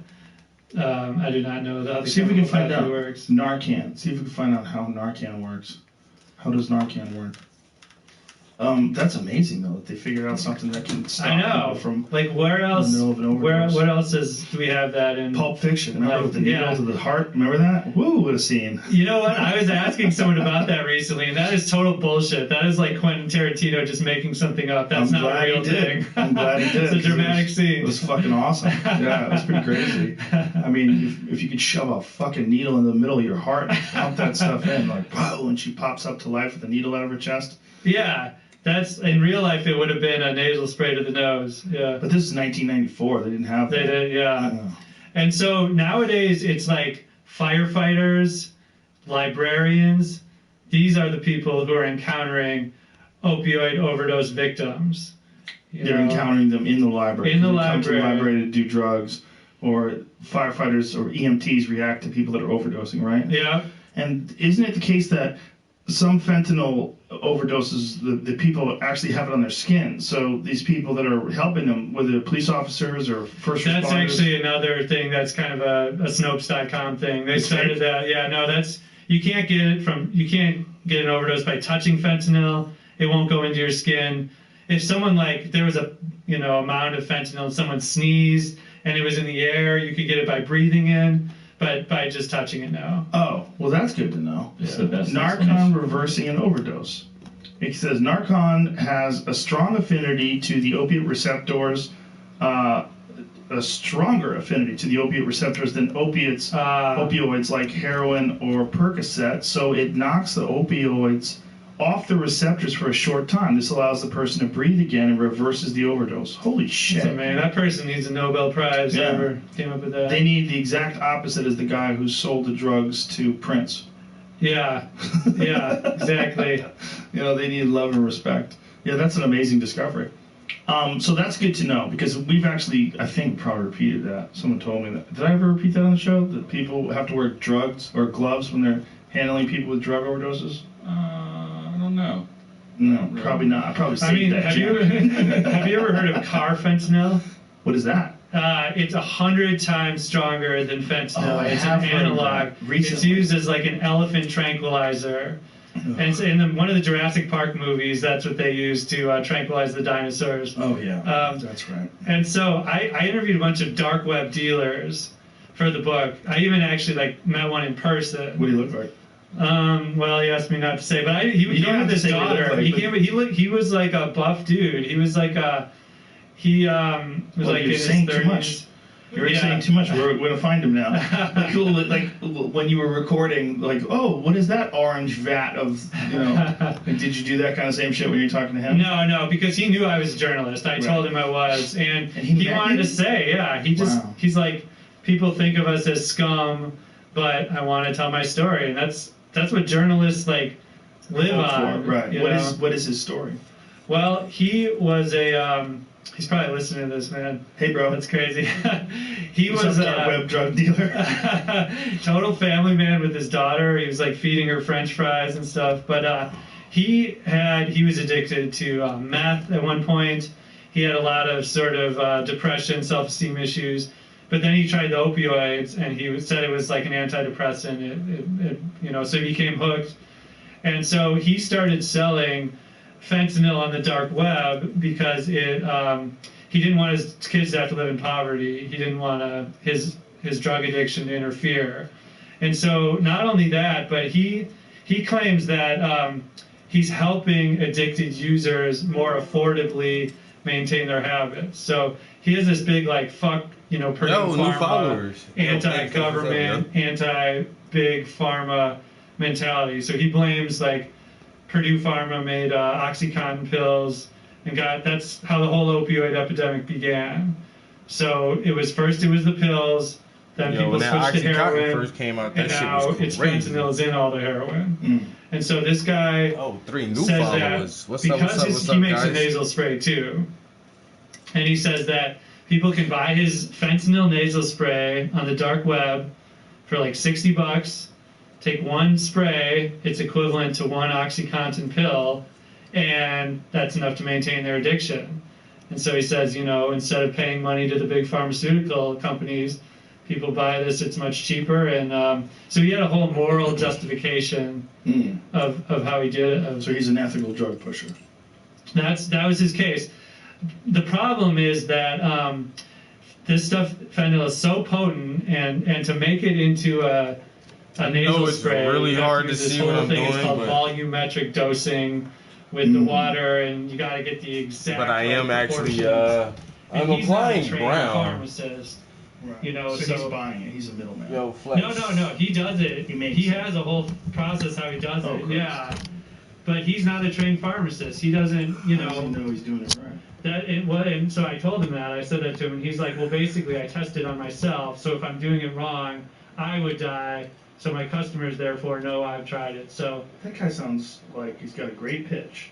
I do not know that. See if we can find out works. Narcan. See if we can find out how Narcan works. How does Narcan work? That's amazing though that they figured out something that can stop people from where else? In the middle of an overdose. What else do we have that in? Pulp Fiction. Remember with the needle to the heart? Remember that? Woo! What a scene. You know what? I was asking someone about that recently, and that is total bullshit. That is like Quentin Tarantino just making something up. That's not a real thing. I'm glad he did. It's a dramatic scene. It was fucking awesome. Yeah, it was pretty crazy. I mean, if you could shove a fucking needle in the middle of your heart and pump that stuff in, like, whoa, and she pops up to life with a needle out of her chest. Yeah. That's in real life. It would have been a nasal spray to the nose. Yeah. But this is 1994. They didn't have that. They did, yeah. And so nowadays it's like firefighters, librarians. These are the people who are encountering opioid overdose victims. They're encountering them in the library. In the They come to the library. library to do drugs, or firefighters or EMTs react to people that are overdosing, right? Yeah. And isn't it the case that some fentanyl overdoses, the people actually have it on their skin? So these people that are helping them, whether police officers or first responders. That's actually another thing that's kind of a Snopes.com thing. They started that. Yeah, no, you can't get an overdose by touching fentanyl. It won't go into your skin. If someone there was a amount of fentanyl and someone sneezed and it was in the air, you could get it by breathing in, but by just touching it, no. Oh, well, that's good to know. It's the best Narcan explanation. reversing an overdose. It says Narcan has a strong affinity to the opiate receptors, a stronger affinity to the opiate receptors than opioids like heroin or Percocet. So it knocks the opioids off the receptors for a short time. This allows the person to breathe again and reverses the overdose. Holy shit. So, man, that person needs a Nobel Prize. Yeah. Whoever came up with that. They need the exact opposite as the guy who sold the drugs to Prince. Yeah, exactly. They need love and respect. Yeah, that's an amazing discovery. So that's good to know, because we've actually, I think, probably repeated that. Someone told me that. Did I ever repeat that on the show? That people have to wear drugs or gloves when they're handling people with drug overdoses? I don't know. No, probably not. I probably saved I mean, that. have Jack. you ever heard of car fentanyl? What is that? It's 100 times stronger than fentanyl. Oh, I it's have an heard of analog. that recently. It's used as like an elephant tranquilizer. And it's in one of the Jurassic Park movies, that's what they use to tranquilize the dinosaurs. Oh, yeah. That's right. And so I interviewed a bunch of dark web dealers for the book. I even actually met one in person. What do you look like? Well, he asked me not to say, but he You don't had have to this say what he daughter. looked like, He was like a buff dude. He was like was Well, like you're in his saying 30s. too much. You're Yeah. saying too much. We're going to find him now. Cool. Like when you were recording, what is that orange vat of, did you do that kind of same shit when you're talking to him? No, because he knew I was a journalist. I told him I was, and he met wanted you? to say, yeah. Wow. He's like, people think of us as scum, but I want to tell my story, and that's what journalists live on. Right. you What know? is his story? Well, he was he's probably listening to this, man. Hey, bro. That's crazy. He What's was up, dark web drug dealer. total family man with his daughter. He was feeding her French fries and stuff. But he was addicted to meth at one point. He had a lot of sort of depression, self-esteem issues. But then he tried the opioids, and he said it was like an antidepressant. So he became hooked. And so he started selling fentanyl on the dark web because he didn't want his kids to have to live in poverty. He didn't want his drug addiction to interfere. And so not only that, but he claims that he's helping addicted users more affordably maintain their habits. So he has this big fuck, Purdue new Pharma, followers. anti-government, anti-big pharma mentality. So he blames Purdue Pharma made OxyContin pills, and that's how the whole opioid epidemic began. So it was the pills, then people when that switched to OxyContin heroin, first came out, that and shit now was it's crazy. fentanyl's in all the heroin. And so this guy 3 new says followers. that What's because up, he makes a guys? nasal spray too, and he says that people can buy his fentanyl nasal spray on the dark web for $60. Take one spray, it's equivalent to one OxyContin pill, and that's enough to maintain their addiction. And so he says, instead of paying money to the big pharmaceutical companies, people buy this, it's much cheaper. And so he had a whole moral justification of how he did it. So he's an ethical drug pusher. That was his case. The problem is that this stuff, fentanyl, is so potent, and to make it into a nasal it's spray, really you have hard to use this see whole what I'm thing. It's doing, called but- volumetric dosing with the water, and you got to get the exact. But I am actually, proportions. I'm And he's not a applying trained brown. pharmacist. Right. So he's buying it. He's a middleman. Yo, Flex. No. He does it. He makes He it. has a whole process how he does it. cool. Yeah. But he's not a trained pharmacist. He doesn't, How does he know he's doing it right? And so I told him that. I said that to him, and he's like, well, basically, I tested on myself. So if I'm doing it wrong, I would die. So my customers, therefore, know I've tried it. So That guy sounds like he's got a great pitch.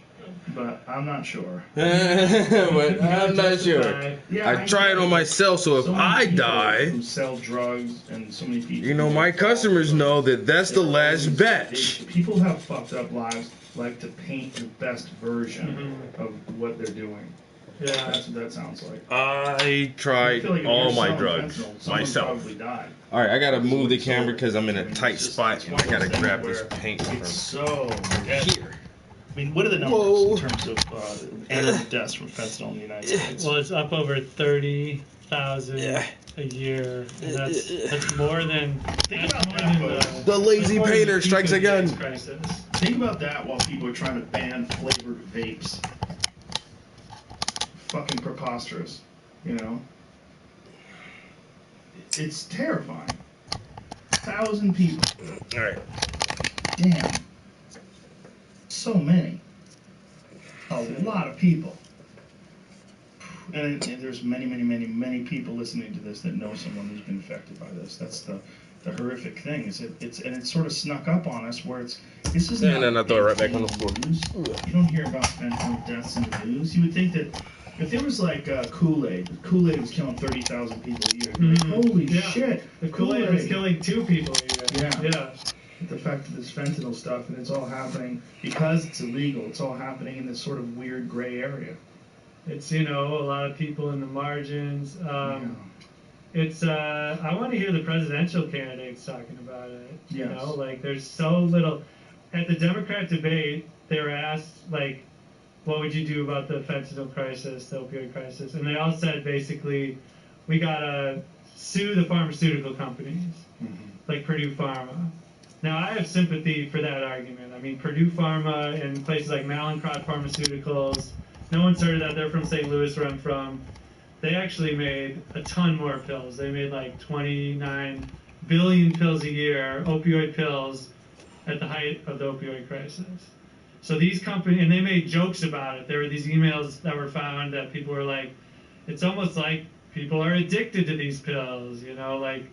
but I'm not sure. But I'm not sure. Yeah, I try it on myself, so if so many I people die, who sell drugs and so many people. you know, my customers know that that's the last batch. People have fucked up lives like to paint the best version of what they're doing. Yeah. That's what that sounds like. I tried feel like if all you're my selling drugs fentanyl, someone myself. probably died. All right, I gotta move the So- camera because I'm in a tight it's just- spot it's and one I of gotta those grab things this where paint It's from so here. I mean, what are the numbers Whoa. in terms of annual deaths from fentanyl in the United States? Well, it's up over 30,000 Yeah. a year. And that's more than Think about more that, than folks. The lazy that's more than painter the peak strikes of the again. AIDS crisis. Think about that while people are trying to ban flavored vapes. Fucking preposterous, you know? It's terrifying. 1,000 people. All right. Damn. So many. A lot of people. And there's many people listening to this that know someone who's been affected by this. That's the horrific thing. Is it's sort of snuck up on us where this is And not then I throw it right big back on the floor. news. You don't hear about fentanyl deaths in the news. You would think that if there was like Kool-Aid was killing 30,000 people a year. You'd be like, holy Yeah. shit! The Kool-Aid was killing 2 people a year. Yeah. Yeah. The fact that this fentanyl stuff and it's all happening because it's illegal. It's all happening in this sort of weird gray area. It's, a lot of people in the margins. It's, I want to hear the presidential candidates talking about it. You Yes. know, like, there's so little. At the Democrat debate, they were asked, like, what would you do about the fentanyl crisis, the opioid crisis? And they all said, basically, we got to sue the pharmaceutical companies, like Purdue Pharma. Now, I have sympathy for that argument. I mean, Purdue Pharma and places like Mallinckrodt Pharmaceuticals, no one's heard of that. They're from St. Louis, where I'm from. They actually made a ton more pills. They made like 29 billion pills a year, opioid pills, at the height of the opioid crisis. So these companies, and they made jokes about it. There were these emails that were found that people were like, it's almost like people are addicted to these pills, like,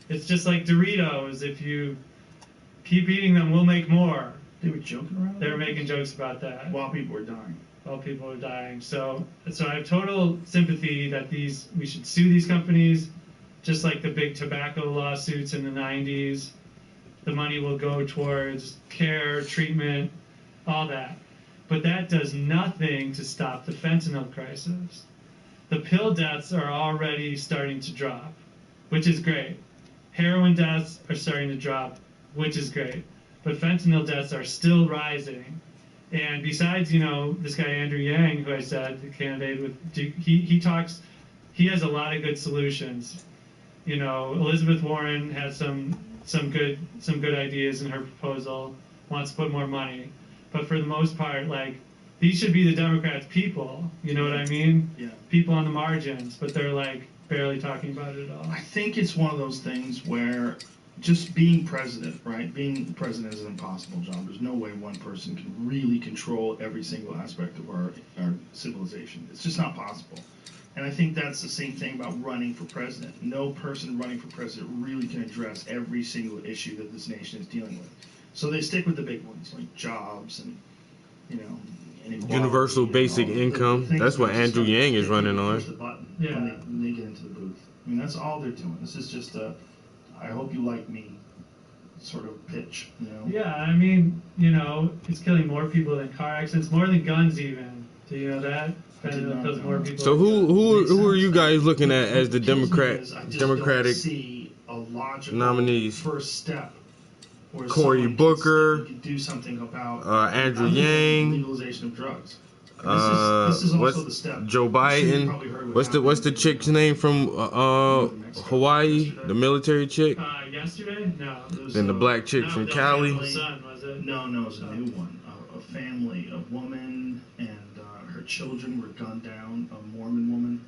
it's just like Doritos. If you keep eating them, we'll make more. They were joking around? They were making jokes about that. While people were dying. While people are dying. So I have total sympathy that we should sue these companies, just like the big tobacco lawsuits in the 90s. The money will go towards care, treatment, all that. But that does nothing to stop the fentanyl crisis. The pill deaths are already starting to drop, which is great. Heroin deaths are starting to drop, which is great. But fentanyl deaths are still rising. And besides, this guy Andrew Yang, who I said, the candidate with Duke, he has a lot of good solutions. Elizabeth Warren has some good ideas in her proposal, wants to put more money. But for the most part, like, these should be the Democrats' people. You know what I mean? Yeah. People on the margins, but they're like barely talking about it at all. I think it's one of those things where just being president, right? Being president is an impossible job. There's no way one person can really control every single aspect of our civilization. It's just not possible. And I think that's the same thing about running for president. No person running for president really can address every single issue that this nation is dealing with. So they stick with the big ones, like jobs and, inequality, Universal basic income. things That's what that just Andrew don't Yang is hit running people, on. push the button Yeah. when they get into the booth. I mean, that's all they're doing. This is just I hope you like me sort of pitch, Yeah, I mean, it's killing more people than car accidents, more than guns even. Do you know that? I did not Kills know. more people. So than guns. who are you guys looking at as the What kills me Democratic is I just Democratic don't see a logical nominees? first step. Where Cory someone Booker, can do something about Andrew other than Yang, legalization of drugs. This is also the step. Joe I'm sure you Biden? probably heard what What's the happened chick's name from Hawaii? The military chick? Yesterday? No. It was, Then the black chick No, from that Cali? was the son, was it? No, it was a new one. A family, a woman, and her children were gunned down. A Mormon woman.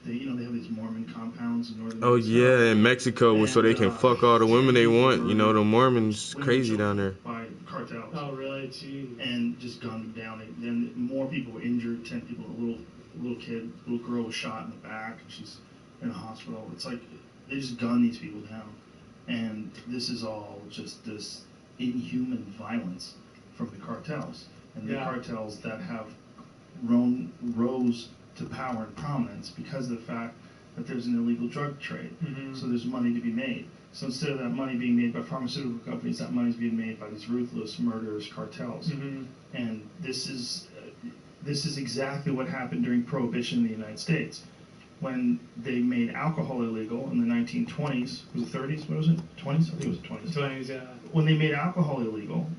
They have these Mormon compounds in northern. Oh Mexico. yeah, in Mexico, so they can fuck all the women they want. The Mormons Women crazy killed down there. by cartels. Oh, really? Jeez. And just gunned them down. Then more people were injured. 10 people. A little girl was shot in the back. And she's in a hospital. It's like they just gun these people down. And this is all just this inhuman violence from the cartels. and the cartels that have rose to power and prominence because of the fact that there's an illegal drug trade. So there's money to be made. So instead of that money being made by pharmaceutical companies, that money is being made by these ruthless, murderous cartels. And this is exactly what happened during Prohibition in the United States. When they made alcohol illegal in the 1920s, was it 30s? What was it? 20s? I think it was 20s. 20s, yeah. When they made alcohol illegal,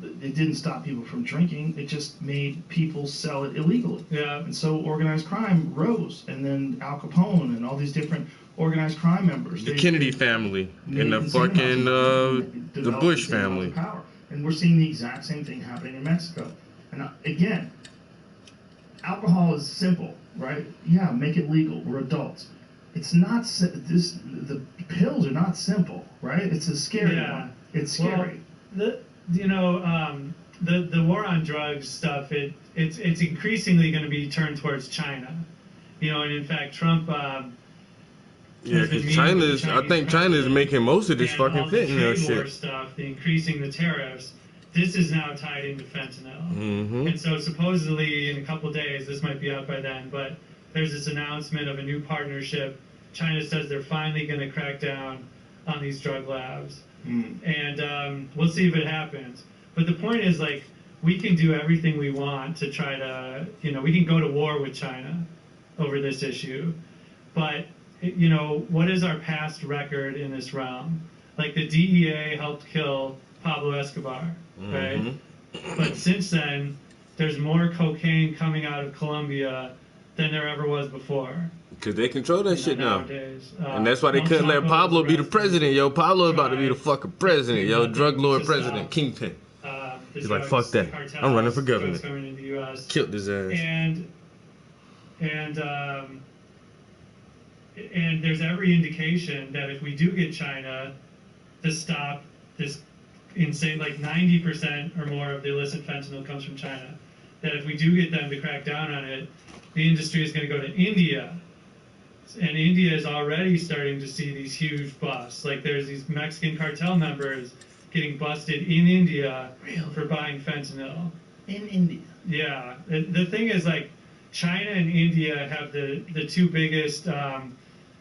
it didn't stop people from drinking. It just made people sell it illegally. Yeah. And so organized crime rose, and then Al Capone and all these different organized crime members. The Kennedy family and the fucking the Bush family. Power. And we're seeing the exact same thing happening in Mexico. And again, alcohol is simple, right? Yeah, make it legal. We're adults. It's not the pills are not simple, right? It's a scary one. It's scary. Well, the war on drugs stuff, it's increasingly going to be turned towards China. And in fact, Trump. Yeah, because I think China is making most of this fucking fentanyl shit. Stuff, the increasing the tariffs. This is now tied into fentanyl. And so supposedly in a couple days, this might be out by then, but there's this announcement of a new partnership. China says they're finally going to crack down on these drug labs. And we'll see if it happens. But the point is, like, we can do everything we want to try to, we can go to war with China over this issue. But, what is our past record in this realm? Like, the DEA helped kill Pablo Escobar, right? But since then, there's more cocaine coming out of Colombia than there ever was before. Because they control that shit now. Nowadays. And that's why they couldn't let Pablo be the president, yo. Pablo about to be the fucking president, yo. Drug lord president, kingpin. He's like, fuck that. I'm running for governor. Coming into the US. Killed his ass. And there's every indication that if we do get China to stop this insane, like 90% or more of the illicit fentanyl comes from China, that if we do get them to crack down on it, the industry is going to go to India. And India is already starting to see these huge busts. Like, there's these Mexican cartel members getting busted in India for buying fentanyl. In India? Yeah. The thing is, like, China and India have the two biggest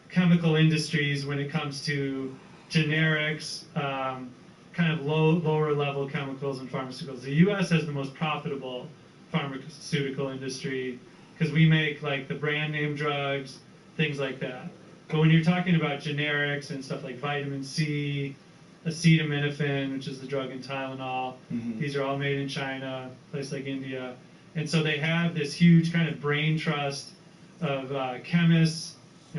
chemical industries when it comes to generics, kind of lower level chemicals and pharmaceuticals. The U.S. has the most profitable pharmaceutical industry because we make, like, the brand name drugs, things like that. But when you're talking about generics and stuff like vitamin C, acetaminophen, which is the drug in Tylenol, these are all made in China, place like India. And so they have this huge kind of brain trust of chemists.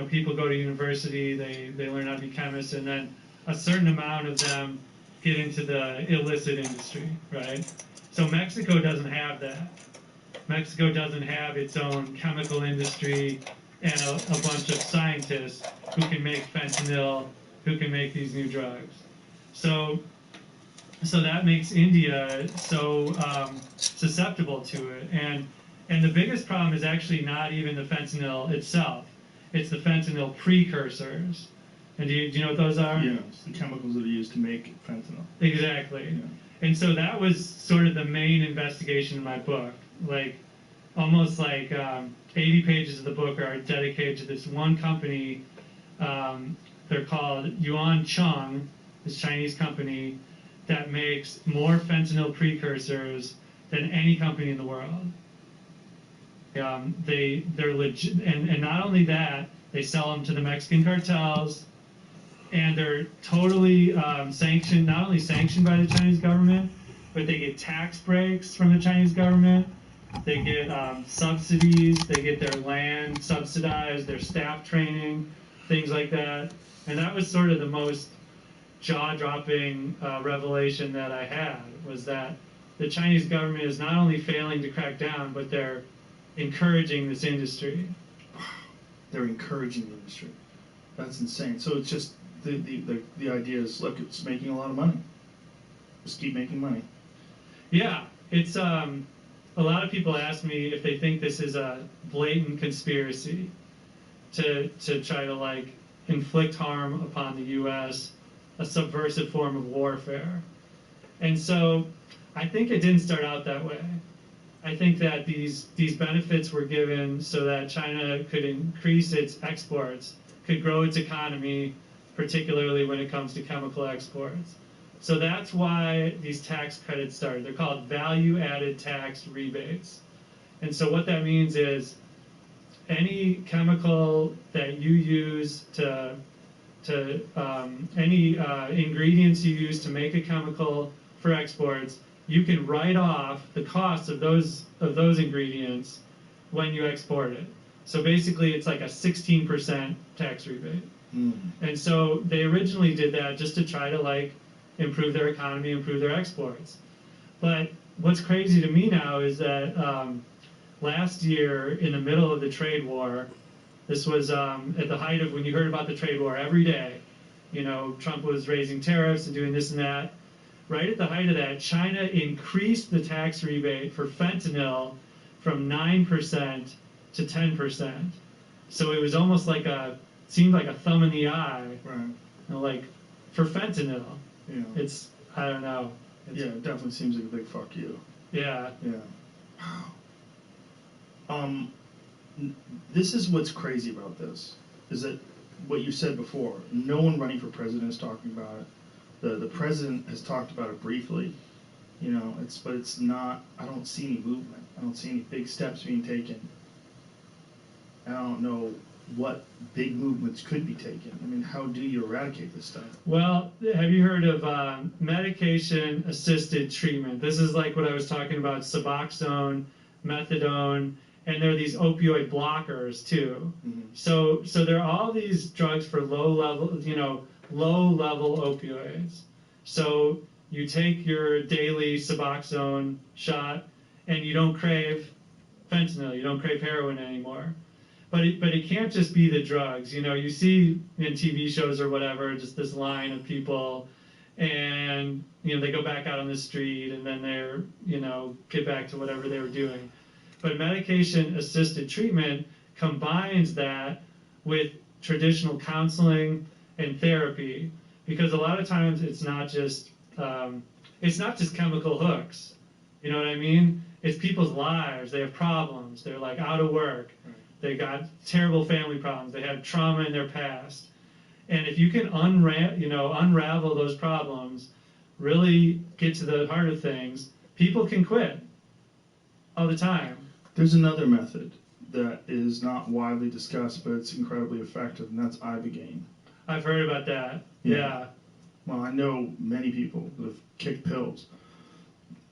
People go to university, they learn how to be chemists, and then a certain amount of them get into the illicit industry, right? So Mexico doesn't have that. Mexico doesn't have its own chemical industry and a bunch of scientists who can make fentanyl, who can make these new drugs. So that makes India so susceptible to it. And the biggest problem is actually not even the fentanyl itself. It's the fentanyl precursors. And do you know what those are? Yeah, it's the chemicals that are used to make fentanyl. Exactly. Yeah. And so that was sort of the main investigation in my book. Like, almost like 80 pages of the book are dedicated to this one company. They're called Yuan Cheng, this Chinese company that makes more fentanyl precursors than any company in the world. They're legit, and not only that, they sell them to the Mexican cartels, and they're totally sanctioned, not only sanctioned by the Chinese government, but they get tax breaks from the Chinese government. They get subsidies, they get their land subsidized, their staff training, things like that. And that was sort of the most jaw-dropping revelation that I had, was that the Chinese government is not only failing to crack down, but they're encouraging this industry. They're encouraging the industry. That's insane. So it's just, the idea is, look, it's making a lot of money. Just keep making money. Yeah, it's a lot of people ask me if they think this is a blatant conspiracy to try to, like, inflict harm upon the U.S., a subversive form of warfare. And so I think it didn't start out that way. I think that these benefits were given so that China could increase its exports, could grow its economy, particularly when it comes to chemical exports. So that's why these tax credits started. They're called value-added tax rebates. And so what that means is any chemical that you use any ingredients you use to make a chemical for exports, you can write off the cost of those ingredients when you export it. So basically, it's like a 16% tax rebate. And so they originally did that just to try to like improve their economy, improve their exports. But what's crazy to me now is that last year, in the middle of the trade war, this was at the height of when you heard about the trade war every day. You know, Trump was raising tariffs and doing this and that. Right at the height of that, China increased the tax rebate for fentanyl from 9% to 10%. So it was almost like seemed like a thumb in the eye. Right. You know, like for fentanyl. Yeah. It's, I don't know. Yeah, it definitely seems like a big fuck you. Yeah. Yeah. Wow. This is what's crazy about this, is that what you said before, no one running for president is talking about it. The president has talked about it briefly, you know, but it's not, I don't see any movement. I don't see any big steps being taken. I don't know what big movements could be taken. I mean, how do you eradicate this stuff? Well, have you heard of medication-assisted treatment? This is like what I was talking about, Suboxone, methadone, and there are these opioid blockers too. Mm-hmm. So there are all these drugs for low-level opioids. So you take your daily Suboxone shot, and you don't crave fentanyl, you don't crave heroin anymore. But it can't just be the drugs. You know, you see in TV shows or whatever, just this line of people, and you know they go back out on the street, and then they're get back to whatever they were doing. But medication-assisted treatment combines that with traditional counseling and therapy, because a lot of times it's not just chemical hooks. You know what I mean? It's people's lives. They have problems. They're like out of work. Right. They got terrible family problems. They have trauma in their past. And if you can unravel those problems, really get to the heart of things, people can quit all the time. There's another method that is not widely discussed, but it's incredibly effective, and that's Ibogaine. I've heard about that. Yeah. Well, I know many people that have kicked pills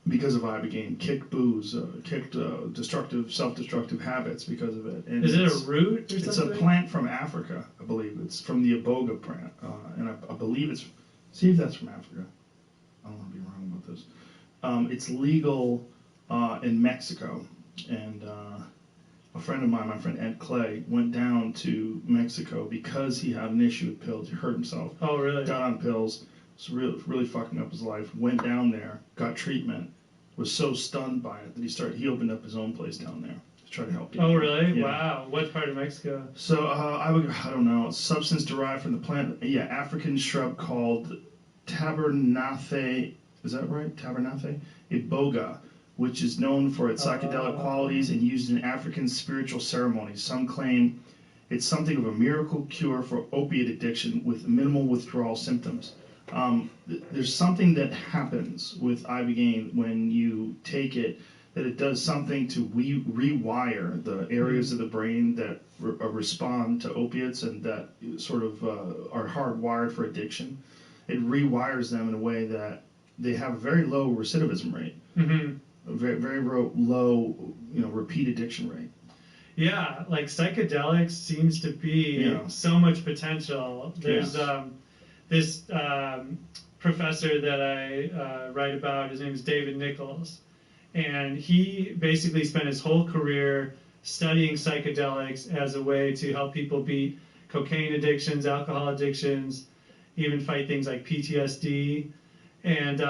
because of Ibogaine, kicked booze, kicked self-destructive habits because of it. And is it a root or something? It's a plant from Africa, I believe. It's from the iboga plant, and I believe it's. See if that's from Africa. I don't want to be wrong about this. It's legal in Mexico, and a friend of mine, my friend Ed Clay, went down to Mexico because he had an issue with pills. He hurt himself. Oh, really? Got on pills. Was really fucking up his life. Went down there, got treatment. Was so stunned by it that he opened up his own place down there to try to help people. Oh, really? Yeah. Wow. What part of Mexico? So I don't know. Substance derived from the plant. Yeah, African shrub called Tabernathe. Is that right? Tabernathe iboga, which is known for its psychedelic qualities and used in African spiritual ceremonies. Some claim it's something of a miracle cure for opiate addiction with minimal withdrawal symptoms. There's something that happens with Ibogaine when you take it, that it does something to rewire the areas of the brain that respond to opiates and that sort of are hardwired for addiction. It rewires them in a way that they have a very low recidivism rate, a very, very low, repeat addiction rate. Yeah, like psychedelics seems to be so much potential. There's this professor that I write about. His name is David Nichols, and he basically spent his whole career studying psychedelics as a way to help people beat cocaine addictions, alcohol addictions, even fight things like PTSD. And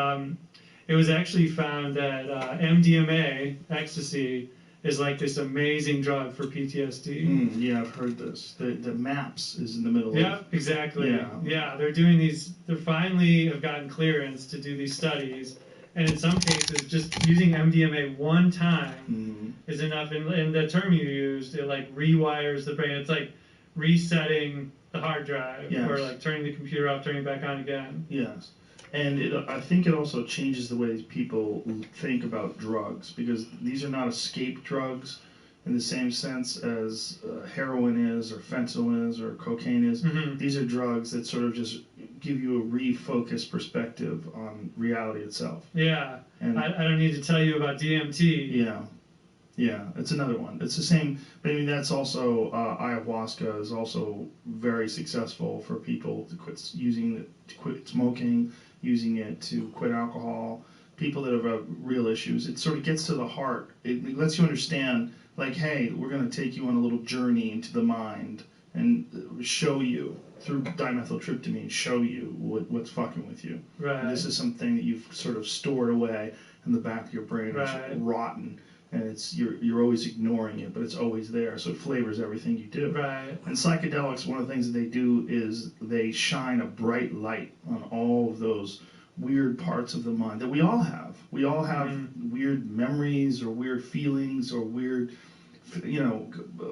it was actually found that MDMA, ecstasy, is like this amazing drug for PTSD. Yeah, I've heard this. The MAPS is in the middle of it. Yeah, exactly. Yeah, they're doing these, they finally have gotten clearance to do these studies, And in some cases, just using MDMA one time Mm-hmm. is enough. And the term you used, it like rewires the brain. It's like resetting the hard drive, Yes. or like turning the computer off, turning it back on again. Yes. And I think it also changes the way people think about drugs, because these are not escape drugs in the same sense as heroin is, or fentanyl is, or cocaine is. Mm-hmm. These are drugs that sort of just give you a refocused perspective on reality itself. Yeah. And I don't need to tell you about DMT. yeah, it's another one. It's the same, but I mean, that's also, ayahuasca is also very successful for people to quit smoking, using it to quit alcohol, people that have real issues. It sort of gets to the heart. It lets you understand, like, hey, we're going to take you on a little journey into the mind and show you, through dimethyltryptamine, show you what's fucking with you. Right. And this is something that you've sort of stored away in the back of your brain. Right. It's rotten, and you're always ignoring it, but it's always there, so it flavors everything you do. Right. And psychedelics, one of the things that they do is they shine a bright light on all of those weird parts of the mind that we all have. We all have weird memories, or weird feelings, or weird,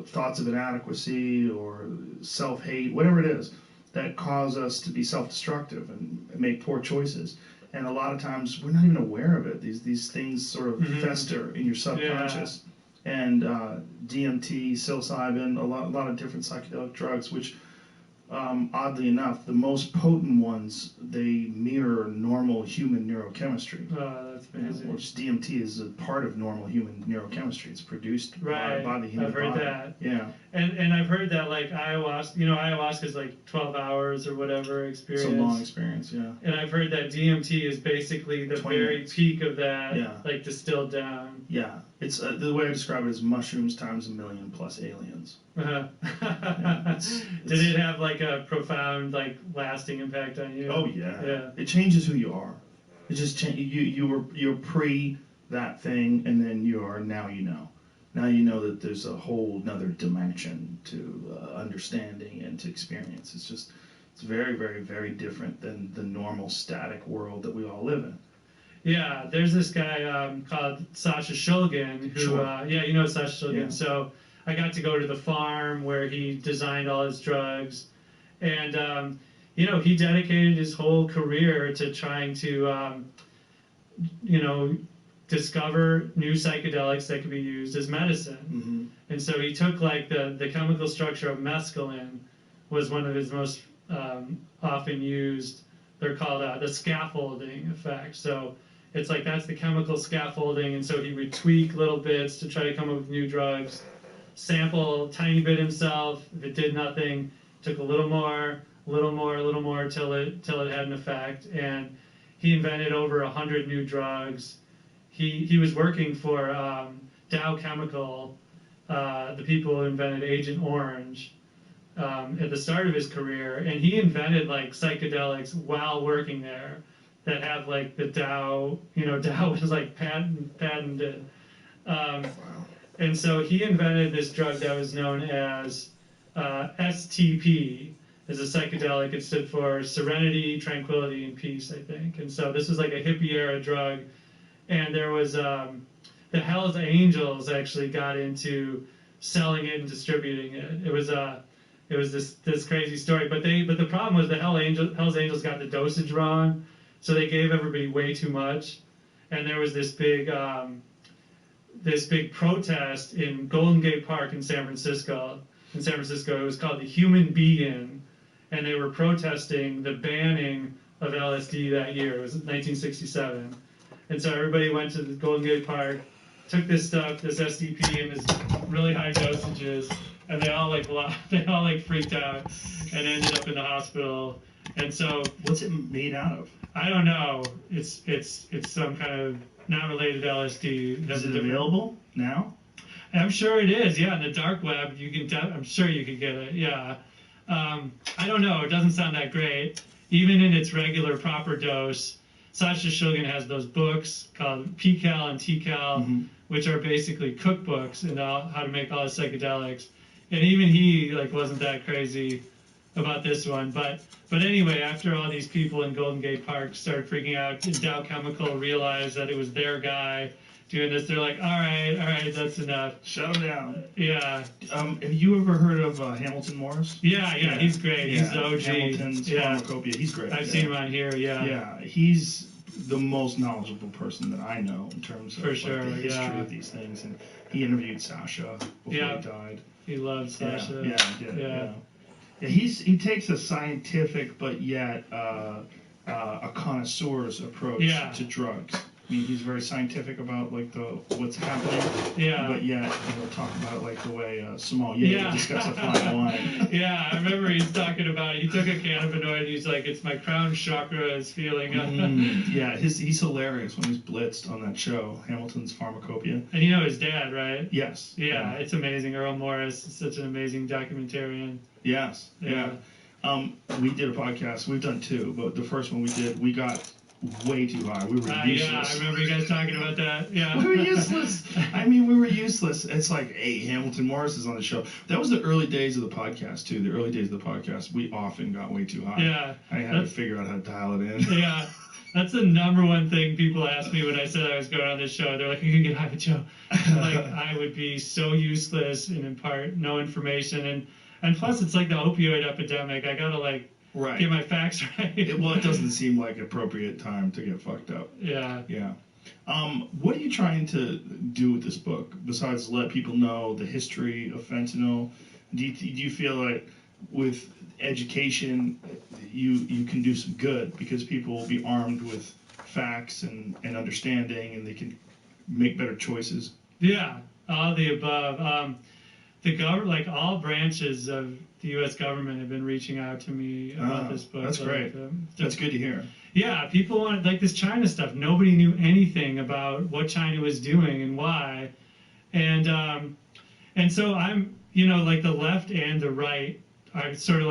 thoughts of inadequacy or self-hate, whatever it is, that cause us to be self-destructive and make poor choices. And a lot of times we're not even aware of it. These things sort of fester in your subconscious. Yeah. And DMT, psilocybin, a lot of different psychedelic drugs, which oddly enough, the most potent ones, they mirror normal human neurochemistry. Oh, that's amazing. Which DMT is a part of normal human neurochemistry. It's produced by the human body. I've heard that. Yeah. And I've heard that, like, ayahuasca is like 12 hours or whatever experience. It's a long experience, yeah. And I've heard that DMT is basically the very peak of that, like, distilled down. Yeah. It's the way I describe it is mushrooms times 1,000,000 plus aliens. Uh-huh. Did it have like a profound, like, lasting impact on you? Oh yeah. Yeah. It changes who you are. It just you're pre that thing, and then now you know. Now you know that there's a whole nother dimension to understanding and to experience. It's very, very, very different than the normal static world that we all live in. Yeah, there's this guy called Sasha Shulgin who, Sure. you know Sasha Shulgin. Yeah. So I got to go to the farm where he designed all his drugs, and he dedicated his whole career to trying to, discover new psychedelics that could be used as medicine. Mm-hmm. And so he took, like, the chemical structure of mescaline was one of his most often used. They're called the scaffolding effect. So it's like that's the chemical scaffolding, and so he would tweak little bits to try to come up with new drugs, sample a tiny bit himself. If it did nothing, took a little more till it had an effect. And he invented over 100 new drugs. He was working for Dow Chemical, the people who invented Agent Orange, at the start of his career, and he invented, like, psychedelics while working there that have, like, the Dow, Dow was, like, patented. And so he invented this drug that was known as STP, as a psychedelic. It stood for Serenity, Tranquility, and Peace, I think. And so this was like a hippie-era drug. And there was the Hells Angels actually got into selling it and distributing it. It was this crazy story. But the problem was the Hells Angels got the dosage wrong, so they gave everybody way too much. And there was this big protest in Golden Gate Park in San Francisco. It was called the Human Being, and they were protesting the banning of LSD that year. It was 1967. And so everybody went to the Golden Gate Park, took this stuff, this STP, in this really high dosages, and they all freaked out and ended up in the hospital. And so, what's it made out of? I don't know. It's some kind of not related to LSD. Is it available now? I'm sure it is. Yeah, in the dark web, I'm sure you could get it. Yeah. I don't know. It doesn't sound that great. Even in its regular proper dose, Sasha Shulgin has those books called PCAL and TCAL, which are basically cookbooks in how to make all the psychedelics. And even he, like, wasn't that crazy about this one. But anyway, after all these people in Golden Gate Park started freaking out, and Dow Chemical realized that it was their guy doing this, they're like, all right, that's enough. Shut him down. Yeah. Have you ever heard of Hamilton Morris? Yeah, he's great. He's the OG. Hamilton's Pharmacopoeia. He's great. I've seen him on here. Yeah. Yeah, he's the most knowledgeable person that I know in terms of For sure, the history of these things. And he interviewed Sasha before he died. He loved Sasha. Yeah. He takes a scientific but yet a connoisseur's approach to drugs. I mean, he's very scientific about like what's happening. Yeah. But yet, talk about like the way sommelier would discuss a fine wine. Yeah, I remember he's talking about it. He took a cannabinoid. He's like, it's my crown chakra is feeling. Yeah, he's hilarious when he's blitzed on that show, Hamilton's Pharmacopoeia. And you know his dad, right? Yes. Yeah, it's amazing. Earl Morris is such an amazing documentarian. Yes. Yeah. We did a podcast. We've done two, but the first one we got way too high. We were useless. Yeah, I remember you guys talking about that. Yeah. We were useless. I mean, we were useless. It's like, hey, Hamilton Morris is on the show. That was the early days of the podcast, too. The early days of the podcast, we often got way too high. Yeah. I had to figure out how to dial it in. Yeah. That's the number one thing people ask me when I said I was going on this show. They're like, "Are you gonna get high with Joe?" Like, I would be so useless and impart no information. And plus, it's like the opioid epidemic. I gotta get my facts right. It doesn't seem like appropriate time to get fucked up. Yeah. Yeah. What are you trying to do with this book besides let people know the history of fentanyl? Do you feel like with education you can do some good because people will be armed with facts and understanding and they can make better choices? Yeah, all the above. The government, like all branches of the U.S. government, have been reaching out to me about this book. That's great. That's good to hear. Yeah, people want this China stuff. Nobody knew anything about what China was doing and why, and so I'm, like the left and the right are sort of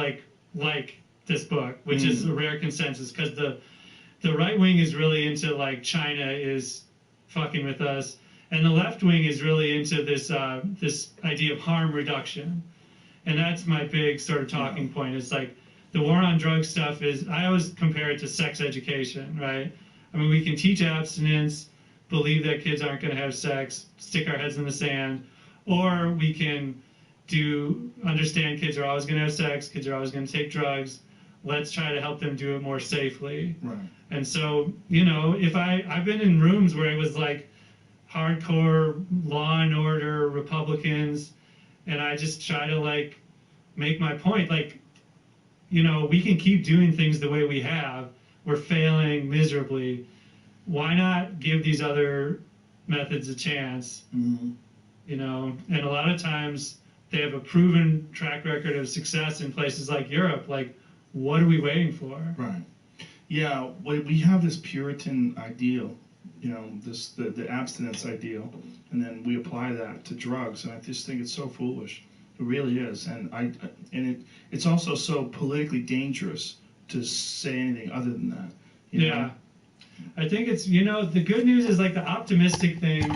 like this book, which is a rare consensus because the right wing is really into China is fucking with us. And the left wing is really into this idea of harm reduction. And that's my big sort of talking point. It's like the war on drugs stuff is, I always compare it to sex education, right? I mean, we can teach abstinence, believe that kids aren't going to have sex, stick our heads in the sand, or we can understand kids are always going to have sex, kids are always going to take drugs. Let's try to help them do it more safely. Right. And so, if I've been in rooms where it was like, hardcore law and order Republicans, and I just try to make my point. We can keep doing things the way we have. We're failing miserably. Why not give these other methods a chance? Mm-hmm. And a lot of times they have a proven track record of success in places like Europe. What are we waiting for? Right. Yeah, we have this Puritan ideal. The abstinence ideal, and then we apply that to drugs, and I just think it's so foolish. It really is, and it's also so politically dangerous to say anything other than that. Yeah, I think it's the good news is the optimistic thing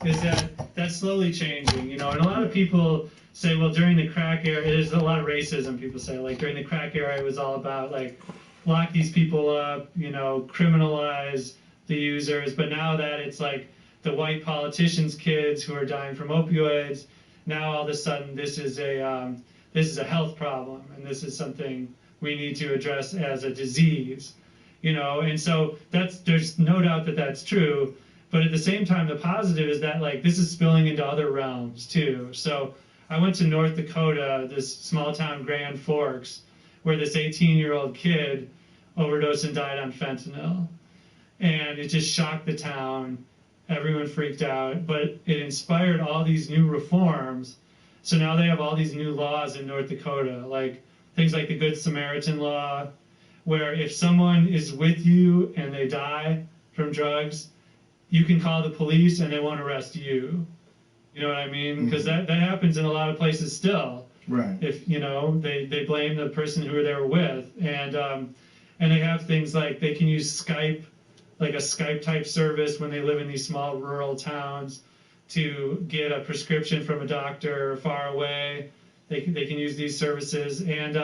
is that that's slowly changing. And a lot of people say, well, during the crack era, there's a lot of racism. People say during the crack era, it was all about lock these people up, criminalize the users, but now that it's the white politicians' kids who are dying from opioids, now all of a sudden this is a health problem, and this is something we need to address as a disease, and so there's no doubt that that's true, but at the same time the positive is that this is spilling into other realms too. So I went to North Dakota, this small town Grand Forks, where this 18-year-old kid overdosed and died on fentanyl. And it just shocked the town. Everyone freaked out. But it inspired all these new reforms. So now they have all these new laws in North Dakota, things like the Good Samaritan law, where if someone is with you and they die from drugs, you can call the police and they won't arrest you. You know what I mean? Because that happens in a lot of places still. Right. If, they blame the person who they were with. And they have things like they can use Skype, a Skype type service when they live in these small rural towns to get a prescription from a doctor far away. They can use these services, and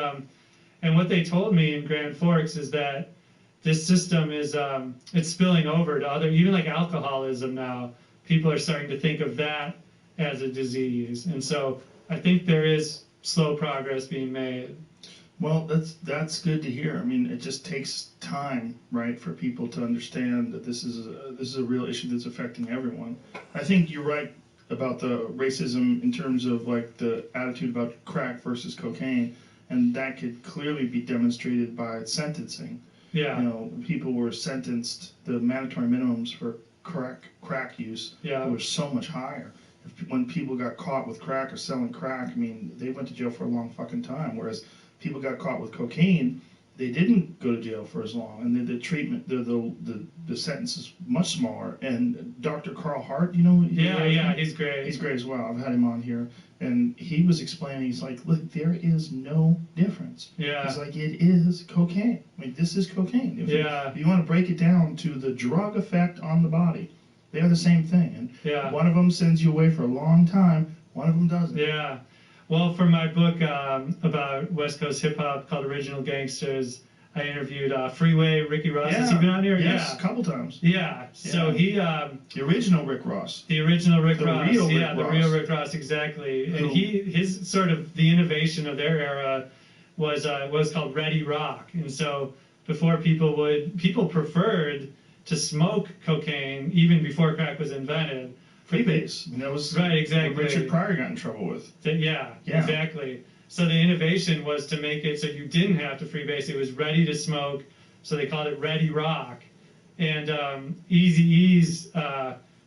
And what they told me in Grand Forks is that this system is it's spilling over to other, even like alcoholism now. People are starting to think of that as a disease, and so I think there is slow progress being made. Well, that's good to hear. I mean, it just takes time, right, for people to understand that this is a real issue that's affecting everyone. I think you're right about the racism in terms of like the attitude about crack versus cocaine, and that could clearly be demonstrated by sentencing. Yeah. You know, people were sentenced, the mandatory minimums for crack use were so much higher. When people got caught with crack or selling crack, I mean, they went to jail for a long fucking time, whereas people got caught with cocaine, they didn't go to jail for as long, and the treatment, the sentence is much smaller. And Dr. Carl Hart, you know? He's great. He's great as well. I've had him on here, and he was explaining. He's like, look, there is no difference. Yeah. He's like, it is cocaine. I mean, this is cocaine. If you want to break it down to the drug effect on the body, they're the same thing. And one of them sends you away for a long time. One of them doesn't. Yeah. Well, for my book about West Coast hip hop called Original Gangsters, I interviewed Freeway Ricky Ross. Has he been on here? Yes, a couple times. Yeah. So he the original Rick Ross. The original Rick Ross. Real Rick Ross. The real Rick Ross, exactly. And his sort of the innovation of their era was called Ready Rock. And so before people preferred to smoke cocaine even before crack was invented. Freebase. I mean, that was right, exactly. what Richard Pryor got in trouble with. Yeah, exactly. So the innovation was to make it so you didn't have to freebase. It was ready to smoke. So they called it Ready Rock. And Eazy-E's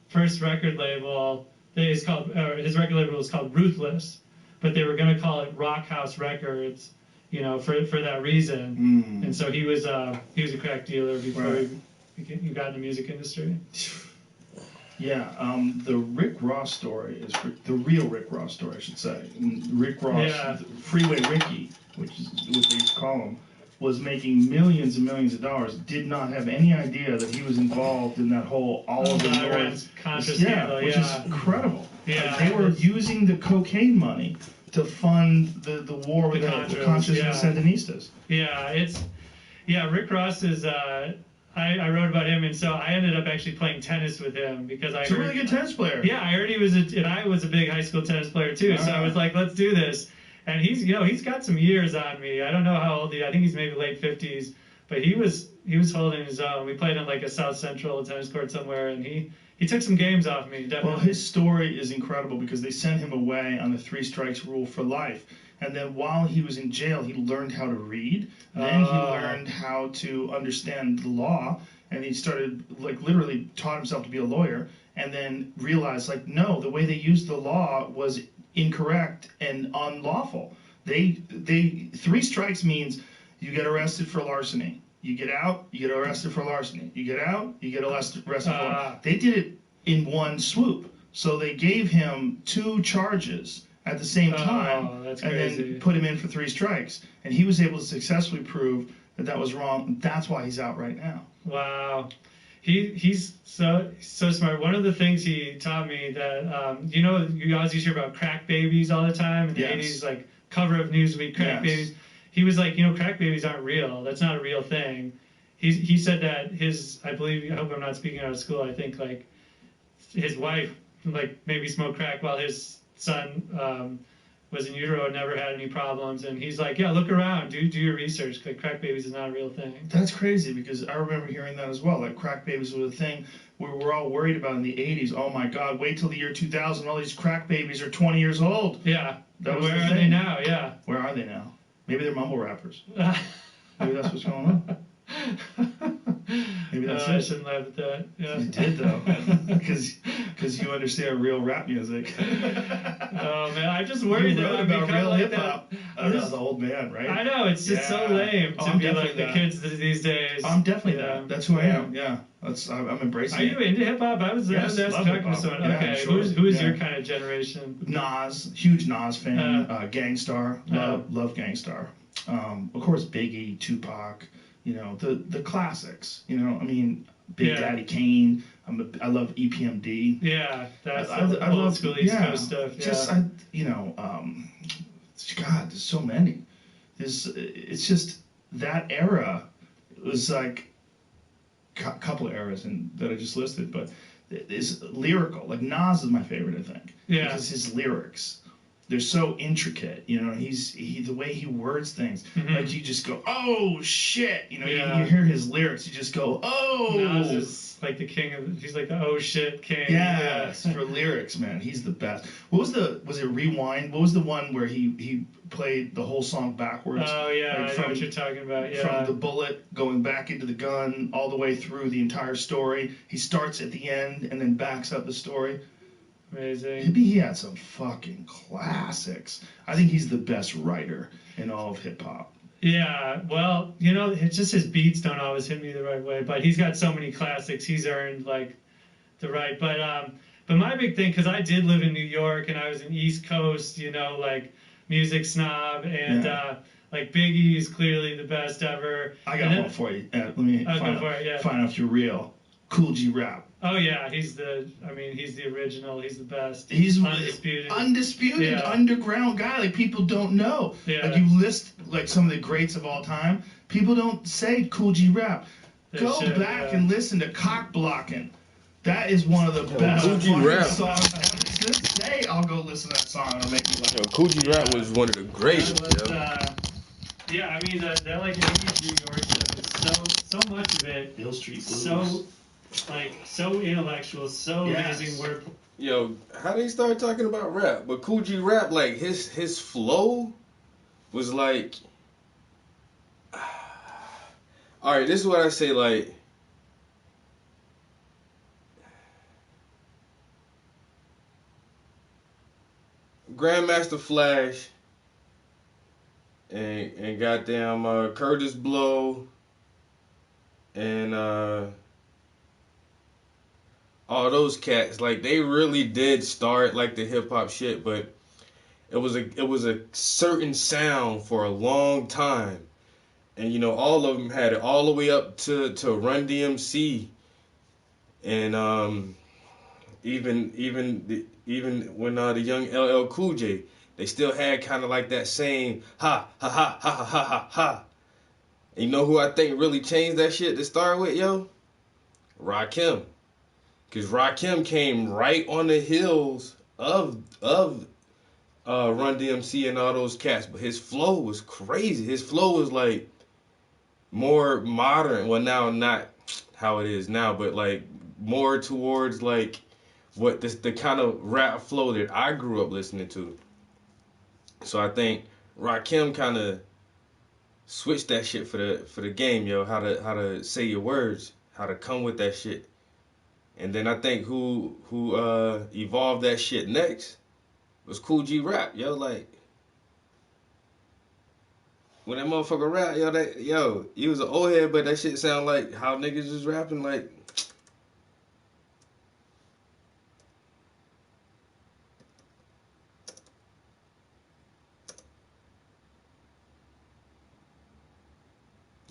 first record label, his record label was called Ruthless, but they were going to call it Rock House Records, you know, for that reason. And so he was a crack dealer before he got in the music industry. Yeah, the Rick Ross story is the real Rick Ross story, I should say. Rick Ross, Freeway Ricky, which is what they used to call him, was making millions and millions of dollars. Did not have any idea that he was involved in that whole all of the noise. Which is incredible. Yeah, they were using the cocaine money to fund the war with the Contras and the Sandinistas. Rick Ross is. I wrote about him, and so I ended up actually playing tennis with him because He's a really good tennis player. Yeah, I heard he was, and I was a big high school tennis player too. So I was like, let's do this. And he's got some years on me. I don't know how old I think he's maybe late 50s, but he was holding his own. We played on like a South Central tennis court somewhere, and he took some games off me. Definitely. Well, his story is incredible because they sent him away on the 3 strikes rule for life. And then while he was in jail, he learned how to read. Then he learned how to understand the law. And he started, like, literally taught himself to be a lawyer. And then realized, like, no, the way they used the law was incorrect and unlawful. 3 strikes means you get arrested for larceny. You get out, you get arrested for larceny. You get out, you get arrested for larceny. They did it in one swoop. So they gave him 2 charges at the same time, and then put him in for 3 strikes. And he was able to successfully prove that was wrong. And that's why he's out right now. Wow. He's so smart. One of the things he taught me that, you always hear about crack babies all the time in the 80s, like cover of Newsweek, crack babies. He was like, crack babies aren't real. That's not a real thing. He said that I hope I'm not speaking out of school, I think like his wife like maybe smoked crack while his son was in utero and never had any problems. And he's like, yeah, look around, do your research. Like, crack babies is not a real thing. That's crazy because I remember hearing that as well. Like, crack babies was a thing we were all worried about in the 80s. Oh my God, wait till the year 2000. All these crack babies are 20 years old. Yeah. Where are they now? Yeah. Where are they now? Maybe they're mumble rappers. Maybe that's what's going on. Maybe that's it. I shouldn't laugh at that. Yeah. You did though, because you understand real rap music. Oh man, I just worried that I about real hip hop. I know, the old man, right? I know, it's just so lame to be like the kids these days. I'm definitely that. That's who I am. Yeah, I'm embracing. Are you into hip hop? I was talking to someone. Okay, sure. Who's your kind of generation? Nas, huge Nas fan. Gangstar, love Gangstar. Of course, Biggie, Tupac. The classics. I mean, Big Daddy Kane. I love EPMD. Yeah, that's old school East Coast stuff. God, there's so many. It's just that era. It was like a couple of eras that I just listed, but is lyrical. Like Nas is my favorite, I think, because his lyrics, they're so intricate. You know, the way he words things, like you just go, oh shit. You know, you hear his lyrics, you just go, oh. Nas is like the king of. He's like the oh shit king. Yes, for lyrics, man, he's the best. Was it Rewind? What was the one where he played the whole song backwards? Oh yeah, like I know what you're talking about. Yeah. From the bullet going back into the gun all the way through the entire story. He starts at the end and then backs up the story. Amazing. He had some fucking classics. I think he's the best writer in all of hip hop. Yeah, well, you know, it's just his beats don't always hit me the right way, but he's got so many classics. He's earned like the right. But my big thing, because I did live in New York and I was an East Coast, you know, like music snob, and like Biggie is clearly the best ever. I got one for you. Let me find out if you're real. Cool G Rap. Oh yeah, he's the original. He's the best. He's undisputed, underground guy. Like people don't know. Yeah. Like you list like some of the greats of all time. People don't say Cool G Rap. Go back and listen to Cock Blockin'. That is one of the best fucking songs ever. To this day, I'll go listen to that song and it'll make me laugh. Yo, Cool G Rap was one of the greats. Yeah, I mean that like 80s New York stuff is so much of it. Hill Street Blues. So intellectual, so amazing wordplay. Yo, how did he start talking about rap? But Cool G Rap, like his flow was like, all right, this is what I say, like, Grandmaster Flash and goddamn Curtis Blow and all those cats, like they really did start like the hip hop shit, but it was a certain sound for a long time, and you know all of them had it all the way up to Run DMC, and even when the young LL Cool J, they still had kind of like that same ha ha ha ha ha ha ha ha. And you know who I think really changed that shit to start with, yo? Rakim. Because Rakim came right on the heels of Run DMC and all those cats. But his flow was crazy. His flow was like more modern. Well, now not how it is now, but like more towards like what the kind of rap flow that I grew up listening to. So I think Rakim kind of switched that shit for the game, yo. How to say your words, how to come with that shit. And then I think who evolved that shit next was Cool G Rap, yo. Like when that motherfucker rap, yo, he was an old head, but that shit sound like how niggas was rapping, like.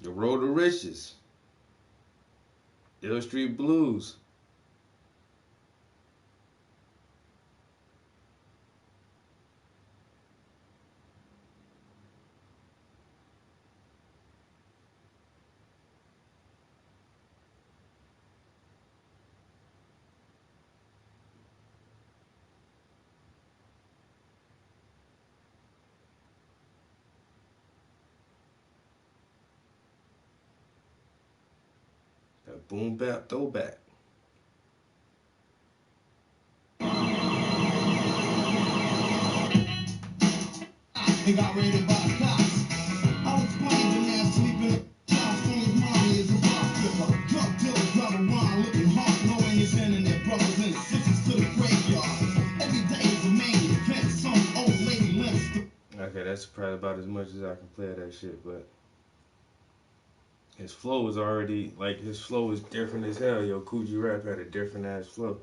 Your Road to Riches, Hill Street Blues. That boom bap throwback. He got raided by the cops. I was playing and sleeping. Charles from his mommy is a rock flipper. Drug dealer, drive around looking hard, knowing he's sending their brothers and sisters to the graveyard. Every day is a main event. Some old lady limps. Okay, that's probably about as much as I can play of that shit, but his flow was already, like, his flow was different as hell, yo. Cool G Rap had a different ass flow.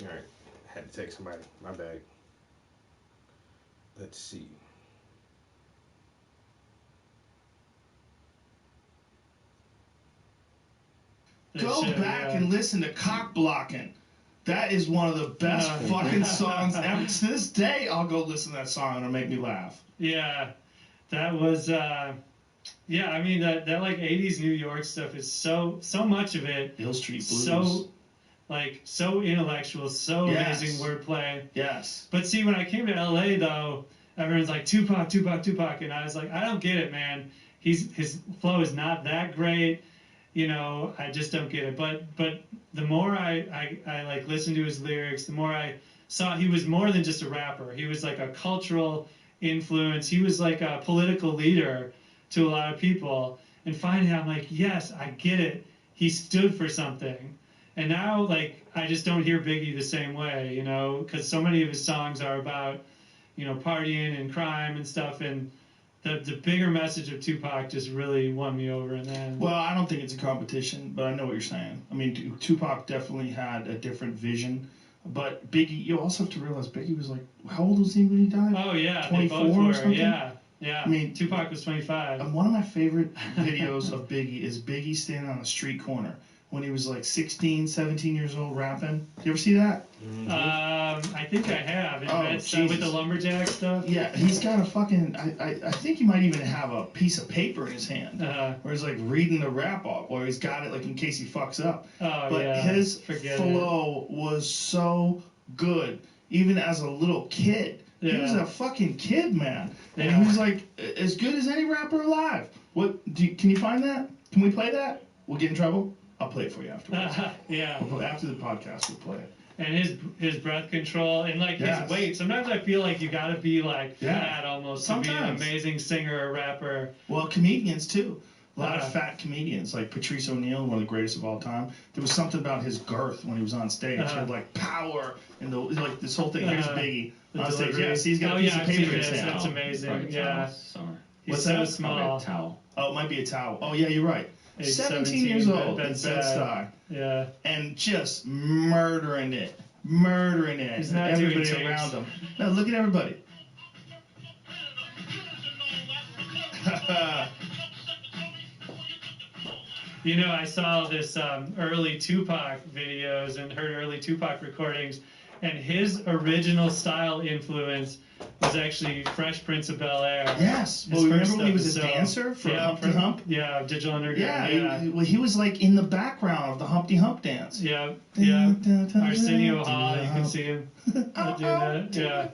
All right, had to text somebody. My bad. Let's see. Go back and listen to Cock Blocking. That is one of the best fucking songs ever. To this day, I'll go listen to that song and it'll make me laugh. Yeah, that was. Yeah, I mean that like 80s New York stuff is so much of it. Hill Street Blues. So intellectual, so amazing wordplay. Yes. But see, when I came to LA though, everyone's like Tupac, and I was like, I don't get it, man. His flow is not that great. You know, I just don't get it. But the more I like listened to his lyrics, the more I saw he was more than just a rapper. He was like a cultural influence. He was like a political leader to a lot of people. And finally, I'm like, yes, I get it. He stood for something. And now, like, I just don't hear Biggie the same way, you know, because so many of his songs are about, you know, partying and crime and stuff. And the bigger message of Tupac just really won me over. And then, well, I don't think it's a competition, but I know what you're saying. I mean, Tupac definitely had a different vision. But Biggie, you also have to realize Biggie was like, how old was he when he died? Oh, yeah. 24 or something? Yeah. I mean, Tupac was 25. And one of my favorite videos of Biggie is Biggie standing on a street corner when he was like 16, 17 years old rapping. You ever see that? Mm-hmm. I think I have. It's with the lumberjack stuff? Yeah, he's got a fucking, I think he might even have a piece of paper in his hand where he's like reading the rap off, or he's got it like in case he fucks up. But his flow was so good, even as a little kid. He was a fucking kid, man. And he was like as good as any rapper alive. Can you find that? Can we play that? We'll get in trouble? I'll play it for you afterwards. After the podcast, we'll play it. And his breath control and like his weight. Sometimes I feel like you gotta be like fat almost to be an amazing singer or rapper. Well, comedians too. A lot of fat comedians, like Patrice O'Neal, one of the greatest of all time. There was something about his girth when he was on stage. He had like power and like this whole thing. Here's Biggie on stage. Yes, he's got a piece of paper in his hand. That's amazing. He's so small. Towel. Oh, it might be a towel. Oh yeah, you're right. 17 years old in Bed-Stuy. Yeah. And just murdering it. He's not everybody around him. Now look at everybody. You know, I saw this early Tupac videos and heard early Tupac recordings, and his original style influence was actually Fresh Prince of Bel-Air. Yes. Well, remember when he was a dancer for Humpty Hump? Yeah, Digital Underground. Yeah. He was like in the background of the Humpty Hump dance. Yeah. Arsenio Hall, you can see him do that. Yeah.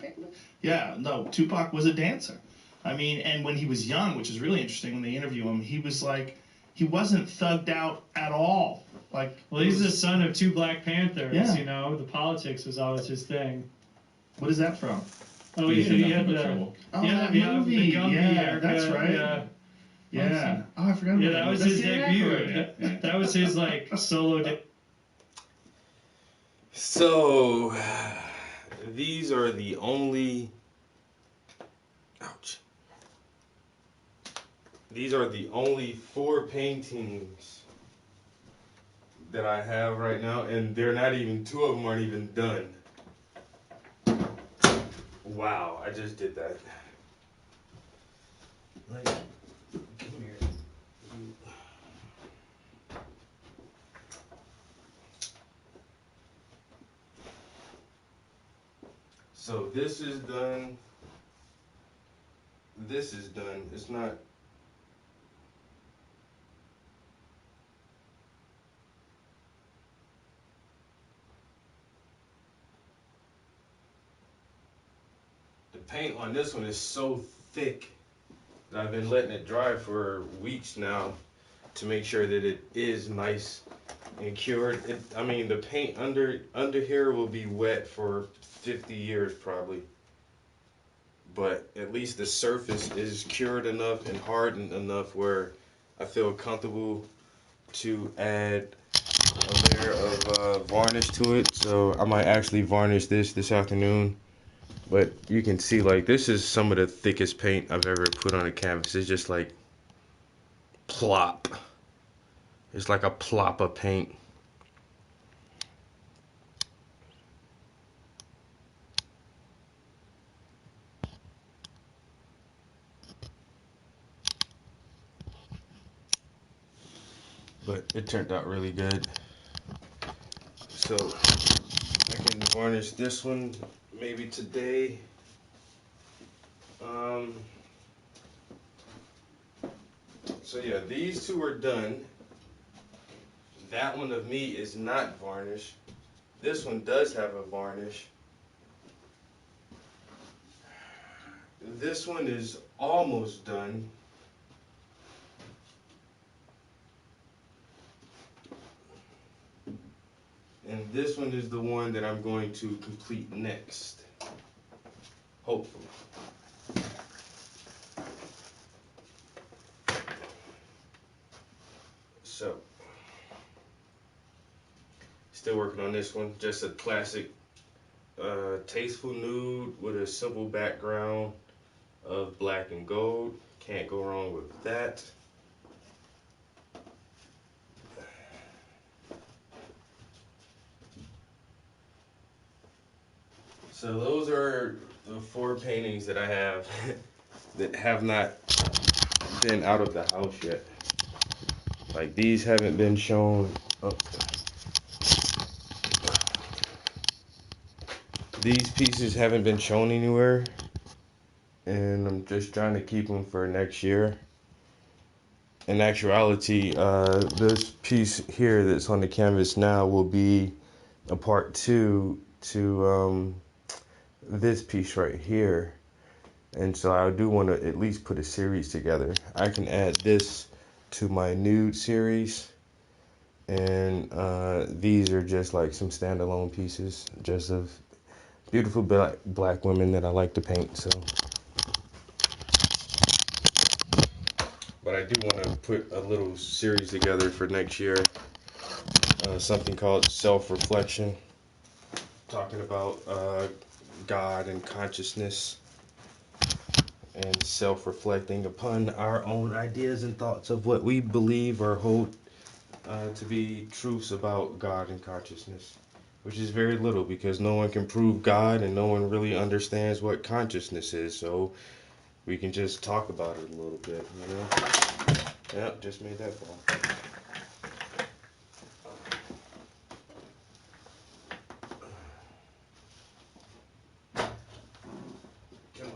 Yeah, no, Tupac was a dancer. I mean, and when he was young, which is really interesting when they interview him, he was like, he wasn't thugged out at all. Like, well, he's the son of two Black Panthers, you know, the politics was always his thing. What is that from? Oh, he had the movie. Yeah, that's right. Yeah. Oh, I forgot about that. Yeah, that was his debut. That was his, like, solo So, these are the only... Ouch. These are the only 4 paintings that I have right now, and they're not even, 2 of them aren't even done. Wow, I just did that. Like, come here. So this is done. This is done. It's not. Paint on this one is so thick that I've been letting it dry for weeks now to make sure that it is nice and cured. I mean, the paint under here will be wet for 50 years probably, but at least the surface is cured enough and hardened enough where I feel comfortable to add a layer of varnish to it. So I might actually varnish this afternoon. But you can see, like, this is some of the thickest paint I've ever put on a canvas. It's just like plop. It's like a plop of paint. but it turned out really good. So I can varnish this one maybe today. So yeah, these two are done. That one of me is not varnished. This one does have a varnish. This one is almost done. And this one is the one that I'm going to complete next. Hopefully. So, still working on this one. Just a classic, tasteful nude with a simple background of black and gold. Can't go wrong with that. So those are the 4 paintings that I have that have not been out of the house yet. Like these haven't been shown. Oh. These pieces haven't been shown anywhere, and I'm just trying to keep them for next year. In actuality, this piece here that's on the canvas now will be a part 2 to this piece right here. And so I do want to at least put a series together. I can add this to my nude series, and these are just like some standalone pieces just of beautiful black women that I like to paint. So, but I do want to put a little series together for next year, something called Self-Reflection, talking about God and consciousness, and self-reflecting upon our own ideas and thoughts of what we believe or hold to be truths about God and consciousness, which is very little because no one can prove God and no one really understands what consciousness is. So we can just talk about it a little bit, you know? Yep, just made that fall. Come on.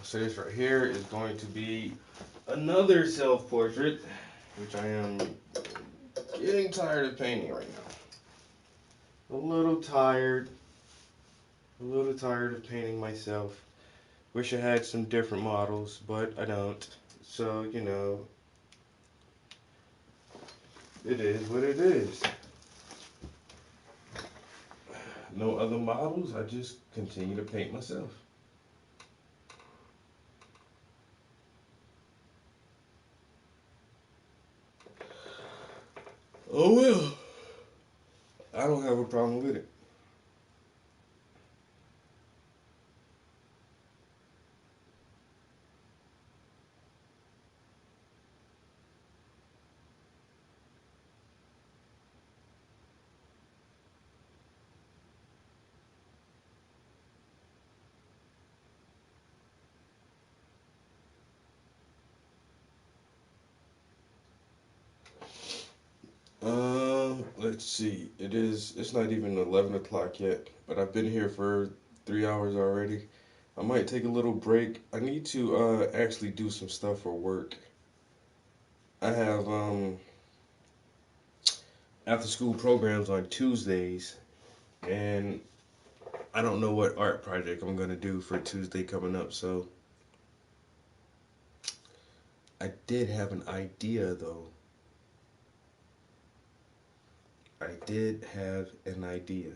So this right here is going to be another self-portrait, which I am getting tired of painting right now. A little tired of painting myself. Wish I had some different models, but I don't. So, you know, it is what it is. No other models, I just continue to paint myself. Oh well, I don't have a problem with it. Let's see. It's not even 11 o'clock yet, but I've been here for 3 hours already. I might take a little break. I need to actually do some stuff for work. I have after school programs on Tuesdays, and I don't know what art project I'm gonna do for Tuesday coming up, so I did have an idea though. I did have an idea.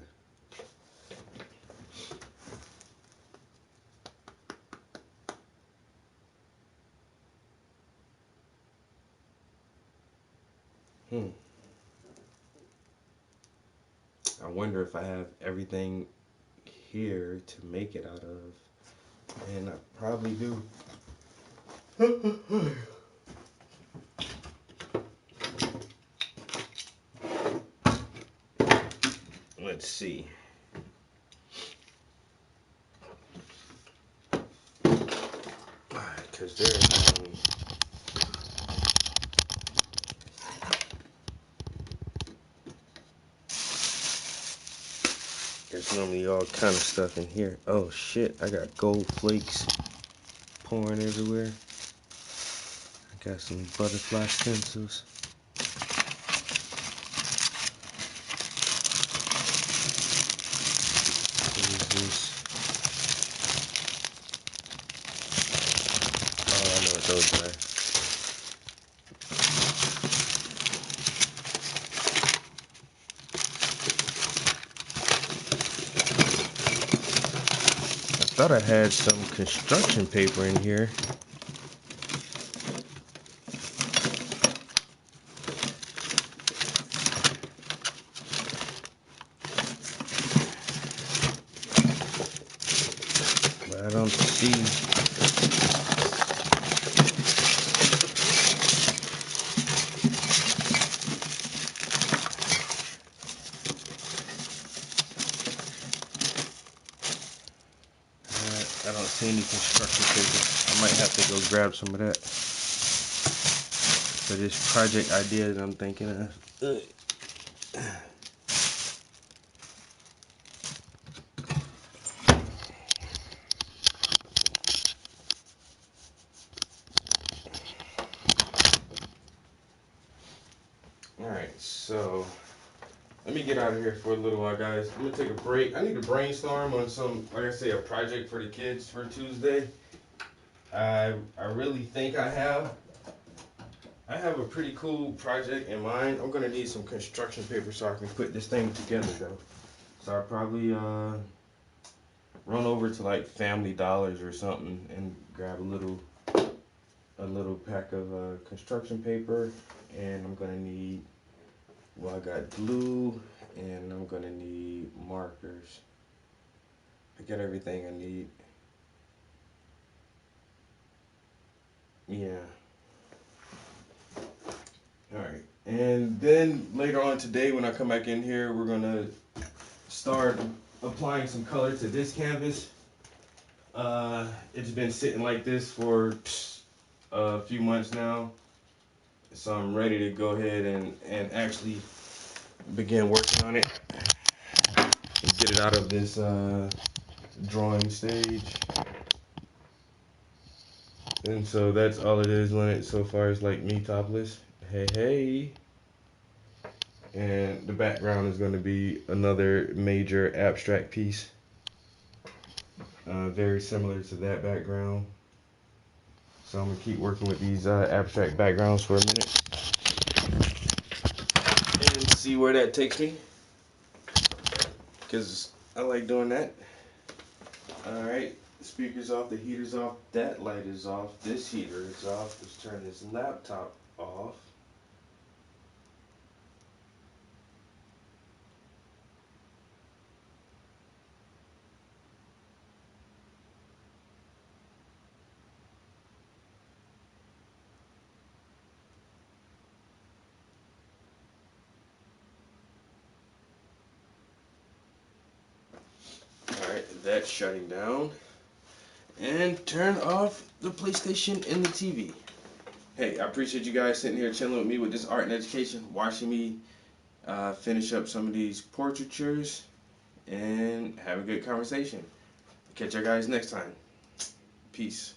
I wonder if I have everything here to make it out of. And I probably do. let's see. Because there's normally all kind of stuff in here. Oh shit, I got gold flakes pouring everywhere. I got some butterfly stencils. What is this? Oh, I know what those are. I thought I had some construction paper in here. But I don't see. I don't see any construction paper. I might have to go grab some of that for this project idea that I'm thinking of. Alright, so let me get out of here for a little while, guys. I'm gonna take a break. I need to brainstorm on some, like I say, a project for the kids for Tuesday. I really think I have a pretty cool project in mind. I'm gonna need some construction paper so I can put this thing together though. So I'll probably run over to like Family Dollars or something and grab a little pack of construction paper, and I'm gonna need, well, I got glue, and I'm gonna need markers. I got everything I need. Yeah. Alright. And then later on today when I come back in here, we're gonna start applying some color to this canvas. It's been sitting like this for a few months now. So I'm ready to go ahead and actually begin working on it and get it out of this drawing stage. And so that's all it is on it so far, is like me topless. Hey, hey. And the background is going to be another major abstract piece. Very similar to that background. So I'm going to keep working with these abstract backgrounds for a minute and see where that takes me, because I like doing that. Alright, the speaker's off, the heater's off, that light is off, this heater is off. Let's turn this laptop off. Alright, that's shutting down. And turn off the PlayStation and the TV. Hey, I appreciate you guys sitting here chilling with me with this art and education, watching me finish up some of these portraitures and have a good conversation. Catch you guys next time. Peace.